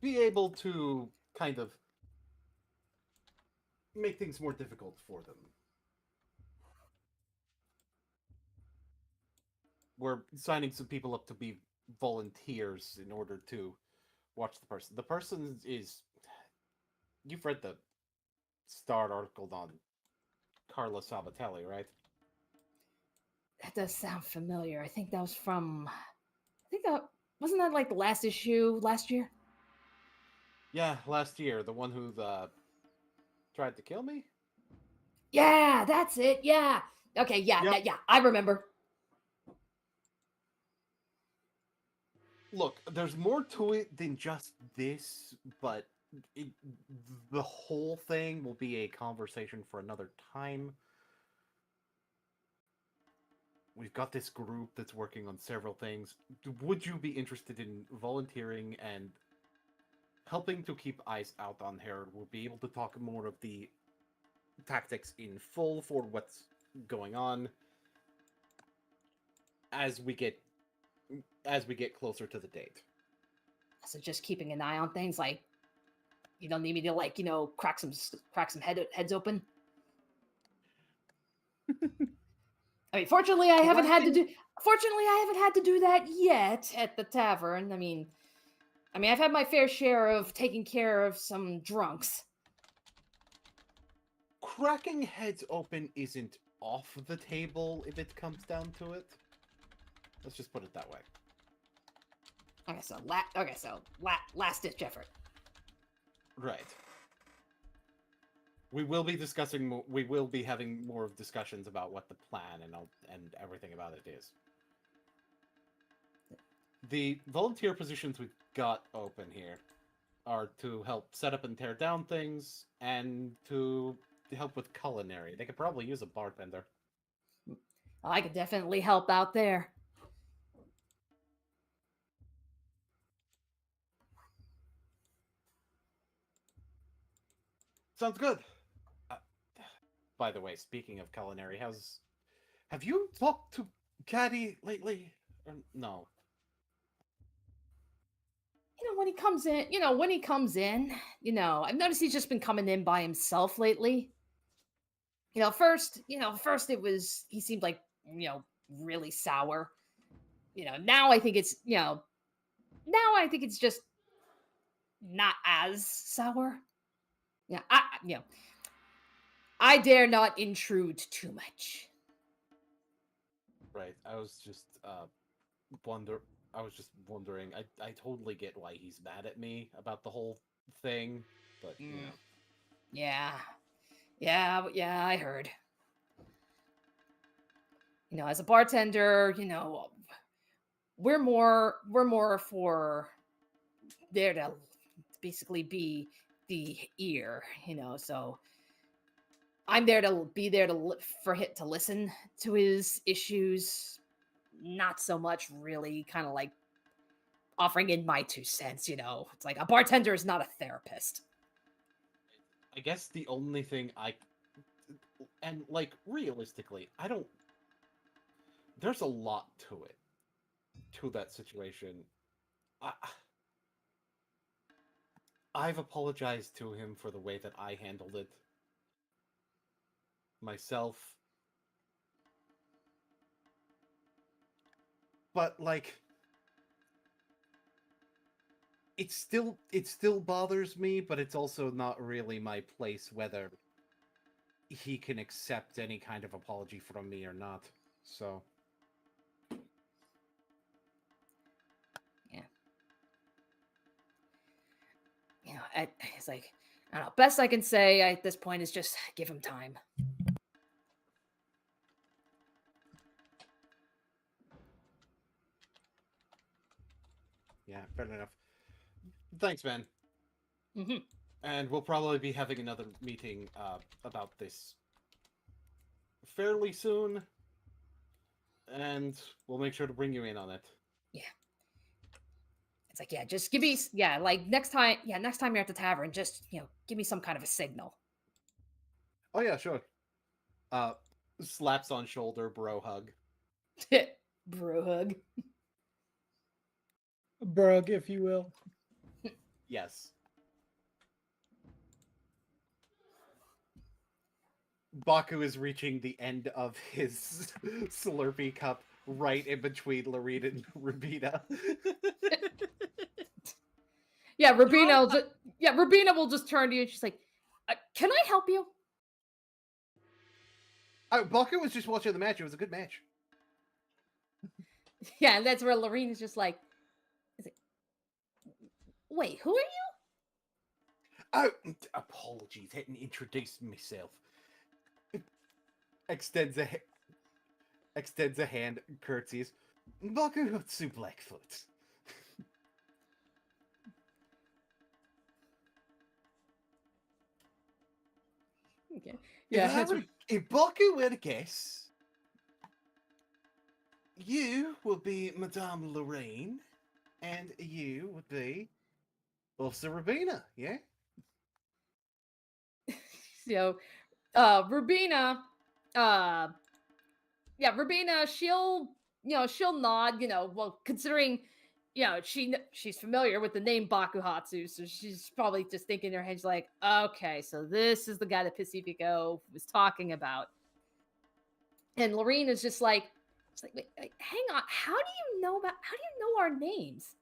be able to kind of make things more difficult for them. We're signing some people up to be volunteers in order to watch the person. The person is... You've read the Star article on Carla Sabatelli, right? That does sound familiar. I think that was from... I think that... Wasn't that like the last issue last year? Yeah, last year. The one who tried to kill me? Yeah, that's it. Yeah. Okay, yeah, Yep. yeah, I remember. Look, there's more to it than just this, but the whole thing will be a conversation for another time. We've got this group that's working on several things. Would you be interested in volunteering and helping to keep eyes out on her? We'll be able to talk more of the tactics in full for what's going on as we get closer to the date. So just keeping an eye on things, like, you don't need me to, like, crack some heads open. I mean, fortunately, I haven't had to do that yet at the tavern. I mean, I've had my fair share of taking care of some drunks. Cracking heads open isn't off the table if it comes down to it. Let's just put it that way. Okay, so last ditch effort. Right. We will be discussing. We will be having more of discussions about what the plan and everything about it is. The volunteer positions we've got open here are to help set up and tear down things, and to help with culinary. They could probably use a bartender. I could definitely help out there. Sounds good. By the way, speaking of culinary, have you talked to Caddy lately? Or no? When he comes in, I've noticed he's just been coming in by himself lately. First he seemed like, really sour. Now I think it's just not as sour. Yeah, I dare not intrude too much. Right. I was just wondering. I totally get why he's mad at me about the whole thing, but Yeah, I heard. As a bartender, we're more for there to basically be the ear, so I'm there to be there for him to listen to his issues, not so much really kind of like offering in my 2 cents. It's like a bartender is not a therapist. I guess the only thing and like realistically, I don't. There's a lot to it, to that situation. I've apologized to him for the way that I handled it myself. But like it still bothers me, but it's also not really my place whether he can accept any kind of apology from me or not. So You know, it's like, I don't know. Best I can say at this point is just give him time. yeah, fair enough. Thanks, man. Mm-hmm. And we'll probably be having another meeting about this fairly soon. And we'll make sure to bring you in on it. Yeah. It's like, yeah, just give me, like next time you're at the tavern, just, give me some kind of a signal. Oh yeah, sure. Slaps on shoulder, bro hug. Bro hug. Brug, if you will. Yes. Baku is reaching the end of his Slurpee cup right in between Lorene and Rabina. Yeah, Rabina will just turn to you and she's like, can I help you? Baku was just watching the match. It was a good match. Yeah, and that's where Lorene is just like, wait, who are you? Oh, apologies. Hadn't introduced myself. Extends a hand, curtsies. Baku Hutsu Blackfoot. Okay. Yeah, if Baku were to guess, you would be Madame Lorraine, and you would be Officer Rabina, yeah? So, Rubina, Rubina, she'll nod, well, considering, she's familiar with the name Bakuhatsu, so she's probably just thinking in her head, she's like, okay, so this is the guy that Pacifico was talking about. And Lorene is just like, wait, hang on, how do you know our names?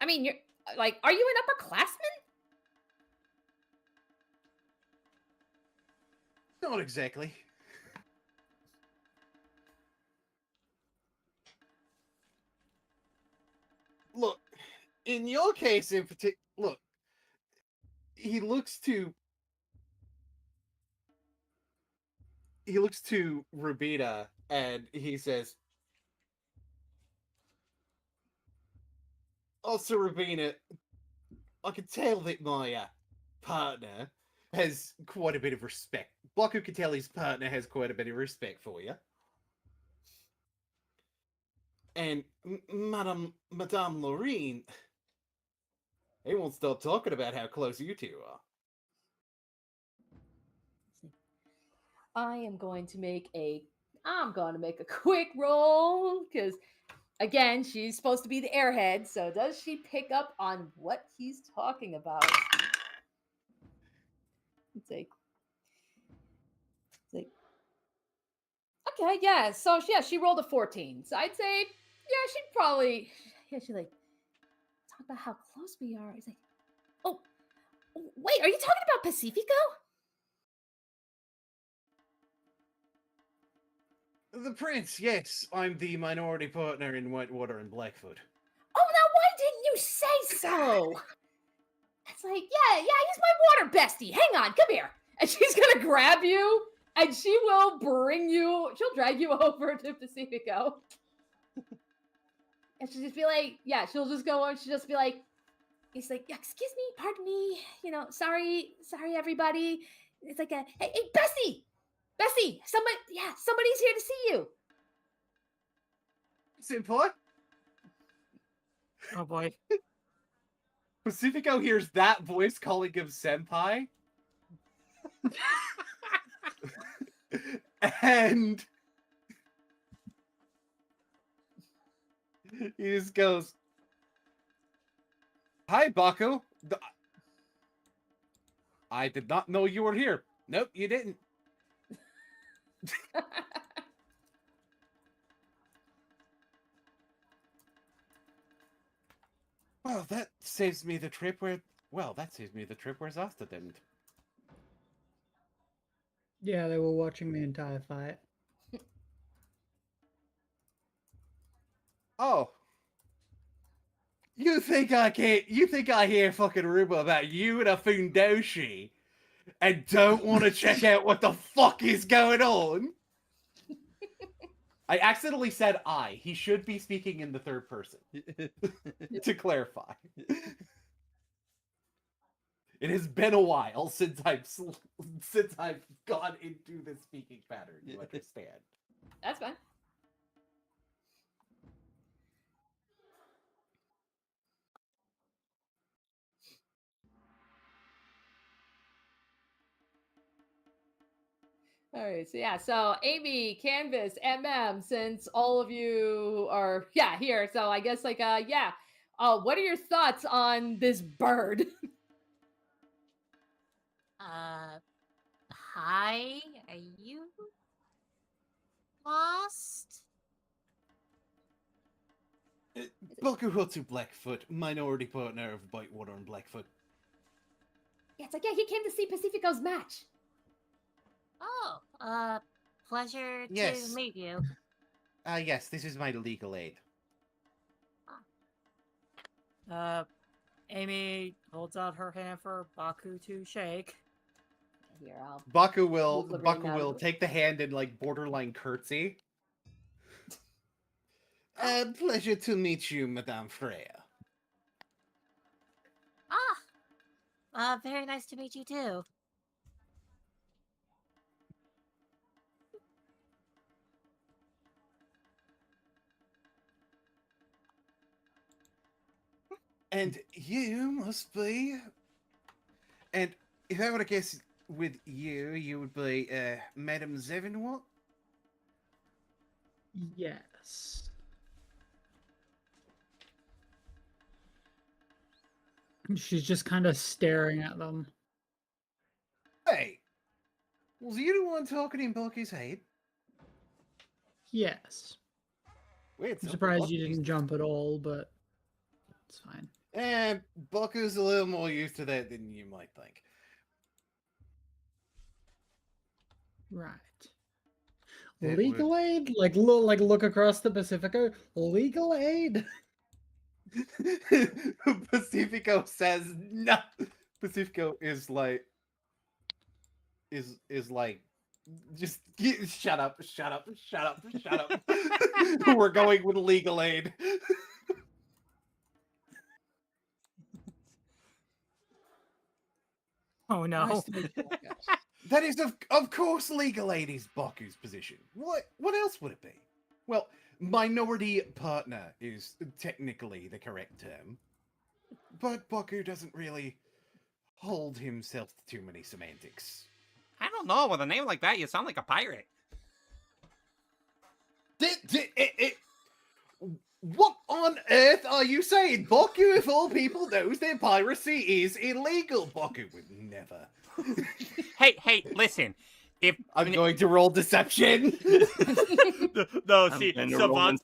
I mean, you're like, are you an upperclassman? Not exactly. Look, in your case in particular, look, he looks to Rubina and he says, also Rubina, I can tell that my partner has quite a bit of respect. Baku can tell his partner has quite a bit of respect for you. And Madame Lorene, he won't stop talking about how close you two are. I'm going to make a quick roll because, again, she's supposed to be the airhead. So does she pick up on what he's talking about? Let's see. Okay, yeah. So yeah, she rolled a 14. So I'd say, yeah, she'd probably, she's like, talk about how close we are. He's like, oh, wait, are you talking about Pacifico? The Prince, yes. I'm the minority partner in Whitewater and Blackfoot. Oh, now why didn't you say so? It's like, yeah, he's my water bestie. Hang on, come here. And she's going to grab you, and she'll drag you over to Pacifico. And she'll just be like, she'll just go on, she'll just be like, he's like, yeah, excuse me, pardon me, sorry, everybody. It's like, hey, Bessie, somebody's here to see you. Senpai? Oh boy. Pacifico hears that voice calling him senpai. And he just goes, "Hi, Baku. I did not know you were here." "Nope, you didn't." "Well, that saves me the trip where... Zasta didn't." Yeah, they were watching the entire fight. "Oh. You think I hear fucking rumor about you and a Fundoshi and don't want to check out what the fuck is going on?" I accidentally said I. He should be speaking in the third person. To clarify. It has been a while since I've gone into the speaking pattern, you understand. That's fine. All right, so yeah, so Amy, Canvas, since all of you are here, so I guess what are your thoughts on this bird? Hi, are you lost? Bakuhotsu Blackfoot, minority partner of Whitewater and Blackfoot. Yeah, it's like, he came to see Pacifico's match. Oh, pleasure Yes. to meet you. Yes, this is my legal aid. Amy holds out her hand for Baku to shake. Here, I'll Baku will move the ring out of it. take the hand and like borderline curtsy. Pleasure to meet you, Madame Freya. Very nice to meet you too. And you must be... And if I were to guess with you, you would be, Madame Zevenwat? Yes. She's just kind of staring at them. Hey! Was you the one talking in Bucky's head? Yes. Wait, I'm surprised you didn't jump at all, but it's fine. Bucku's a little more used to that than you might think. Right. It Legal aid? Look across the Pacifico. Legal aid? Pacifico says no. Pacifico is like, just shut up. We're going with legal aid. Oh no. Nice to meet you, I guess. That is, of course, legal aid is Baku's position. What else would it be? Well, minority partner is technically the correct term, but Baku doesn't really hold himself to too many semantics. I don't know. With a name like that, you sound like a pirate. What on earth are you saying? Baku, of all people, knows that piracy is illegal. Baku would never. Hey, listen. If I'm going to roll deception. No, see, Savant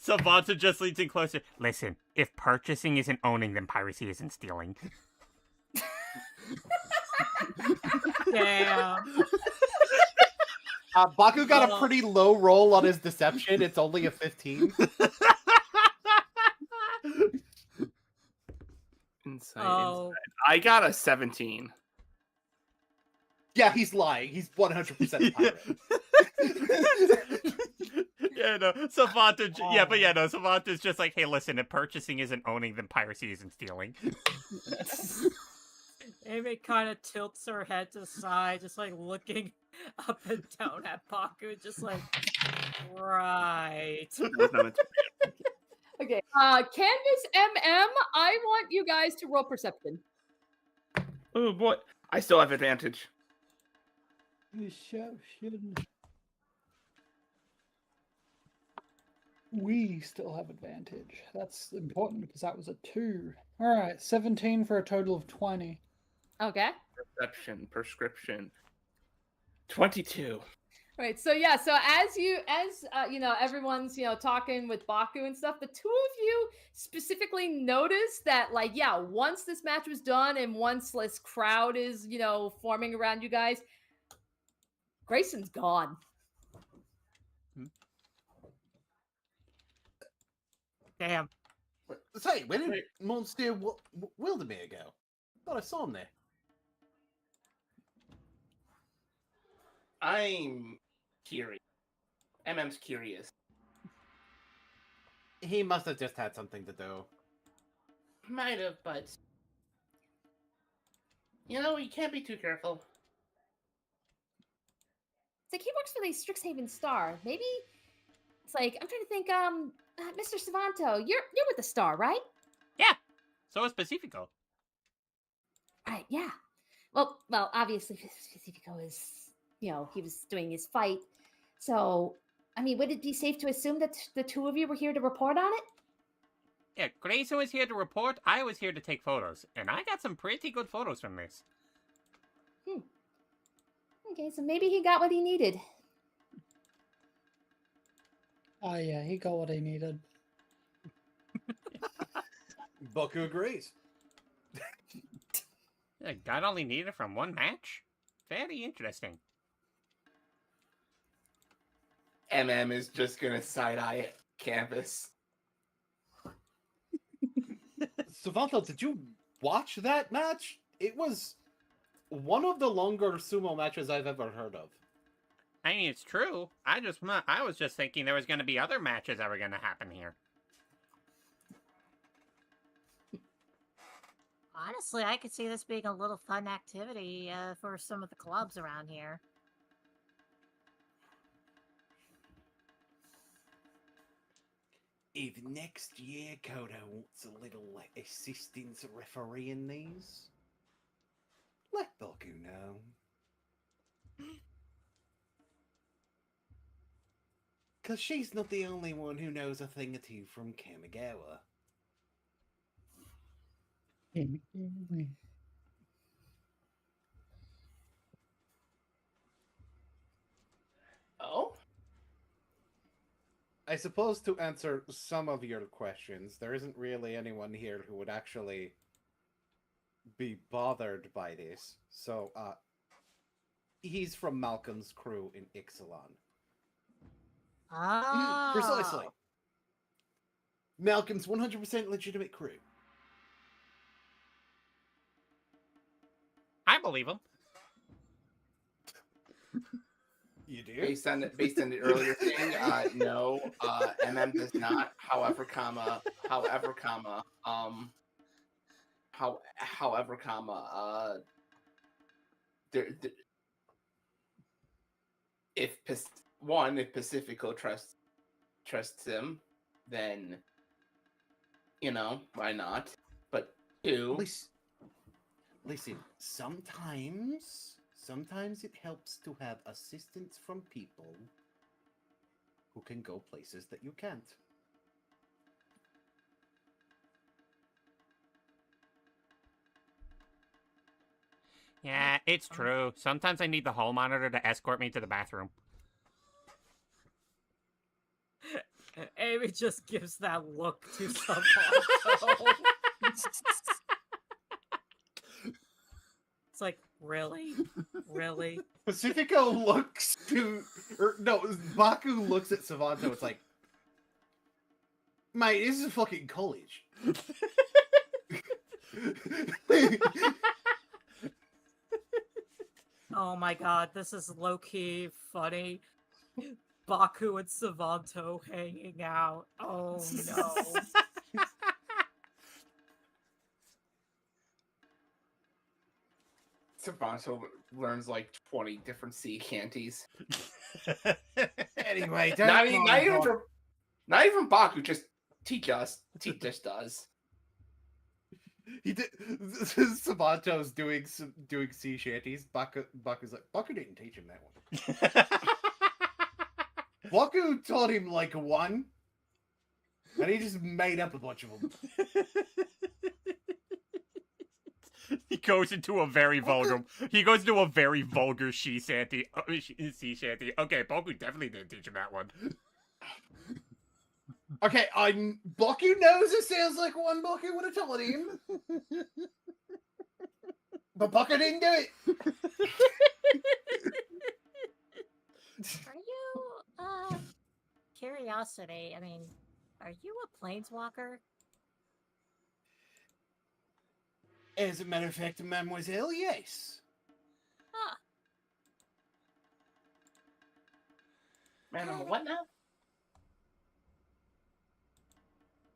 Savanta just leans in closer. Listen, if purchasing isn't owning, then piracy isn't stealing. Damn. Baku got a pretty low roll on his deception. It's only a 15. Oh. I got a 17. Yeah, he's lying. He's 100% a pirate. Yeah, no, Savanta's just like, hey, listen, if purchasing isn't owning, then piracy isn't stealing. Amy kind of tilts her head to the side, just like looking up and down at Baku, just like, right. Okay, Canvas I want you guys to roll perception. Oh boy, I still have advantage. Deception. We still have advantage. That's important because that was a 2. All right, 17 for a total of 20. Okay. Perception, prescription. 22. Right. So yeah. So as you know, everyone's talking with Baku and stuff. The two of you specifically notice that, like, yeah, once this match was done and once this crowd is forming around you guys, Grayson's gone. Damn. Say, where did Monsieur Wildermere go? Thought I saw him there. I'm curious. MM's curious. He must have just had something to do. Might have, but you can't be too careful. It's like he works for the Strixhaven Star. Maybe it's like I'm trying to think. Mr. Savanto, you're with the Star, right? Yeah. So is Pacifico. Right. Yeah. Well. Obviously, Pacifico is. He was doing his fight. So, I mean, would it be safe to assume that the two of you were here to report on it? Yeah, Grayson was here to report. I was here to take photos, and I got some pretty good photos from this. Okay, so maybe he got what he needed. Oh yeah, he got what he needed. Baku agrees. Yeah, got all he needed from one match? Very interesting. MM is just gonna side-eye Canvas. Savanto, did you watch that match? It was one of the longer sumo matches I've ever heard of. I mean, it's true. I was just thinking there was going to be other matches that were going to happen here. Honestly, I could see this being a little fun activity for some of the clubs around here. If next year Kodo wants a little assistance refereeing these, let Baku know. Because she's not the only one who knows a thing or two from Kamigawa. Oh? I suppose to answer some of your questions, there isn't really anyone here who would actually be bothered by this. So, he's from Malcolm's crew in Ixalan. Oh. Precisely. Malcolm's 100% legitimate crew. I believe him. You do? Based on the earlier thing, no. MM does not. However, if Pacifico trusts him, then why not? But two, listen. Sometimes it helps to have assistance from people who can go places that you can't. Yeah, it's true. Sometimes I need the hall monitor to escort me to the bathroom. Amy just gives that look to Savanto. It's like, really? Really? Pacifico looks to... Baku looks at Savanto. It's like, mate, this is fucking college. Oh my god, this is low-key funny. Baku and Savanto hanging out. Oh no. Savanto learns like 20 different sea canties. Anyway, not even from Baku, just teach us does. He did. Sabato's doing sea shanties. Baku's like, Baku didn't teach him that one. Baku taught him like one, and he just made up a bunch of them. He goes into a very vulgar. He goes into a very vulgar sea shanty. Okay, Boku definitely didn't teach him that one. Okay, Baku knows it sounds like one. Baku would have told him, but Baku didn't do it. Are you, curiosity, I mean, are you a planeswalker? As a matter of fact, Mademoiselle, yes. Huh. Man, I'm what now?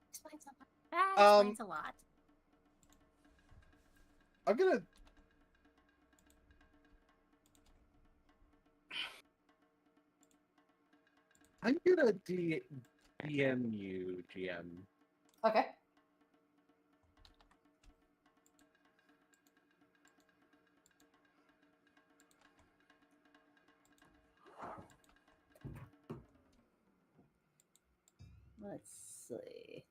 Explains a lot. That explains a lot. I'm gonna DM you, GM. Okay. Let's see.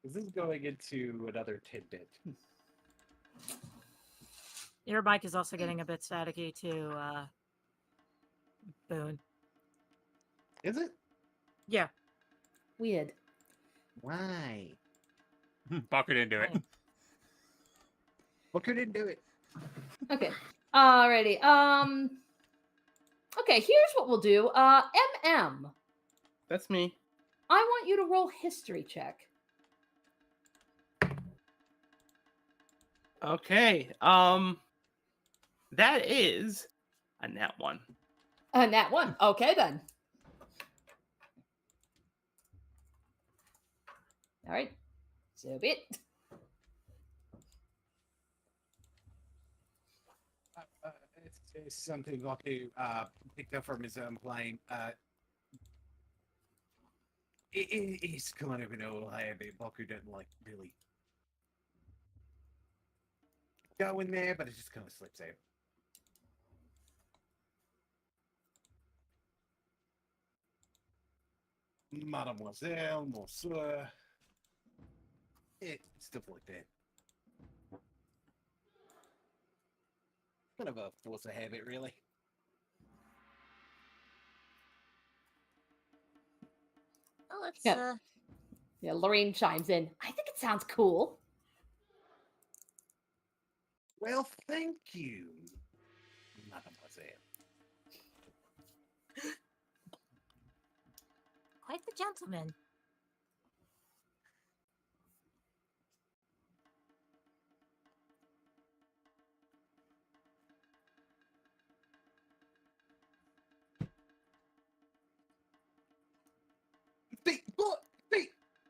This is going into another tidbit. Your mic is also getting a bit staticky too, Boone. Is it? Yeah. Weird. Why? Baku didn't do it. Booker didn't do it. Okay. Alrighty. Okay, here's what we'll do. MM. That's me. I want you to roll history check. Okay. That is a nat 1. Nat 1. Okay, then. All right. So be it. It's something Baku picked up from his own plane. It's kind of an old habit. Baku doesn't like really go in there, but it just kind of slips out. Mademoiselle, Monsieur, stuff like that. Kind of a force of habit, really. Well, let's, Yeah. Yeah, Lorraine chimes in. I think it sounds cool. Well, thank you, Mademoiselle. quite the gentleman.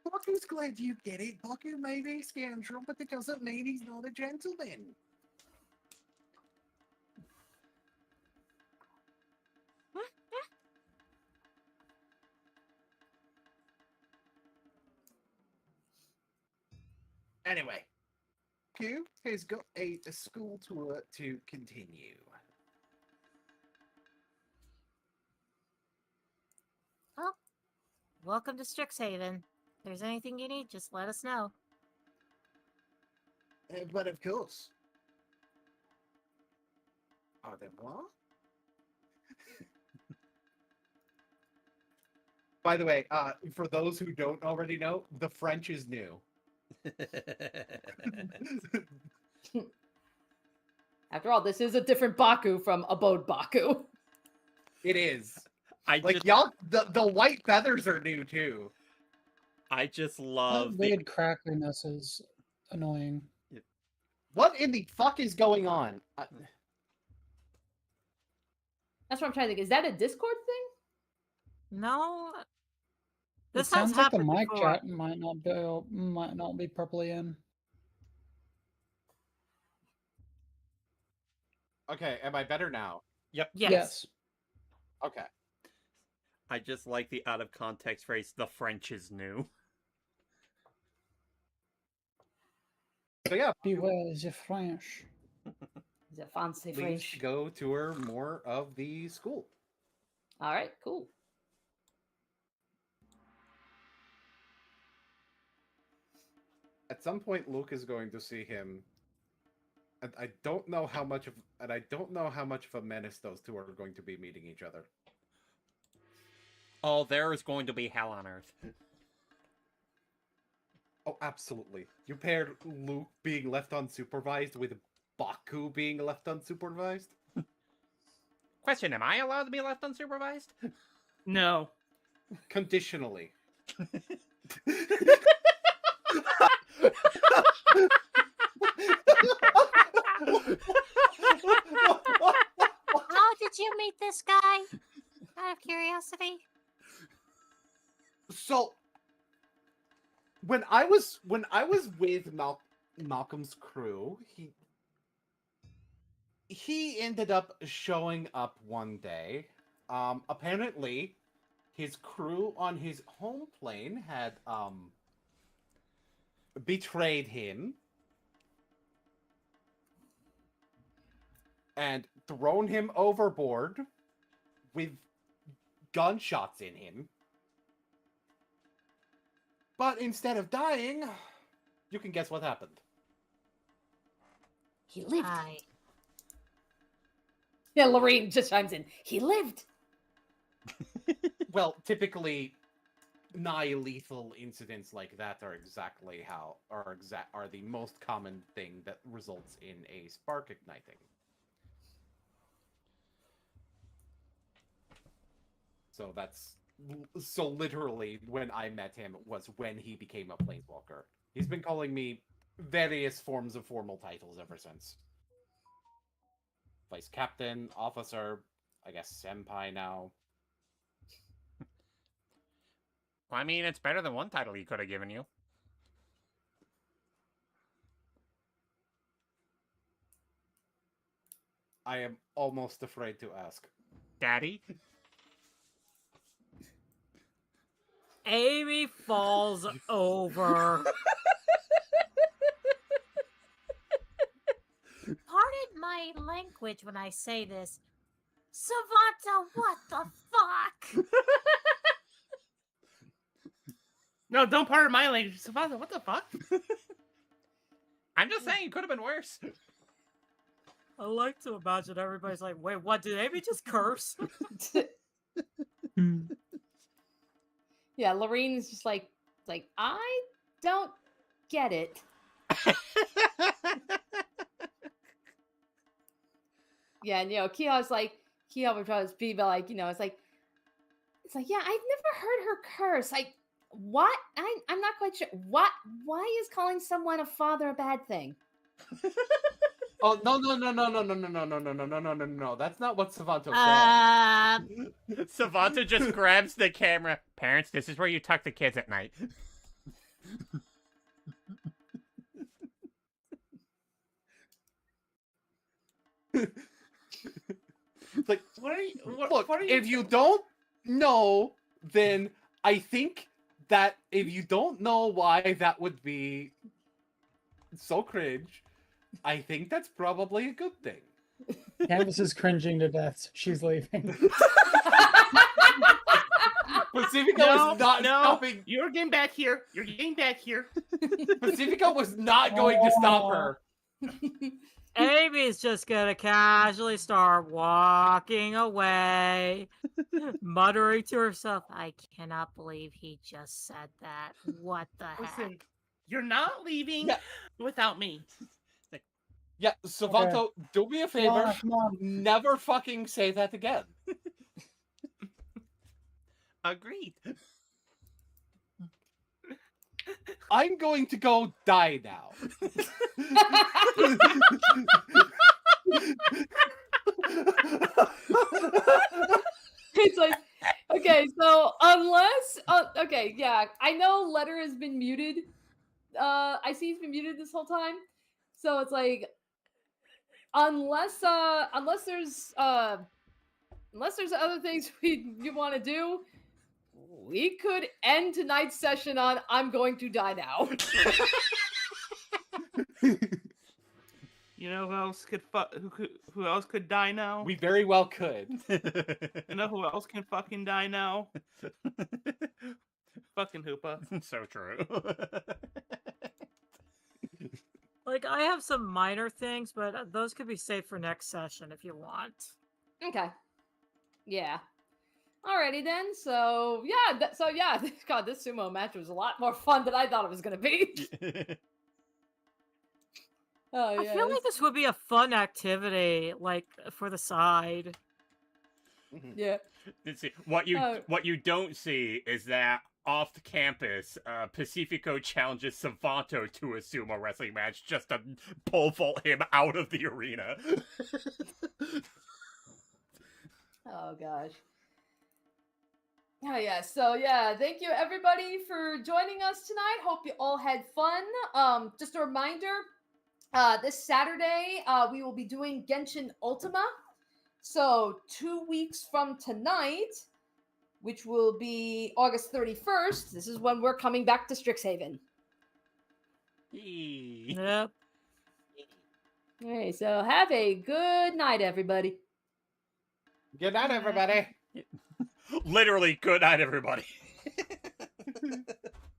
Baku's glad you get it. Baku may be a scoundrel, but that doesn't mean he's not a gentleman. Anyway, Q has got a school tour to continue. Well, welcome to Strixhaven. If there's anything you need, just let us know. But of course. Are there more? By the way, for those who don't already know, the French is new. After all, this is a different Baku from Abode Baku. It is. Just, y'all, the white feathers are new too. I just That love weird crackliness is annoying. What in the fuck is going on? That's what I'm trying to think. Is that a Discord thing? No. It This has sounds like the happened mic before. chat might not be properly in. Okay, am I better now? Yep. Yes. Okay. I just like the out of context phrase, the French is new. So yeah, Beware the French. The fancy please French. go tour more of the school. All right, cool. At some point, Luke is going to see him. And I don't know how much of a menace those two are going to be meeting each other. Oh, there is going to be hell on earth. Oh, absolutely. You paired Luke being left unsupervised with Baku being left unsupervised? Question, am I allowed to be left unsupervised? No. Conditionally. How did you meet this guy? Out of curiosity. So when I was with Malcolm's crew, he ended up showing up one day. Apparently, his crew on his home plane had betrayed him and thrown him overboard with gunshots in him. But instead of dying, you can guess what happened. He lived. I Yeah, Lorraine just chimes in. He lived. Well, typically, nigh-lethal incidents like that are exactly are the most common thing that results in a spark igniting. So literally, when I met him was when he became a planeswalker. He's been calling me various forms of formal titles ever since. Vice captain, officer, I guess senpai now. Well, I mean, it's better than one title he could have given you. I am almost afraid to ask. Daddy? Amy falls over. Pardon my language when I say this. Savanta, what the fuck? No, don't pardon my language. Savannah, what the fuck? I'm just saying, it could have been worse. I like to imagine everybody's like, wait, what? Did Amy just curse? Yeah, Lorraine's just like, I don't get it. Yeah, and Kia's like, Kia would try to be like, it's like, yeah, I've never heard her curse. What? I'm not quite sure. What? Why is calling someone a father a bad thing? Oh no! That's not what Savanto said. Savanta just grabs the camera. Parents, this is where you tuck the kids at night. Like, look, if you don't know, then I think that if you don't know why that would be so cringe, I think that's probably a good thing. Canvas is cringing to death. She's leaving. Pacifico is not stopping. You're getting back here. Pacifico was not going to stop her. Amy's just gonna casually start walking away, muttering to herself, I cannot believe he just said that. What the heck? Listen, you're not leaving without me. Yeah, Savanto, do me a favor. Come on. Never fucking say that again. Agreed. I'm going to go die now. It's like, okay, so unless, okay, yeah, I know Letter has been muted. I see he's been muted this whole time. So it's like, unless there's other things you want to do, we could end tonight's session on I'm going to die now. You know who else who else could die now? We very well could. You know who else can fucking die now? Fucking Hoopa. So true. Like, I have some minor things, but those could be saved for next session if you want. Okay. Yeah. Alrighty then. So yeah, God, this sumo match was a lot more fun than I thought it was gonna be. Oh I yeah. feel like this would be a fun activity, like, for the side. Yeah. Let's see. What you don't see is that off the campus, Pacifico challenges Savanto to a sumo wrestling match just to pole vault him out of the arena. Oh gosh. Oh yeah. So yeah, thank you everybody for joining us tonight. Hope you all had fun. Just a reminder, this Saturday, we will be doing Genshin Ultima. So 2 weeks from tonight, which will be August 31st, this is when we're coming back to Strixhaven. Yep. Okay, so have a good night, everybody. Good night, everybody. Literally, good night, everybody.